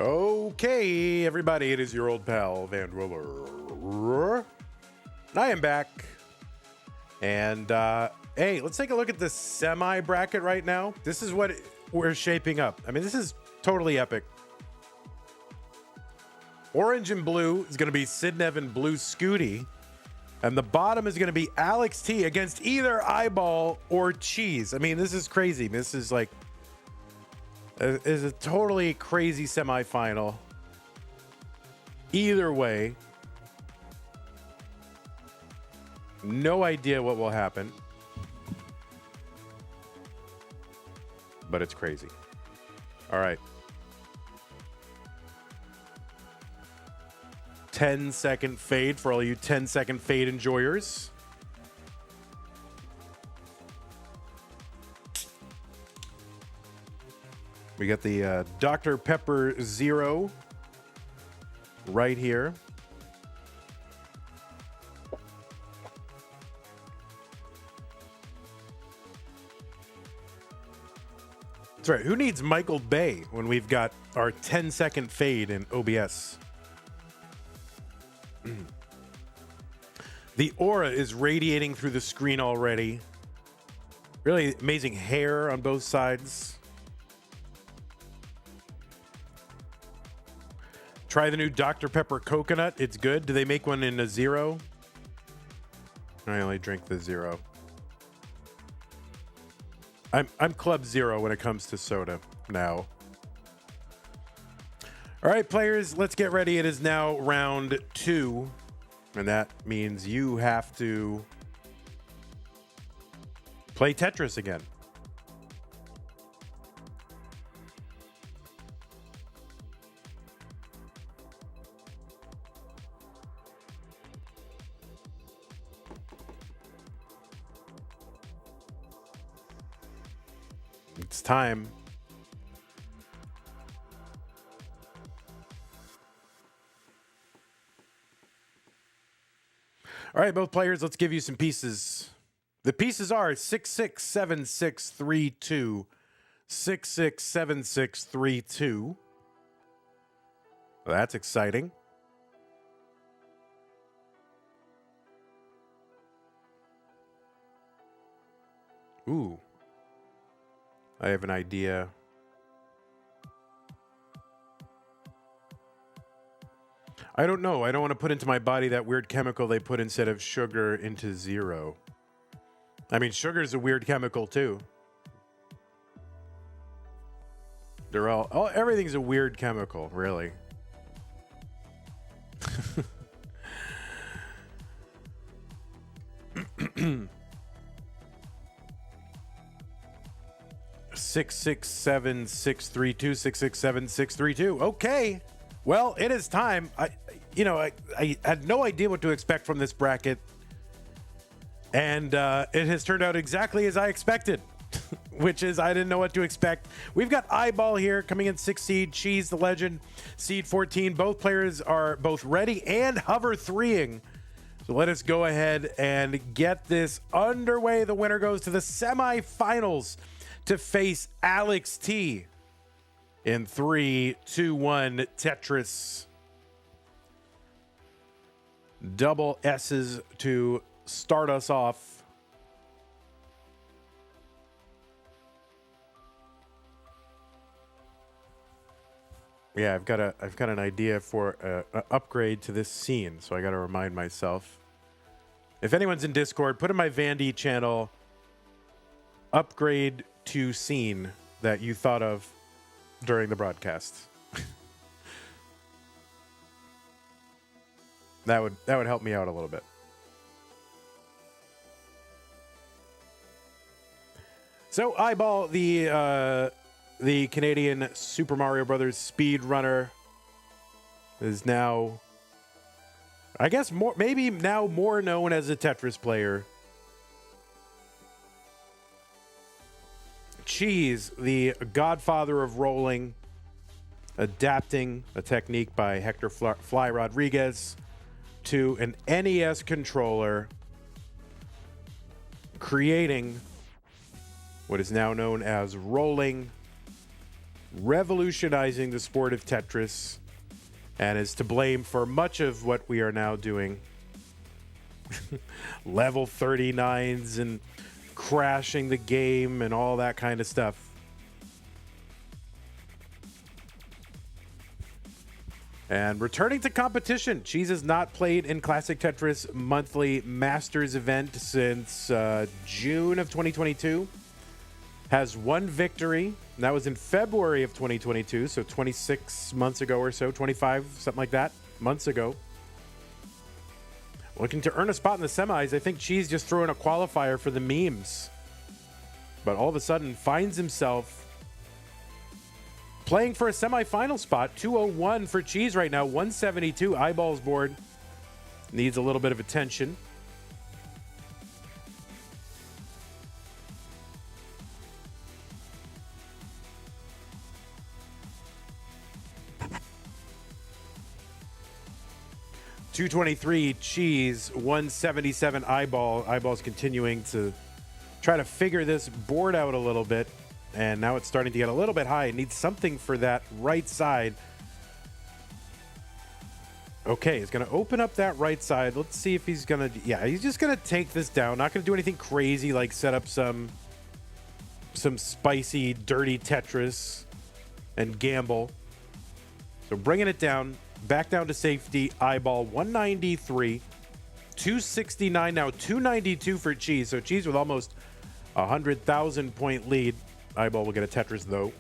Okay, everybody, it is your old pal, Van Willer. I am back. And, hey, let's take a look at the semi-bracket right now. This is what we're shaping up. I mean, this is totally epic. Orange and blue is going to be Sidnev and Blue Scooty. And the bottom is going to be Alex T against either IBALL or CHEEZ. I mean, this is crazy. This is like... is a totally crazy semifinal. Either way, no idea what will happen, but it's crazy. All right. 10-second fade for all you 10-second fade enjoyers. We got the Dr. Pepper Zero right here. That's right. Who needs Michael Bay when we've got our 10-second fade in OBS? The aura is radiating through the screen already. Really amazing hair on both sides. Try the new Dr. Pepper Coconut. It's good. Do they make one in a zero? I only drink the zero. I'm Club Zero when it comes to soda now. All right, players, let's get ready. It is now round 2, and that means you have to play Tetris again. It's time. All right, both players, let's give you some pieces. The pieces are 667632, 667632. Well, that's exciting. Ooh. I have an idea. I don't know. I don't want to put into my body that weird chemical they put instead of sugar into zero. I mean, sugar is a weird chemical too. They're all everything's a weird chemical, really. 667632, 667632. Okay. Well, it is time. I had no idea what to expect from this bracket. And it has turned out exactly as I expected, which is I didn't know what to expect. We've got IBALL here coming in 6th seed, CHEEZ the legend, seed 14. Both players are both ready and hover 3ing. So let us go ahead and get this underway. The winner goes to the semifinals to face Alex T in 3, 2, 1 Tetris. Double S's to start us off. Yeah, I've got an idea for an upgrade to this scene, so I got to remind myself. If anyone's in Discord, put in my Vandy channel upgrade to scene that you thought of during the broadcast. That would help me out a little bit. So IBALL, the Canadian Super Mario Brothers speedrunner, is now, I guess, maybe now more known as a Tetris player. CHEEZ, the godfather of rolling, adapting a technique by Hector Fly Rodriguez to an NES controller, creating what is now known as rolling revolutionizing the sport of Tetris and is to blame for much of what we are now doing. Level 39s and crashing the game and all that kind of stuff. And returning to competition, CHEEZ has not played in Classic Tetris monthly Masters event since June of 2022. Has one victory, and that was in February of 2022, so 26 months ago or so, 25, something like that, months ago. Looking to earn a spot in the semis. I think CHEEZ just threw in a qualifier for the memes. But all of a sudden finds himself playing for a semifinal spot. 201 for CHEEZ right now. 172. Eyeballs board needs a little bit of attention. $223 CHEEZ, 177 Eyeball. Eyeball's continuing to try to figure this board out a little bit. And now it's starting to get a little bit high. It needs something for that right side. Okay, he's going to open up that right side. Let's see if he's going to... Yeah, he's just going to take this down. Not going to do anything crazy like set up some spicy, dirty Tetris and gamble. So bringing it down. Back down to safety. Eyeball, 193. 269 now. 292 for CHEEZ. So CHEEZ with almost 100,000 point lead. Eyeball will get a Tetris, though.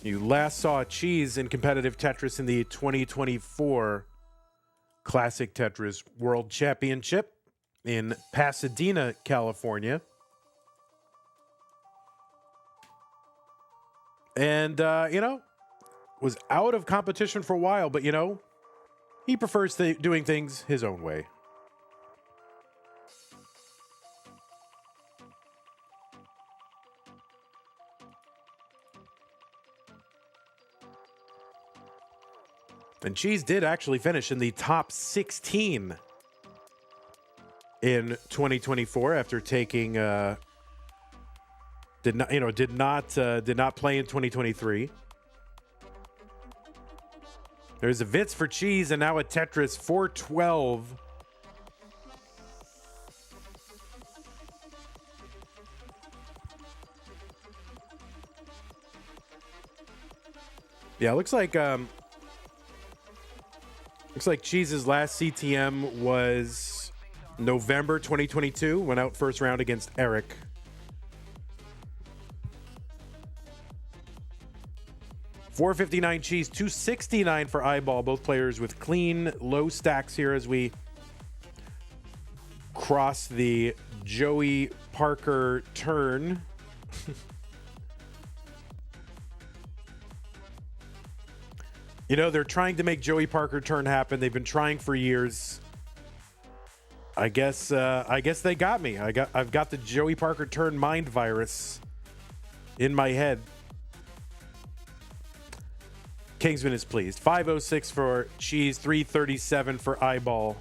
You last saw CHEEZ in competitive Tetris in the 2024 Classic Tetris World Championship in Pasadena, California. And, was out of competition for a while, but, he prefers doing things his own way. And CHEEZ did actually finish in the top 16 in 2024 after taking did not play in 2023. There's a Vitz for CHEEZ and now a Tetris 412. Yeah, looks like CHEEZ's last CTM was November 2022. Went out first round against Eric. $459 CHEEZ, $269 for Eyeball. Both players with clean, low stacks here as we cross the Joey Parker turn. They're trying to make Joey Parker turn happen. They've been trying for years. I guess they got me. I've got the Joey Parker turn mind virus in my head. Kingsman is pleased. 506 for CHEEZ, 337 for Eyeball.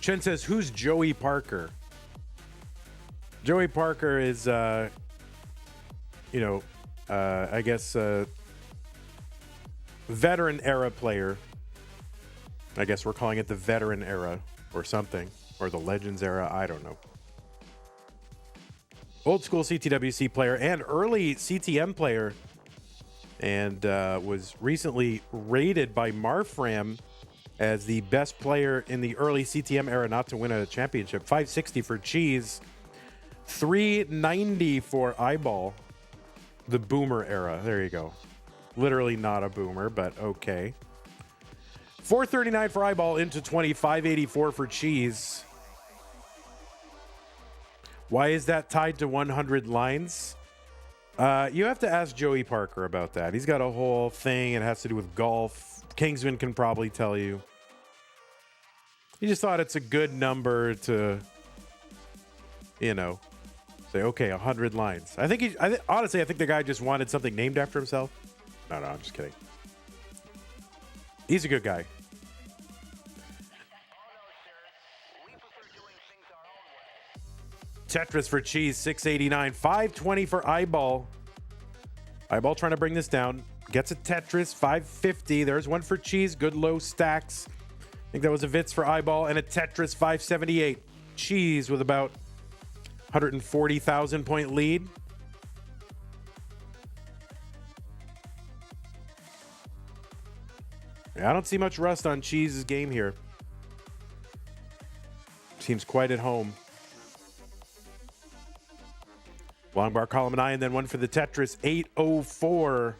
Chen says, who's Joey Parker? Joey Parker is, I guess, veteran era player. I guess we're calling it the veteran era or something, or the Legends era. I don't know. Old school CTWC player and early CTM player. And was recently rated by Marfram as the best player in the early CTM era not to win a championship. 560 for CHEEZ, 390 for Eyeball. The boomer era. There you go. Literally not a boomer, but okay. 439 for Eyeball into 20. 584 for CHEEZ. Why is that tied to 100 lines? You have to ask Joey Parker about that. He's got a whole thing. It has to do with golf. Kingsman can probably tell you. He just thought it's a good number to, say, okay, 100 lines. Honestly, I think the guy just wanted something named after himself. No, I'm just kidding. He's a good guy. Tetris for CHEEZ, 689. 520 for IBALL. IBALL trying to bring this down. Gets a Tetris, 550. There's one for CHEEZ. Good low stacks. I think that was a Vitz for IBALL. And a Tetris, 578. CHEEZ with about 140,000 point lead. Yeah, I don't see much rust on CHEEZ's game here. Seems quite at home. Long bar column 9, then one for the Tetris, 804.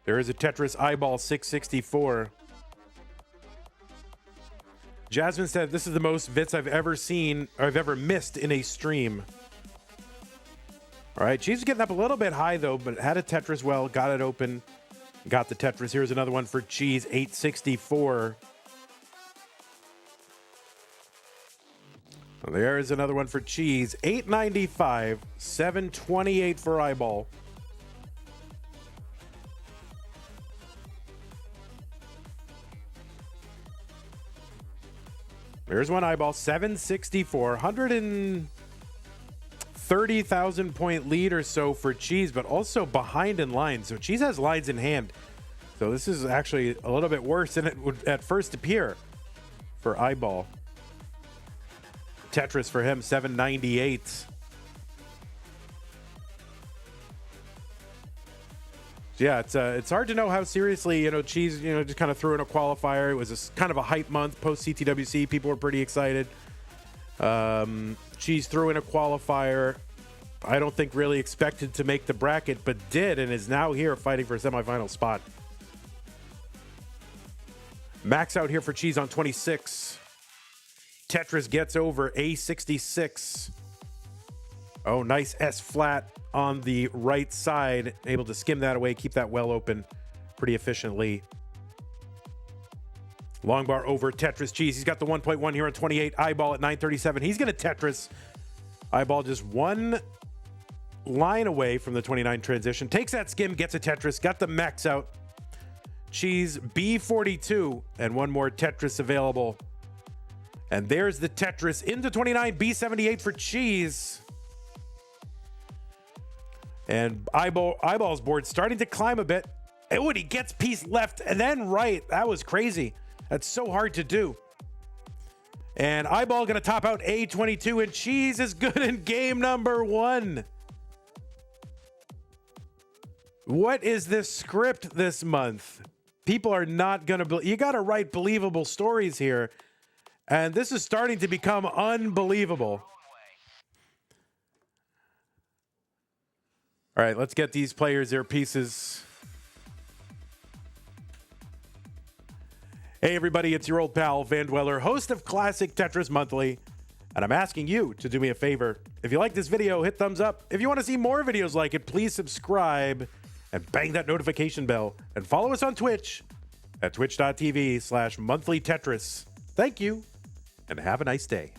There is a Tetris IBALL, 664. Jasmine said, this is the most Vitz I've ever seen, or I've ever missed in a stream. All right, CHEEZ is getting up a little bit high, though, but had a Tetris well, got it open, got the Tetris. Here's another one for CHEEZ, 864. There is another one for CHEEZ, 895, 728 for IBALL. There's one IBALL, 764, 130,000 point lead or so for CHEEZ, but also behind in lines. So CHEEZ has lines in hand. So this is actually a little bit worse than it would at first appear for IBALL. Tetris for him, 798. Yeah, it's hard to know how seriously, CHEEZ, just kind of threw in a qualifier. It was kind of a hype month post CTWC. People were pretty excited. CHEEZ threw in a qualifier. I don't think really expected to make the bracket, but did, and is now here fighting for a semifinal spot. Max out here for CHEEZ on 26. Tetris gets over A66. Oh, nice S flat on the right side. Able to skim that away, keep that well open pretty efficiently. Long bar over Tetris. CHEEZ, he's got the 1.1 here on 28. IBALL at 937. He's going to Tetris. IBALL just one line away from the 29 transition. Takes that skim, gets a Tetris, got the max out. CHEEZ B42, and one more Tetris available. And there's the Tetris into 29, B78 for CHEEZ. And IBALL's board starting to climb a bit. Oh, and he gets piece left and then right. That was crazy. That's so hard to do. And IBALL going to top out A22, and CHEEZ is good in game number 1. What is this script this month? People are not going to believe. You got to write believable stories here. And this is starting to become unbelievable. All right, let's get these players their pieces. Hey, everybody, it's your old pal, Van Dweller, host of Classic Tetris Monthly. And I'm asking you to do me a favor. If you like this video, hit thumbs up. If you want to see more videos like it, please subscribe and bang that notification bell. And follow us on Twitch at twitch.tv/monthlytetris. Thank you, and have a nice day.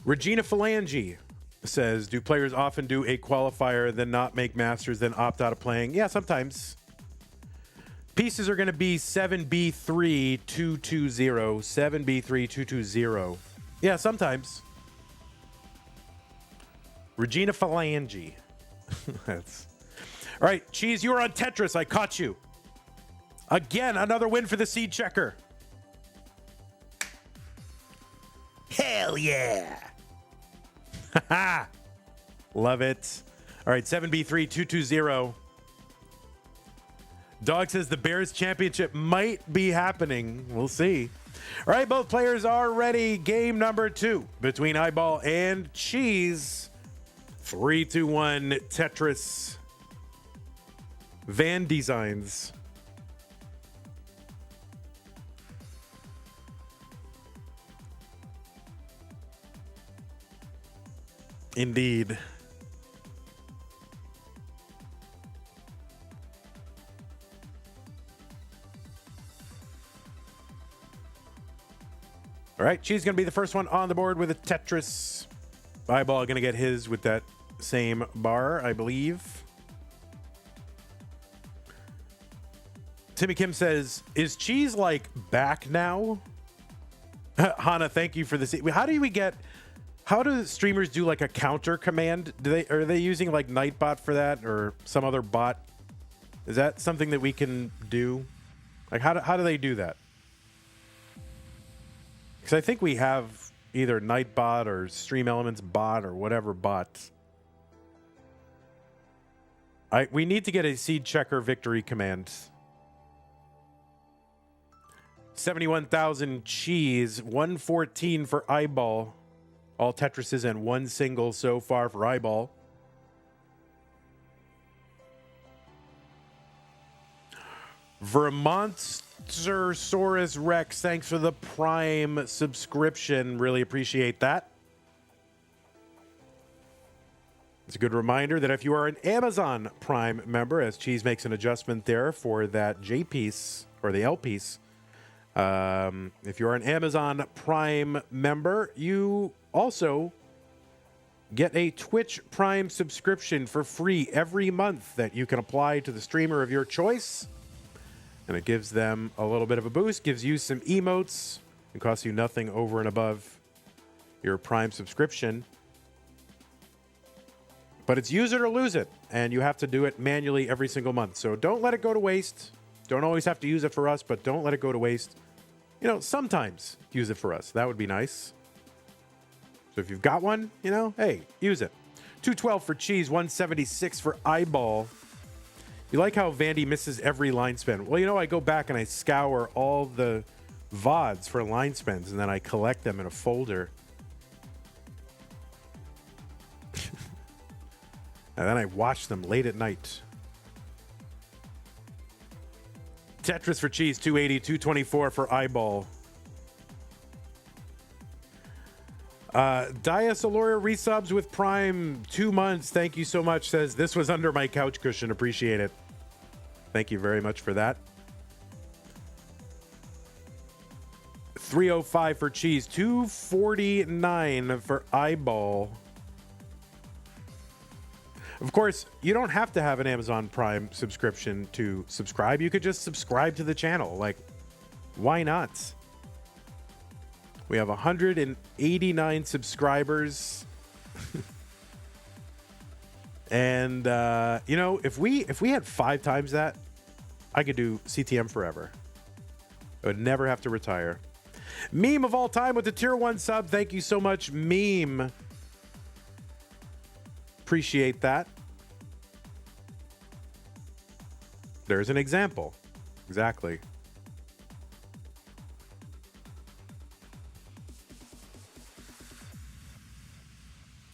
Regina Phalange says, do players often do a qualifier, then not make masters, then opt out of playing? Yeah, sometimes. Pieces are going to be 7B3220. 7B3220. Yeah, sometimes. Regina Phalange. That's... All right, CHEEZ, you were on Tetris. I caught you. Again, another win for the seed checker. Hell yeah. Love it. All right, 7B3220. Dog says the Bears championship might be happening. We'll see. All right, both players are ready. Game number 2 between IBALL and CHEEZ. 3-2-1 Tetris. Van Designs. Indeed. All right, Cheese going to be the first one on the board with a Tetris. Eyeball going to get his with that same bar, I believe. Timmy Kim says, is Cheese like back now? Hana, thank you for this. How do streamers do like a counter command? Are they using like Nightbot for that or some other bot? Is that something that we can do? Like how do they do that? Because I think we have either Nightbot or Stream Elements bot or whatever bot. We need to get a seed checker victory command. 71,000 Cheese, 114 for Eyeball. All Tetrises and one single so far for Eyeball. Vermontsaurus Rex, thanks for the Prime subscription. Really appreciate that. It's a good reminder that if you are an Amazon Prime member, as Cheese makes an adjustment there for that J piece or the L piece, if you're an Amazon Prime member, you also get a Twitch Prime subscription for free every month that you can apply to the streamer of your choice. And it gives them a little bit of a boost, gives you some emotes. It costs you nothing over and above your Prime subscription. But it's use it or lose it, and you have to do it manually every single month. So don't let it go to waste. Don't always have to use it for us, but don't let it go to waste. You know, sometimes use it for us. That would be nice. So if you've got one, you know, hey, use it. 212 for Cheese, 176 for Eyeball. You like how Vandy misses every line spin? Well, you know, I go back and I scour all the VODs for line spins, and then I collect them in a folder. And then I watch them late at night. Tetris for Cheese, 280, 224 for Eyeball. Diasoloria resubs with Prime 2 months. Thank you so much. Says, this was under my couch cushion. Appreciate it. Thank you very much for that. 305 for Cheese. 249 for Eyeball. Of course, you don't have to have an Amazon Prime subscription to subscribe. You could just subscribe to the channel. Like, why not? We have 189 subscribers. And, you know, if we had 5 times that, I could do CTM forever. I would never have to retire. Meme of all time with the tier 1 sub. Thank you so much, Meme. Appreciate that. There's an example. Exactly.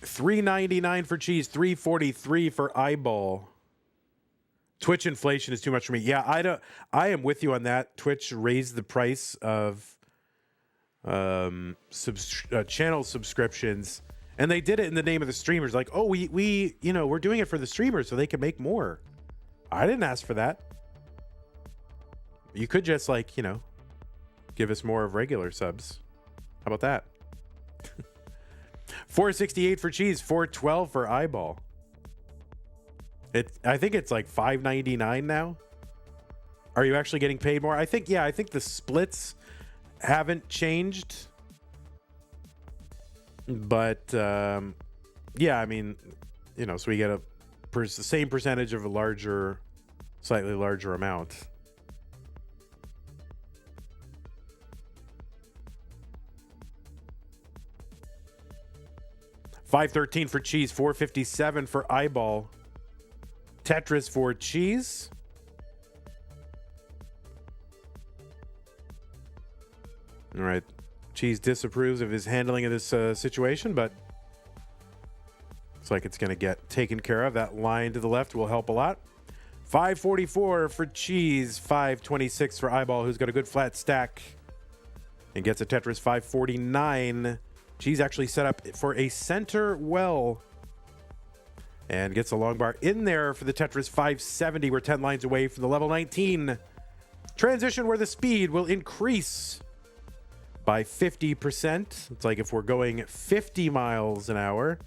$3.99 for Cheese, $3.43 for Eyeball. Twitch inflation is too much for me. Yeah, I am with you on that. Twitch raised the price of channel subscriptions, and they did it in the name of the streamers. Like, oh, we you know, we're doing it for the streamers so they can make more. I didn't ask for that. You could just, like, you know, give us more of regular subs. How about that? 468 for Cheese, 412 for Eyeball. I think it's like $5.99 now. Are you actually getting paid more? I think the splits haven't changed. But yeah, I mean, you know, so we get the same percentage of a slightly larger amount. $5.13 for Cheese, $4.57 for Eyeball. Tetris for Cheese. All right. Cheese disapproves of his handling of this situation, but looks like it's going to get taken care of. That line to the left will help a lot. $5.44 for Cheese, $5.26 for Eyeball, who's got a good flat stack and gets a Tetris. $5.49. Cheese actually set up for a center well and gets a long bar in there for the Tetris. $5.70. We're 10 lines away from the level 19 transition where the speed will increase by 50%. It's like if we're going 50 miles an hour,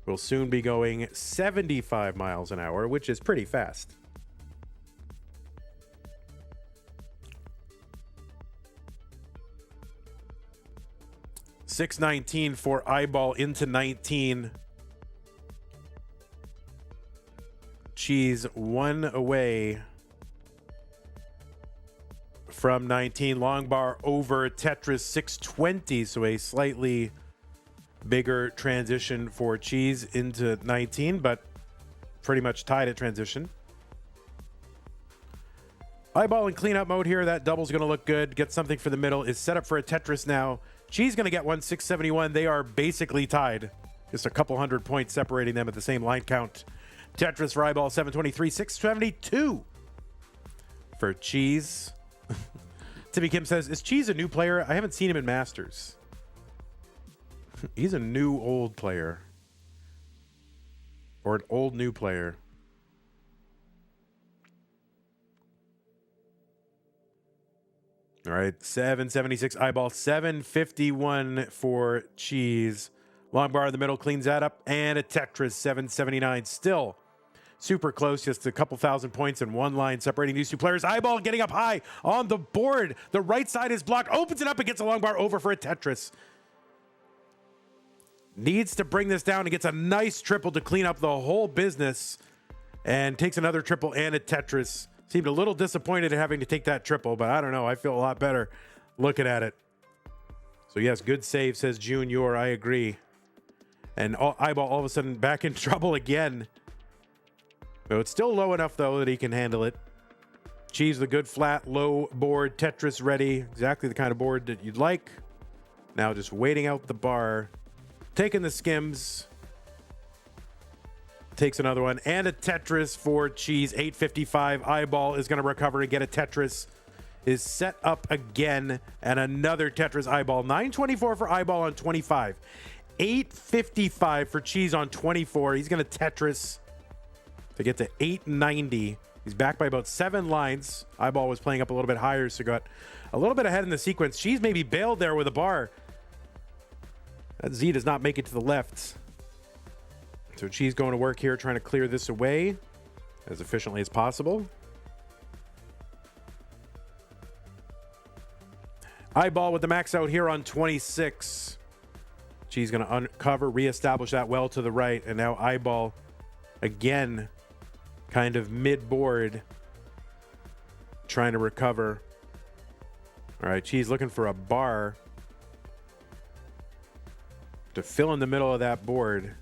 we'll soon be going 75 miles an hour, which is pretty fast. $6.19 for IBALL into 19. CHEEZ 1 away from 19. Long bar over Tetris 620, so a slightly bigger transition for CHEEZ into 19, but pretty much tied at transition. IBALL in cleanup mode here. That double's going to look good. Get something for the middle. Is set up for a Tetris now. CHEEZ going to get one, 671. They are basically tied. Just a couple hundred points separating them at the same line count. Tetris for IBALL 723, 672 for CHEEZ. Timmy Kim says, is CHEEZ a new player? I haven't seen him in Masters. He's a new old player. Or an old new player. All right, 776 IBALL, 751 for CHEEZ. Long bar in the middle cleans that up, and a Tetris 779. Still super close, just a couple thousand points in one line separating these two players. IBALL getting up high on the board. The right side is blocked, opens it up and gets a long bar over for a Tetris. Needs to bring this down and gets a nice triple to clean up the whole business, and takes another triple and a Tetris. Seemed a little disappointed at having to take that triple, but I don't know. I feel a lot better looking at it. So yes, good save, says Junior. I agree. And IBALL all of a sudden back in trouble again. So it's still low enough, though, that he can handle it. CHEEZ, the good flat, low board. Tetris ready. Exactly the kind of board that you'd like. Now just waiting out the bar. Taking the skims. Takes another one. And a Tetris for CHEEZ. 855. IBALL is going to recover and get a Tetris. Is set up again. And another Tetris IBALL. 924 for IBALL on 25. 855 for CHEEZ on 24. He's going to Tetris to get to 890. He's back by about 7 lines. IBALL was playing up a little bit higher, so got a little bit ahead in the sequence. CHEEZ maybe bailed there with a bar. That Z does not make it to the left. So CHEEZ going to work here, trying to clear this away as efficiently as possible. IBALL with the max out here on 26. CHEEZ going to uncover, reestablish that well to the right, and now IBALL again, kind of mid-board, trying to recover. All right, CHEEZ looking for a bar to fill in the middle of that board,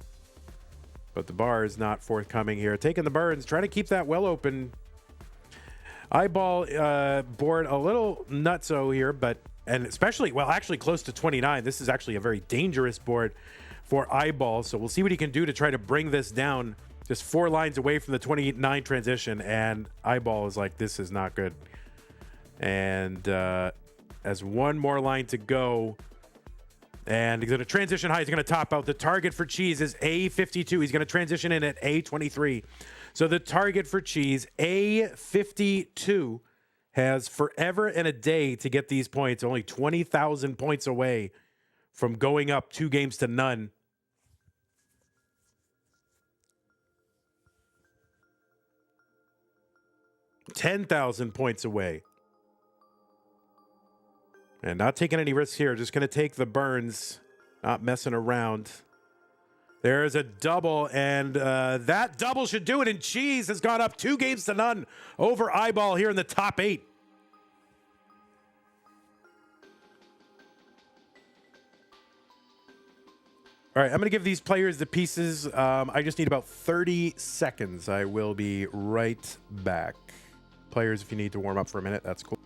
but the bar is not forthcoming here. Taking the burns, trying to keep that well open. IBALL board a little nutso here, but, and especially, well, actually close to 29. This is actually a very dangerous board for IBALL, so we'll see what he can do to try to bring this down. Just 4 lines away from the 29 transition, and IBALL is like, this is not good. And as one more line to go, and he's going to transition high. He's going to top out. The target for CHEEZ is A52. He's going to transition in at A23. So the target for CHEEZ, A52, has forever and a day to get these points. Only 20,000 points away from going up 2 games to none. $10,000 points away. And not taking any risks here. Just going to take the burns. Not messing around. There's a double. And that double should do it. And CHEEZ has gone up 2 games to none over IBALL here in the top 8. All right, I'm going to give these players the pieces. I just need about 30 seconds. I will be right back. Players, if you need to warm up for a minute, that's cool.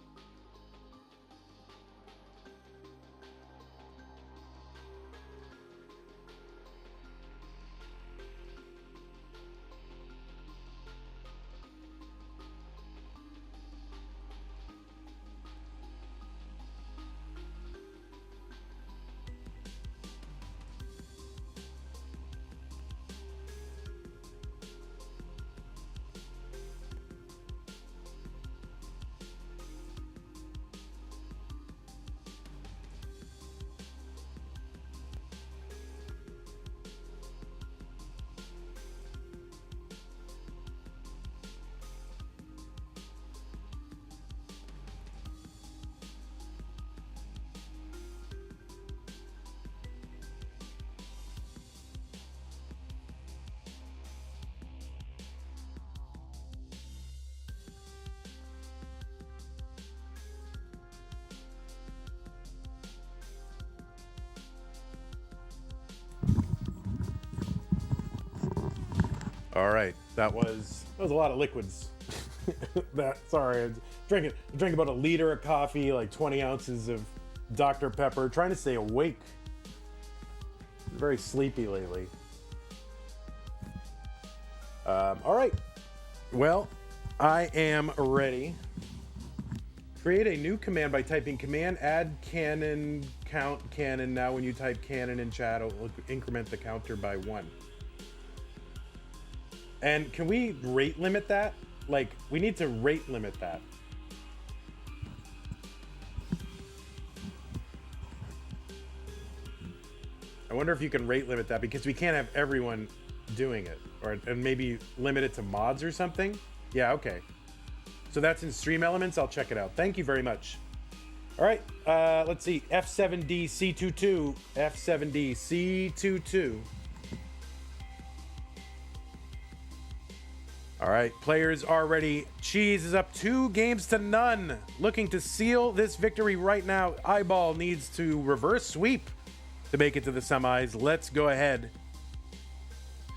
All right, that was a lot of liquids. Sorry, I'm drinking about a liter of coffee, like 20 ounces of Dr. Pepper, trying to stay awake. I'm very sleepy lately. All right, well, I am ready. Create a new command by typing command add cannon count cannon. Now when you type cannon in chat, it'll increment the counter by 1. And can we rate limit that? Like, we need to rate limit that. I wonder if you can rate limit that, because we can't have everyone doing it. And maybe limit it to mods or something. Yeah, okay. So that's in Stream Elements. I'll check it out. Thank you very much. All right, let's see. F7D C22. F7D C22. All right, players are ready. CHEEZ is up 2-0, looking to seal this victory right now. IBALL needs to reverse sweep to make it to the semis. Let's go ahead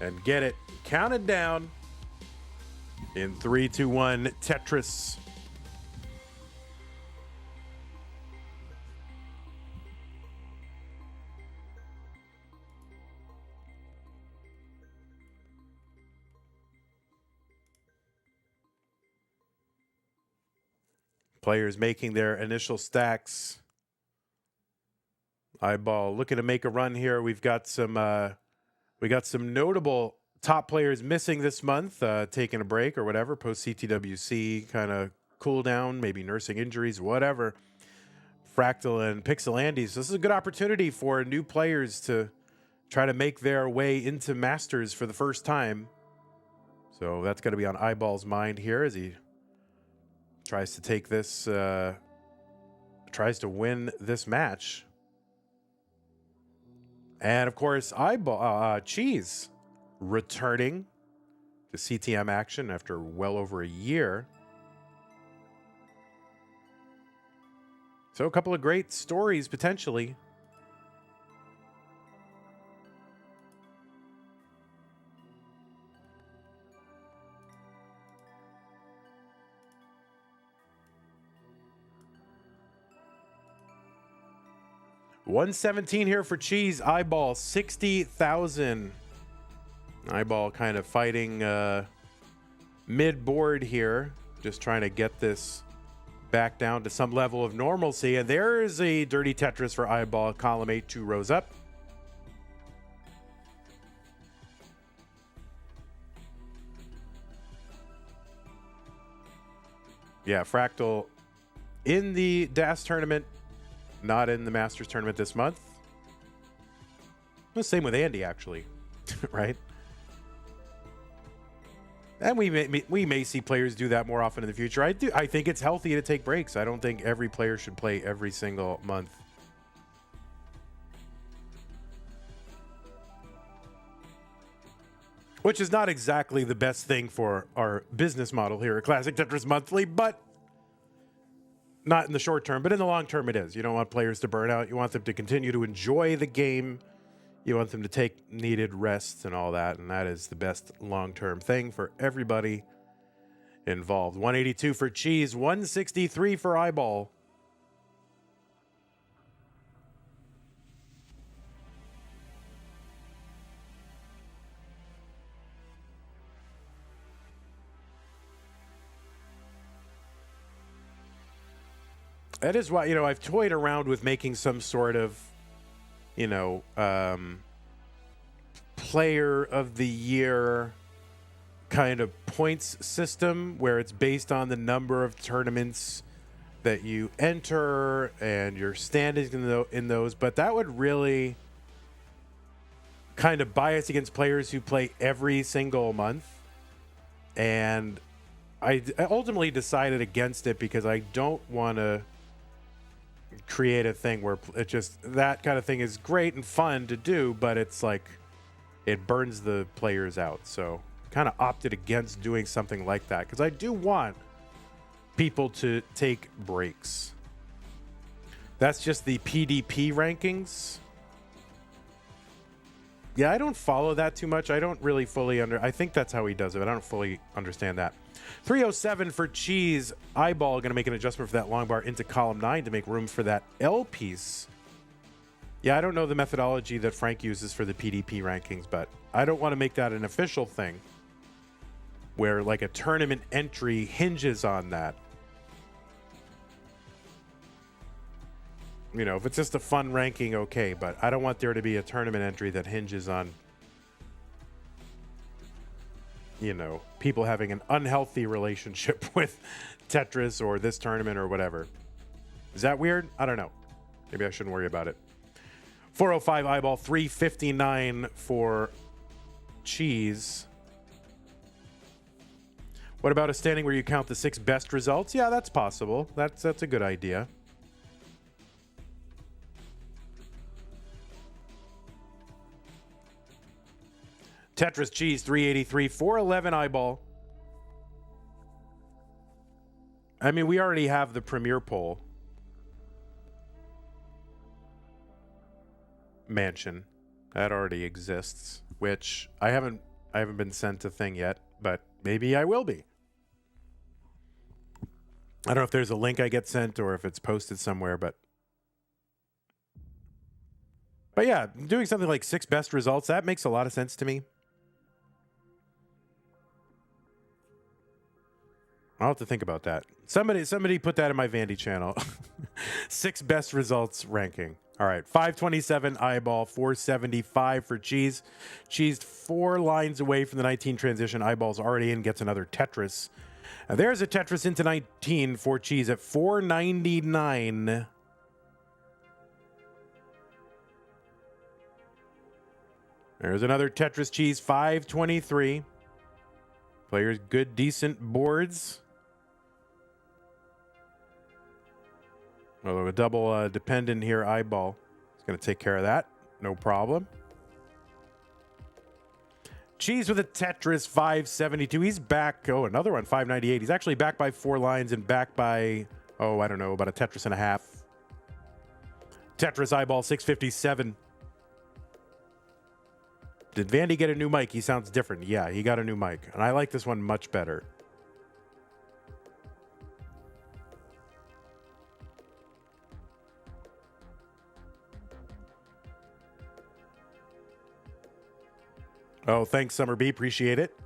and get it counted down in 3, 2, 1. Tetris. Players making their initial stacks. IBALL looking to make a run here. We got some notable top players missing this month, taking a break or whatever, post CTWC kind of cool down, maybe nursing injuries, whatever. Fractal and Pixelandes. So this is a good opportunity for new players to try to make their way into Masters for the first time. So that's going to be on IBALL's mind here as he tries to take this, tries to win this match. And of course, CHEEZ returning to CTM action after well over a year. So a couple of great stories potentially. $117 here for CHEEZ. IBALL 60,000. IBALL kind of fighting mid-board here, just trying to get this back down to some level of normalcy. And there is a dirty Tetris for IBALL. Column 8, 2 rows up. Yeah, Fractal in the DAS tournament, not in the Masters tournament this month. The same with Andy, actually, right? And we may see players do that more often in the future. I think it's healthy to take breaks. I don't think every player should play every single month. Which is not exactly the best thing for our business model here at Classic Tetris Monthly, but not in the short term, but in the long term it is. You don't want players to burn out. You want them to continue to enjoy the game. You want them to take needed rests and all that, and that is the best long-term thing for everybody involved. 182 for CHEEZ, 163 for IBALL. That is why, I've toyed around with making some sort of, player of the year kind of points system where it's based on the number of tournaments that you enter and your standings in those. But that would really kind of bias against players who play every single month. And I ultimately decided against it because I don't want to create a thing where it just, that kind of thing is great and fun to do, but it's like it burns the players out. So kind of opted against doing something like that because I do want people to take breaks. That's just the PDP rankings. Yeah, I don't follow that too much. I don't really fully I think that's how he does it, but I don't fully understand that. 307 for CHEEZ. IBALL going to make an adjustment for that long bar into column 9 to make room for that L piece. Yeah, I don't know the methodology that Frank uses for the PDP rankings, but I don't want to make that an official thing where like a tournament entry hinges on that. You know, if it's just a fun ranking, okay, but I don't want there to be a tournament entry that hinges on, you know, people having an unhealthy relationship with Tetris or this tournament or whatever. Is that weird? I don't know. Maybe I shouldn't worry about it. 405 IBALL, 359 for CHEEZ. What about a standing where you count the 6 best results? Yeah, that's possible. That's a good idea. Tetris CHEEZ 383, 411 IBALL. I mean, we already have the premier poll. Mansion. That already exists, which I haven't been sent a thing yet, but maybe I will be. I don't know if there's a link I get sent or if it's posted somewhere, but yeah, doing something like 6 best results, that makes a lot of sense to me. I'll have to think about that. Somebody put that in my Vandy channel. 6 best results ranking. All right, 527 IBALL, 475 for CHEEZ. CHEEZ 4 lines away from the 19 transition. IBALL's already in, gets another Tetris. Now there's a Tetris into 19 for CHEEZ at 499. There's another Tetris CHEEZ, 523. Players good, decent boards. Although a double dependent here, IBALL is going to take care of that. No problem. CHEEZ with a Tetris, 572. He's back. Oh, another one, 598. He's actually back by 4 lines and back by, oh, I don't know, about a Tetris and a half. Tetris IBALL, 657. Did Vandy get a new mic? He sounds different. Yeah, he got a new mic. And I like this one much better. Oh, thanks, Summer B. Appreciate it.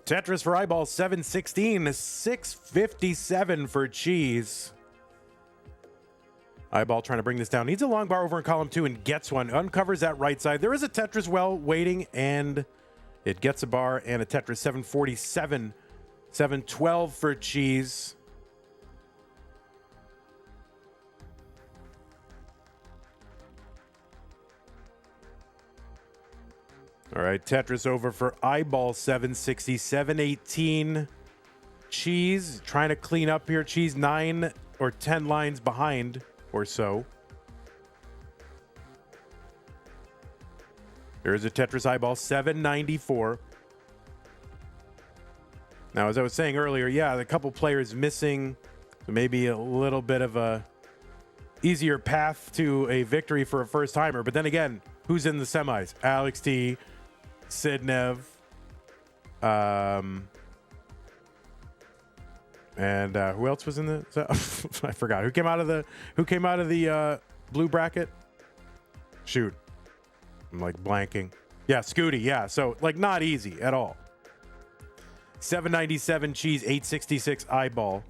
Tetris for IBALL, 716. 657 for CHEEZ. IBALL trying to bring this down. Needs a long bar over in column 2 and gets one. Uncovers that right side. There is a Tetris well waiting, and it gets a bar and a Tetris. 747. 712 for CHEEZ. All right, Tetris over for IBALL, 760, 718. CHEEZ trying to clean up here. CHEEZ 9 or 10 lines behind or so. There's a Tetris IBALL, 794. Now, as I was saying earlier, yeah, a couple players missing, so maybe a little bit of a easier path to a victory for a first timer. But then again, who's in the semis? Alex T, Sidnev, and who else was in the? I forgot who came out of the blue bracket. Shoot, I'm like blanking. Yeah, Scooty. Yeah, so like not easy at all. 797 CHEEZ, 866 IBALL.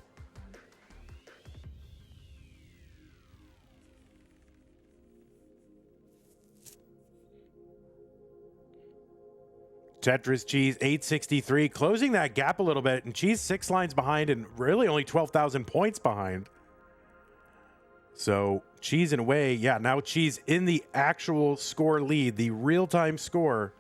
Tetris CHEEZ 863, closing that gap a little bit, and CHEEZ 6 lines behind and really only 12,000 points behind. So CHEEZ in a way, yeah, now CHEEZ in the actual score lead, the real-time score.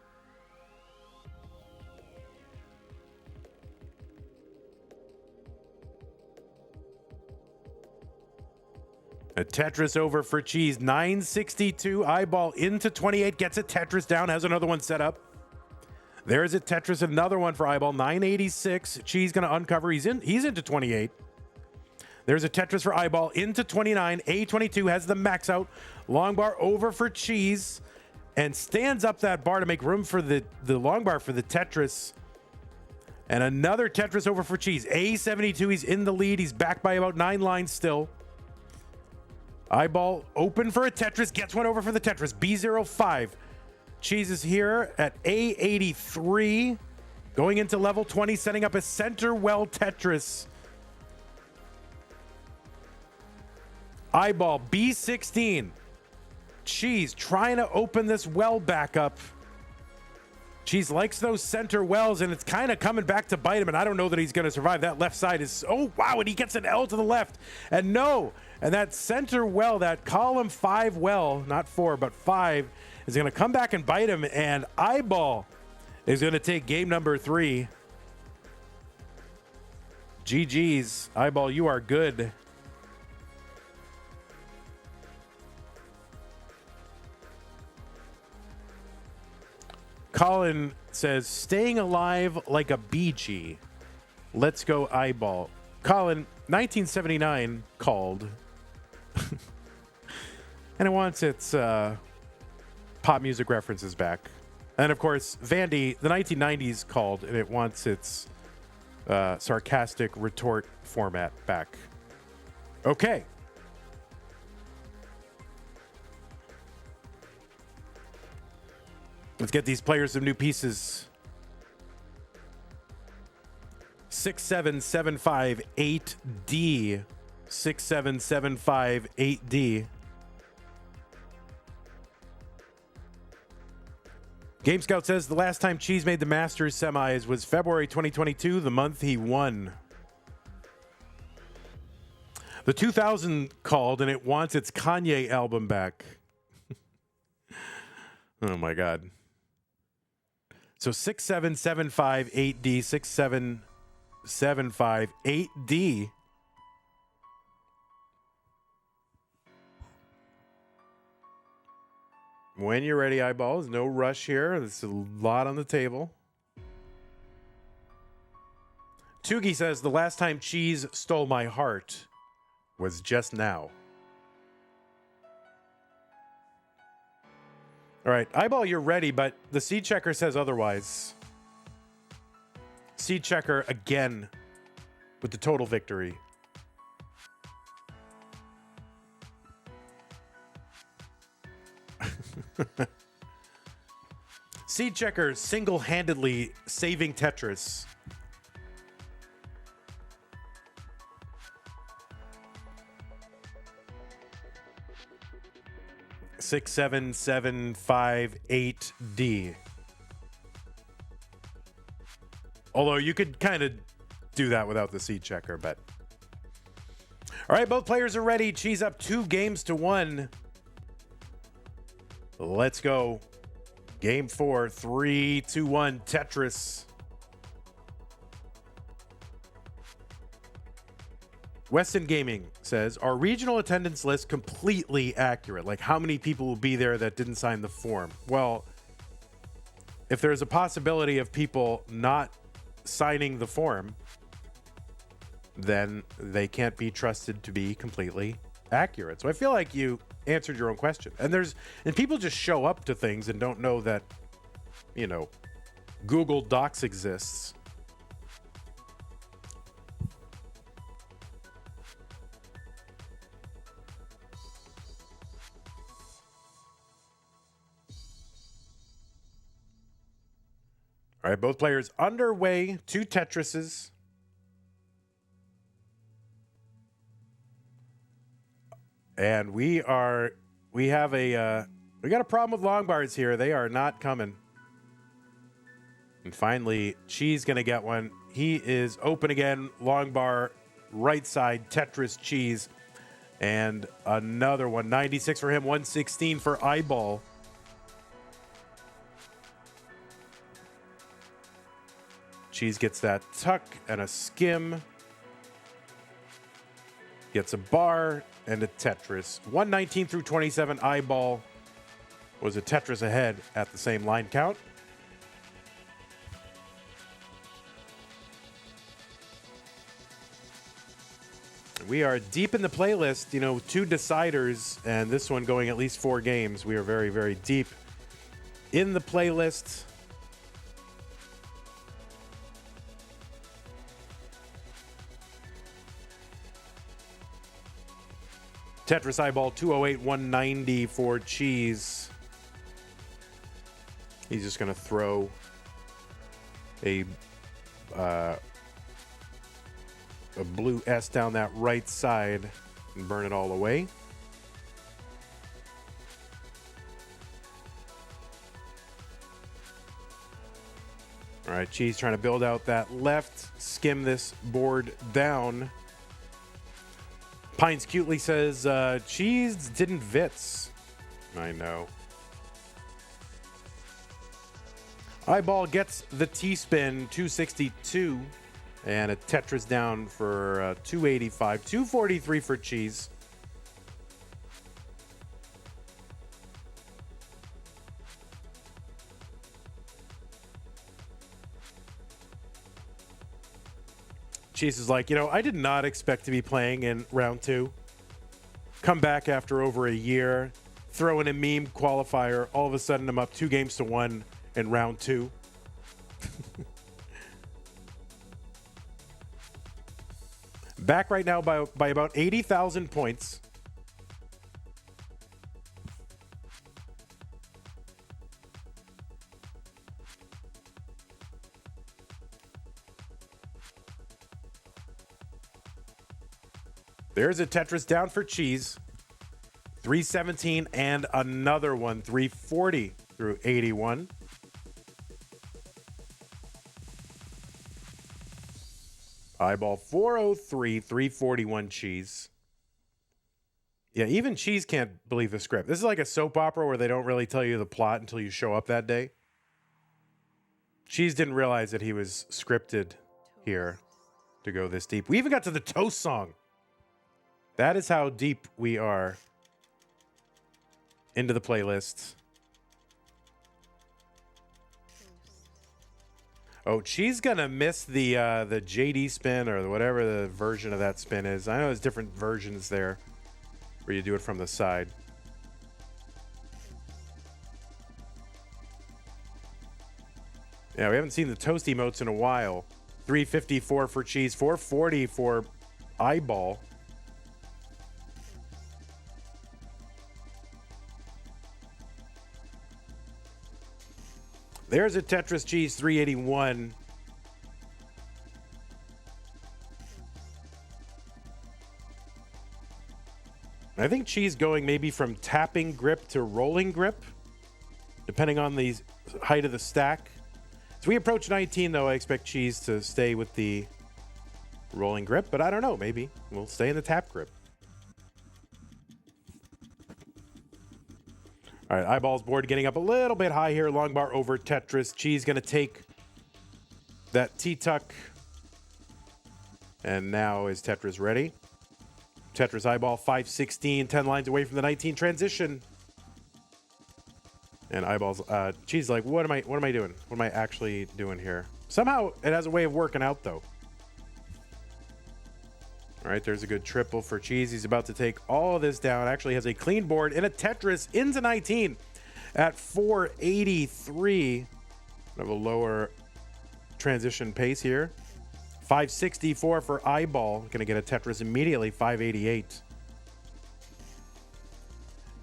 A Tetris over for CHEEZ, 962, IBALL into 28, gets a Tetris down, has another one set up. There's a Tetris, another one for IBALL, 986. CHEEZ going to uncover. He's into 28. There's a Tetris for Eyeball into 29. A22 has the max out. Long bar over for CHEEZ and stands up that bar to make room for the long bar for the Tetris. And another Tetris over for CHEEZ. A72, he's in the lead. He's back by about 9 lines still. Eyeball open for a Tetris. Gets one over for the Tetris. B05. CHEEZ is here at A83. Going into level 20, setting up a center well Tetris. Eyeball, B16. CHEEZ trying to open this well back up. CHEEZ likes those center wells, and it's kind of coming back to bite him, and I don't know that he's going to survive. That left side is, oh, wow, and he gets an L to the left. And no, and that center well, that column 5 well, not 4, but 5, is going to come back and bite him, and Eyeball is going to take game number 3. GG's. Eyeball, you are good. Colin says, staying alive like a BG. Let's go Eyeball. Colin, 1979 called. And it wants its pop music references back. And of course, Vandy, the 1990s called, and it wants its sarcastic retort format back. Okay. Let's get these players some new pieces. 67758D. 67758D. Game Scout says the last time CHEEZ made the Masters semis was February 2022, the month he won. The 2000 called, and it wants its Kanye album back. Oh my God. So 67758D, 67758D. When you're ready, Eyeball. There's no rush here. There's a lot on the table. Toogie says the last time CHEEZ stole my heart was just now. All right, Eyeball, you're ready, but the seed checker says otherwise. Seed checker again with the total victory. Seed checker single-handedly saving Tetris. Six, 7, 7, 5, 8D. Although you could kind of do that without the seed checker, but. All right, both players are ready. CHEEZ up 2-1. Let's go. Game 4, 3, 2, 1, Tetris. Weston Gaming says, are regional attendance lists completely accurate? Like how many people will be there that didn't sign the form? Well, if there's a possibility of people not signing the form, then they can't be trusted to be completely accurate. So I feel like you answered your own question. And people just show up to things and don't know that, you know, Google Docs exists. All right, both players underway. 2 Tetrises. And we got a problem with long bars here. They are not coming. And finally, CHEEZ gonna get one. He is open again. Long bar, right side, Tetris, CHEEZ. And another one. 96 for him, 116 for Eyeball. CHEEZ gets that tuck and a skim. Gets a bar and a Tetris. 119 through 27. Eyeball was a Tetris ahead at the same line count. we are deep in the playlist. You know, 2 deciders, and this one going at least 4 games. We are very, very deep in the playlist. Tetris eyeball 208, 190 for CHEEZ. He's just going to throw a blue S down that right side and burn it all away. All right, CHEEZ trying to build out that left, skim this board down. Pines cutely says, CHEEZ didn't Vitz. I know. Eyeball gets the T-spin, 262. And a Tetris down for 285. 243 for CHEEZ. CHEEZ is like, you know, I did not expect to be playing in round 2. Come back after over a year, throw in a meme qualifier. All of a sudden, I'm up 2 games to 1 in round 2. Back right now by about 80,000 points. There's a Tetris down for CHEEZ. 317 and another one. 340 through 81. Eyeball 403, 341 CHEEZ. Yeah, even CHEEZ can't believe the script. This is like a soap opera where they don't really tell you the plot until you show up that day. CHEEZ didn't realize that he was scripted here to go this deep. We even got to the Toast song. That is how deep we are into the playlist. Oh, she's gonna miss the JD spin or whatever the version of that spin is. I know there's different versions there where you do it from the side. Yeah, we haven't seen the toast emotes in a while. 354 for CHEEZ, 440 for Eyeball. There's a Tetris CHEEZ 381. I think CHEEZ going maybe from tapping grip to rolling grip, depending on the height of the stack. As we approach 19, though, I expect CHEEZ to stay with the rolling grip, but I don't know. Maybe we'll stay in the tap grip. All right, Eyeball's board getting up a little bit high here. Long bar over Tetris. CHEEZ going to take that T-tuck. And now is Tetris ready? Tetris Eyeball 516, 10 lines away from the 19 transition. And Eyeball's CHEEZ like, what am I doing? What am I actually doing here? Somehow it has a way of working out though. All right, there's a good triple for CHEEZ. He's about to take all of this down. Actually has a clean board in a Tetris into 19 at 483. Have a lower transition pace here. 564 for Eyeball. Going to get a Tetris immediately, 588.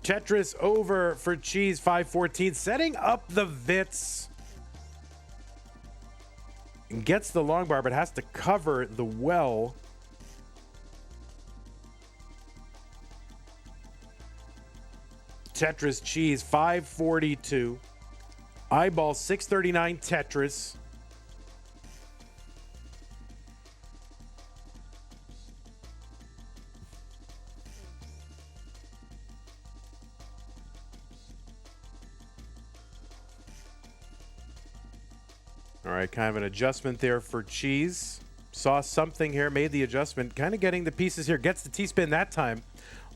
Tetris over for CHEEZ, 514. Setting up the Vitz. And gets the long bar, but has to cover the well. Tetris CHEEZ 542. Eyeball 639 Tetris. All right, kind of an adjustment there for CHEEZ. Saw something here, made the adjustment, kind of getting the pieces here. Gets the T-spin that time.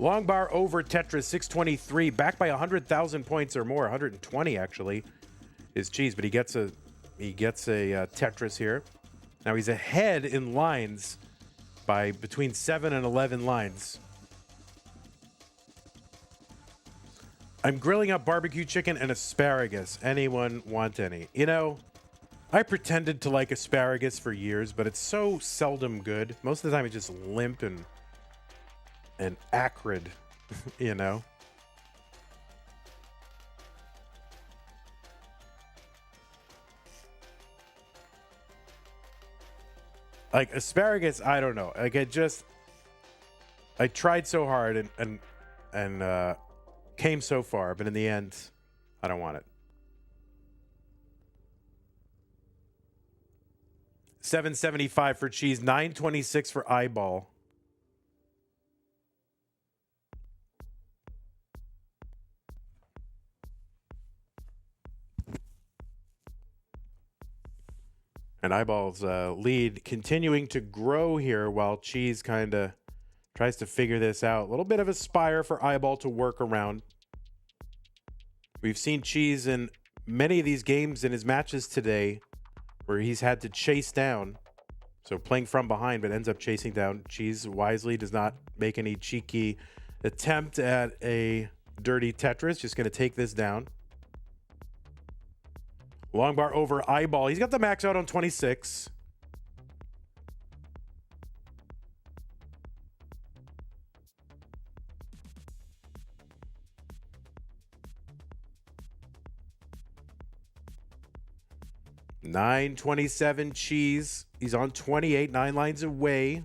Long bar over Tetris, 623, back by 100,000 points or more, 120 actually, is CHEEZ, but he gets a Tetris here. Now he's ahead in lines by between 7 and 11 lines. I'm grilling up barbecue chicken and asparagus. Anyone want any? You know, I pretended to like asparagus for years, but it's so seldom good. Most of the time it's just limp and acrid, you know? Like asparagus, I don't know. Like I tried so hard and came so far, but in the end, I don't want it. 775 for cheese, 926 for eyeball. And eyeball's lead continuing to grow here while cheese kind of tries to figure this out. A little bit of a spire for eyeball to work around. We've seen cheese in many of these games in his matches today where he's had to chase down. So playing from behind, but ends up chasing down. Cheese wisely does not make any cheeky attempt at a dirty Tetris. Just going to take this down. Long bar over eyeball. He's got the max out on 26. $9.27 cheese. He's on 28, 9 lines away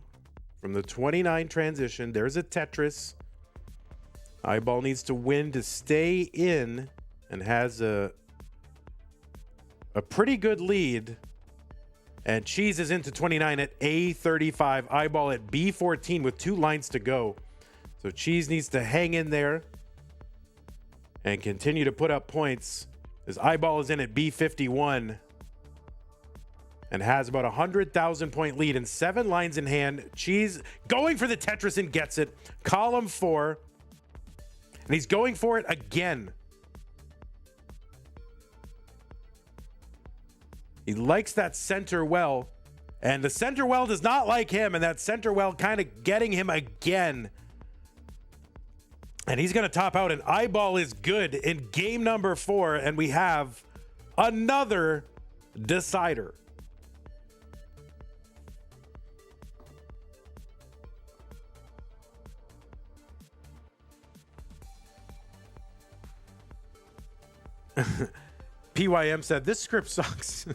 from the 29 transition. There's a Tetris. Eyeball needs to win to stay in and has a pretty good lead. And cheese is into 29 at A35. Eyeball at B14 with 2 lines to go. So cheese needs to hang in there and continue to put up points. His eyeball is in at B51 and has about 100,000 point lead and 7 lines in hand. Cheese going for the Tetris and gets it. Column 4. And he's going for it again. He likes that center well, and the center well does not like him, and that center well kind of getting him again. And he's going to top out, and eyeball is good in game number 4, and we have another decider. PYM said, this script sucks.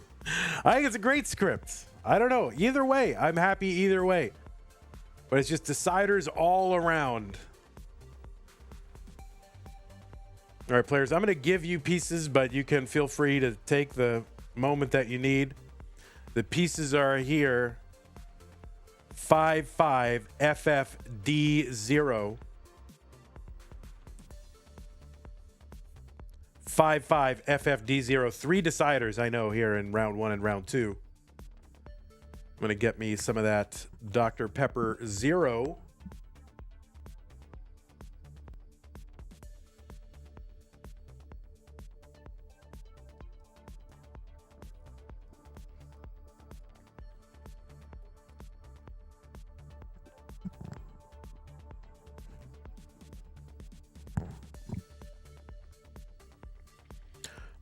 I think it's a great script. I don't know. Either way, I'm happy either way. But it's just deciders all around. All right, players, I'm going to give you pieces, but you can feel free to take the moment that you need. The pieces are here. 5-5 FFD0. 5-5 FFD0. 3 deciders I know here in round 1 and round 2. I'm going to get me some of that Dr. Pepper Zero.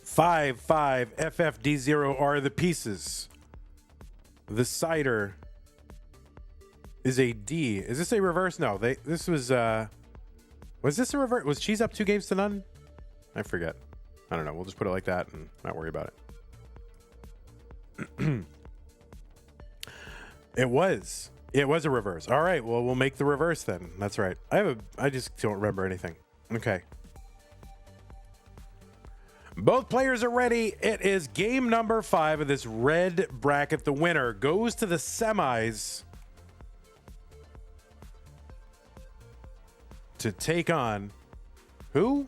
Five FFD0 are the pieces. The cider is a D. Is this a reverse? No, this was this a reverse? Was cheese up 2-0? I forget. I don't know. We'll just put it like that and not worry about it. It was a reverse. All right, well, we'll make the reverse then. That's right. I just don't remember anything. Okay. Both players are ready. It is game number 5 of this red bracket. The winner goes to the semis to take on who?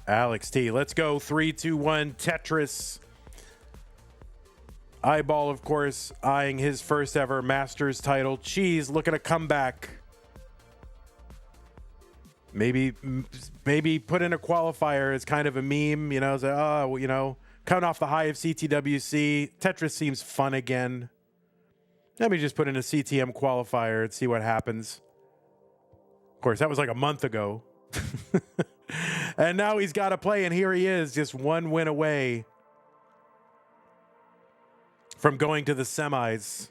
Alex T. Let's go. 3, 2, 1. Tetris. Eyeball, of course, eyeing his first ever Masters title. Cheese looking to come back. Maybe put in a qualifier as kind of a meme, you know, say, oh, you know, coming off the high of CTWC. Tetris seems fun again. Let me just put in a CTM qualifier and see what happens. Of course, that was like a month ago. And now he's got to play, and here he is, just one win away from going to the semis.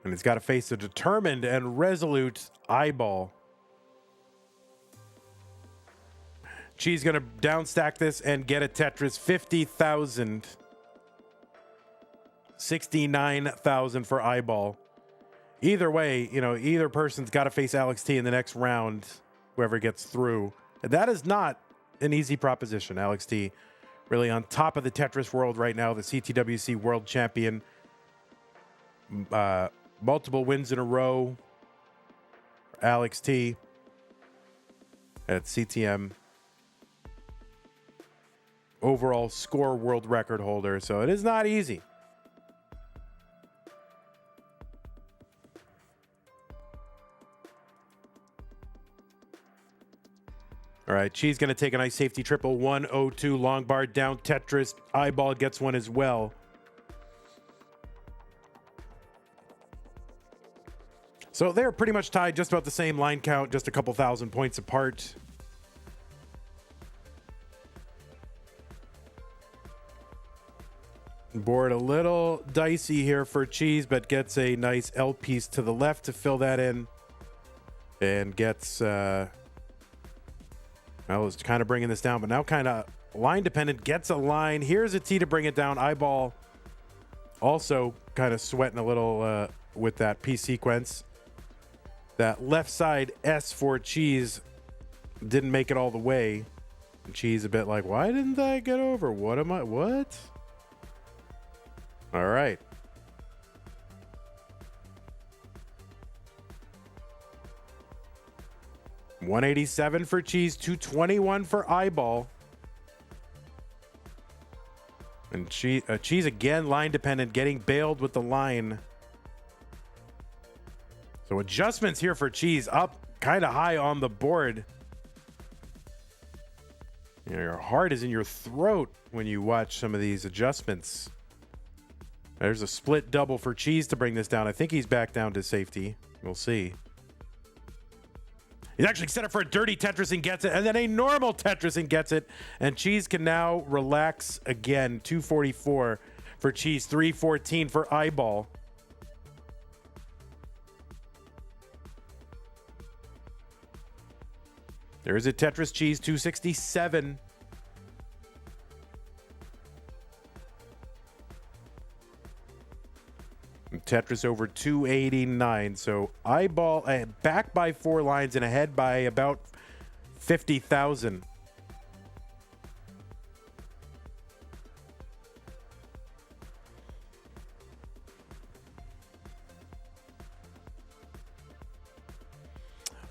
And he's got to face a determined and resolute IBALL. CHEEZ going to downstack this and get a Tetris. 50,000. 69,000 for IBALL. Either way, you know, either person's got to face Alex T in the next round, whoever gets through. That is not an easy proposition. Alex T really on top of the Tetris world right now, the CTWC world champion. Multiple wins in a row. Alex T at CTM. Overall score world record holder. So it is not easy. All right, CHEEZ going to take a nice safety triple. 102 long bar down Tetris. IBALL gets one as well. So they're pretty much tied, just about the same line count, just a couple thousand points apart. Board a little dicey here for CHEEZ, but gets a nice L piece to the left to fill that in. And gets... I was kind of bringing this down, but now kind of line dependent. Gets a line. Here's a T to bring it down. IBALL also kind of sweating a little with that P sequence. That left side S for CHEEZ didn't make it all the way. And CHEEZ a bit like, why didn't I get over? What? All right. $187 for CHEEZ, $221 for IBALL. And CHEEZ again, line dependent, getting bailed with the line. So adjustments here for CHEEZ, up kind of high on the board. You know, your heart is in your throat when you watch some of these adjustments. There's a split double for CHEEZ to bring this down. I think he's back down to safety. We'll see. He's actually set up for a dirty Tetris and gets it, and then a normal Tetris and gets it. And CHEEZ can now relax again. 244 for CHEEZ, 314 for IBALL. There is a Tetris CHEEZ, 267. Tetris over 289. So IBALL back by 4 lines and ahead by about 50,000.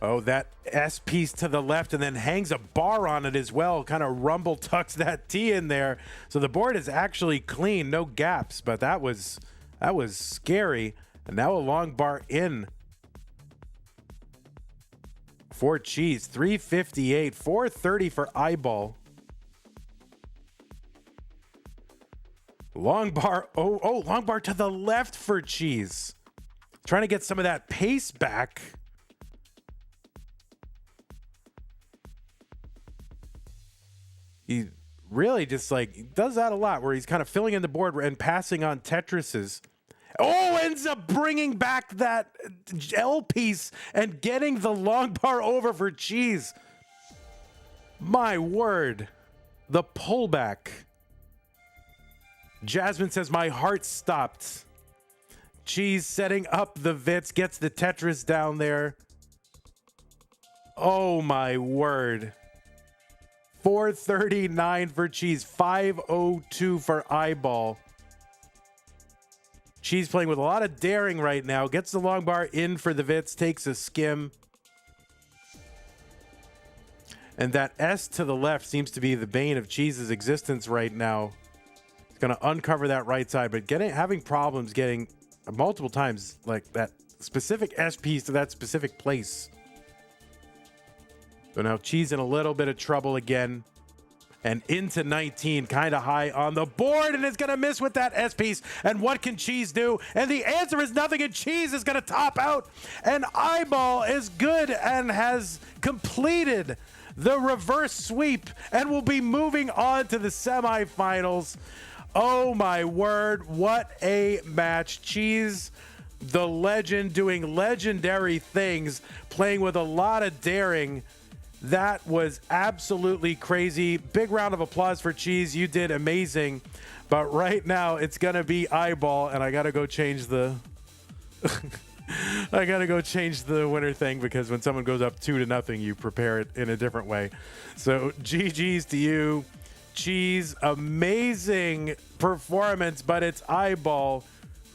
Oh, that S piece to the left and then hangs a bar on it as well. Kind of rumble tucks that T in there. So the board is actually clean, no gaps, but that was scary. And now a long bar in for CHEEZ. 358, 430 for IBALL. Long bar. Oh, long bar to the left for CHEEZ. Trying to get some of that pace back. He really just like does that a lot, where he's kind of filling in the board and passing on Tetrises. Oh, ends up bringing back that L piece and getting the long bar over for CHEEZ. My word. The pullback. Jasmine says, my heart stopped. CHEEZ setting up the Vits, gets the Tetris down there. Oh, my word. 439 for CHEEZ, 502 for IBALL. CHEEZ playing with a lot of daring right now. Gets the long bar in for the Vits, takes a skim. And that S to the left seems to be the bane of CHEEZ's existence right now. It's going to uncover that right side, but having problems getting multiple times like that specific S piece to that specific place. So now CHEEZ in a little bit of trouble again. and into 19, kind of high on the board, and it's going to miss with that S piece. And what can CHEEZ do? And the answer is nothing, and CHEEZ is going to top out. And IBALL is good and has completed the reverse sweep and will be moving on to the semifinals. Oh my word, what a match. CHEEZ, the legend, doing legendary things, playing with a lot of daring. That was absolutely crazy. Big round of applause for CHEEZ. You did amazing. But right now it's gonna be IBALL, and I gotta go change the I gotta go change the winner thing, because when someone goes up 2-0, you prepare it in a different way. So GG's to you, CHEEZ. Amazing performance, but it's IBALL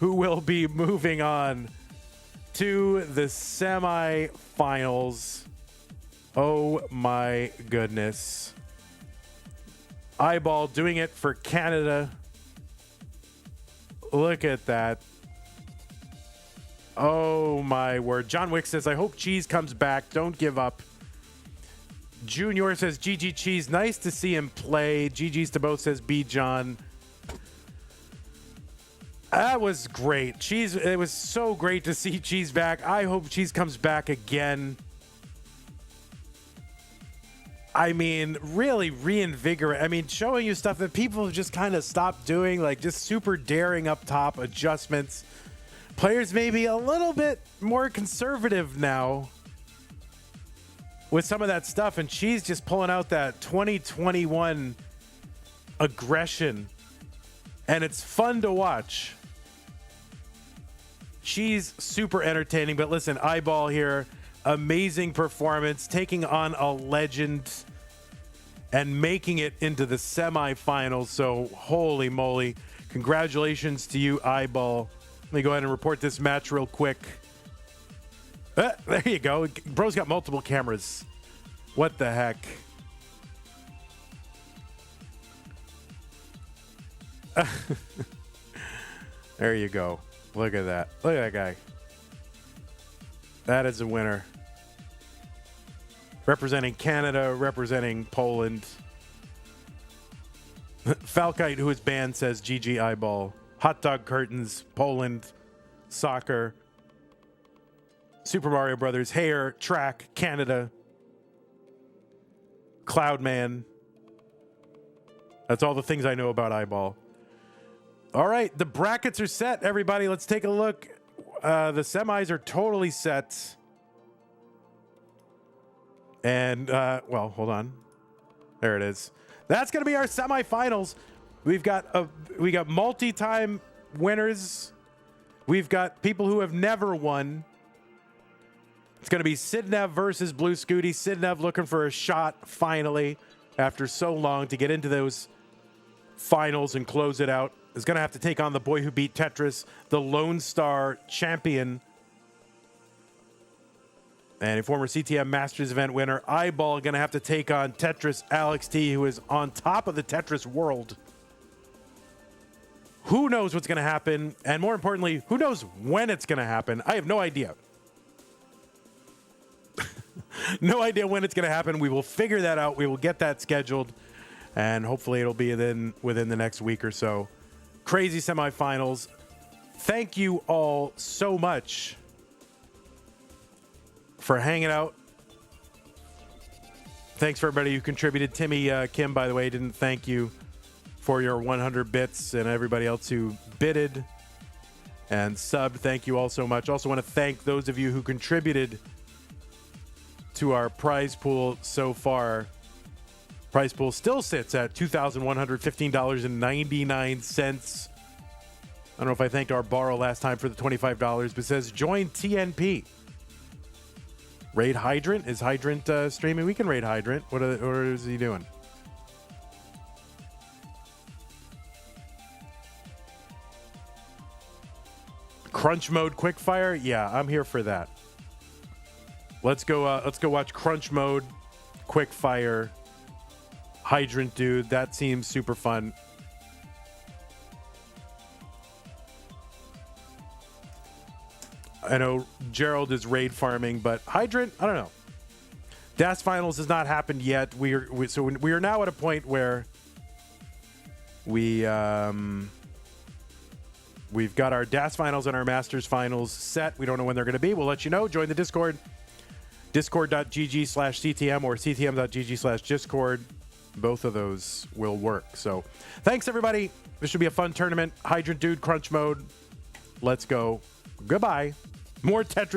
who will be moving on to the semifinals. Oh my goodness. IBALL doing it for Canada. Look at that. Oh my word. John Wick says, I hope CHEEZ comes back. Don't give up. Junior says, GG CHEEZ. Nice to see him play. GG's to both, says B John. That was great. CHEEZ, it was so great to see CHEEZ back. I hope CHEEZ comes back again. I mean, really reinvigorate. I mean, showing you stuff that people have just kind of stopped doing, like just super daring up top adjustments. Players maybe a little bit more conservative now with some of that stuff, and CHEEZ just pulling out that 2021 aggression, and it's fun to watch. CHEEZ, super entertaining, but listen, IBALL here, amazing performance, taking on a legend and making it into the semifinals. So holy moly, congratulations to you, IBALL. Let me go ahead and report this match real quick. There you go. Bro's got multiple cameras. What the heck? There you go. Look at that. Look at that guy. That is a winner. Representing Canada, representing Poland. Falkite, who is banned, says GG IBALL. Hot dog curtains, Poland, soccer, Super Mario Brothers, hair, track, Canada, Cloudman. That's all the things I know about IBALL. All right, the brackets are set, everybody. Let's take a look. The semis are totally set. And, well, hold on. There it is. That's going to be our semifinals. We got multi-time winners. We've got people who have never won. It's going to be Sidnev versus Blue Scooty. Sidnev looking for a shot finally after so long to get into those finals and close it out. Is going to have to take on the boy who beat Tetris, the Lone Star champion and a former CTM Masters event winner. IBALL going to have to take on Tetris Alex T, who is on top of the Tetris world. Who knows what's going to happen? And more importantly, who knows when it's going to happen? I have no idea. No idea when it's going to happen. We will figure that out. We will get that scheduled. And hopefully it'll be within the next week or so. Crazy semifinals. Thank you all so much for hanging out. Thanks for everybody who contributed. Timmy Kim, by the way, didn't thank you for your 100 bits, and everybody else who bidded and subbed. Thank you all so much. Also want to thank those of you who contributed to our prize pool so far. Prize pool still sits at $2,115.99. I don't know if I thanked our borrow last time for the $25, but it says join TNP. Raid Hydrant? Is Hydrant streaming? We can raid Hydrant. What is he doing? Crunch mode quickfire? Yeah, I'm here for that. Let's go watch Crunch mode quickfire. Hydrant dude, that seems super fun. I know Gerald is raid farming, but Hydrant, I don't know. DAS Finals has not happened yet. We are now at a point where we've got our DAS Finals and our Masters Finals set. We don't know when they're going to be. We'll let you know. Join the Discord, discord.gg/CTM or ctm.gg/discord. Both of those will work. So thanks, everybody. This should be a fun tournament. Hydrant Dude, Crunch Mode. Let's go. Goodbye. More Tetris.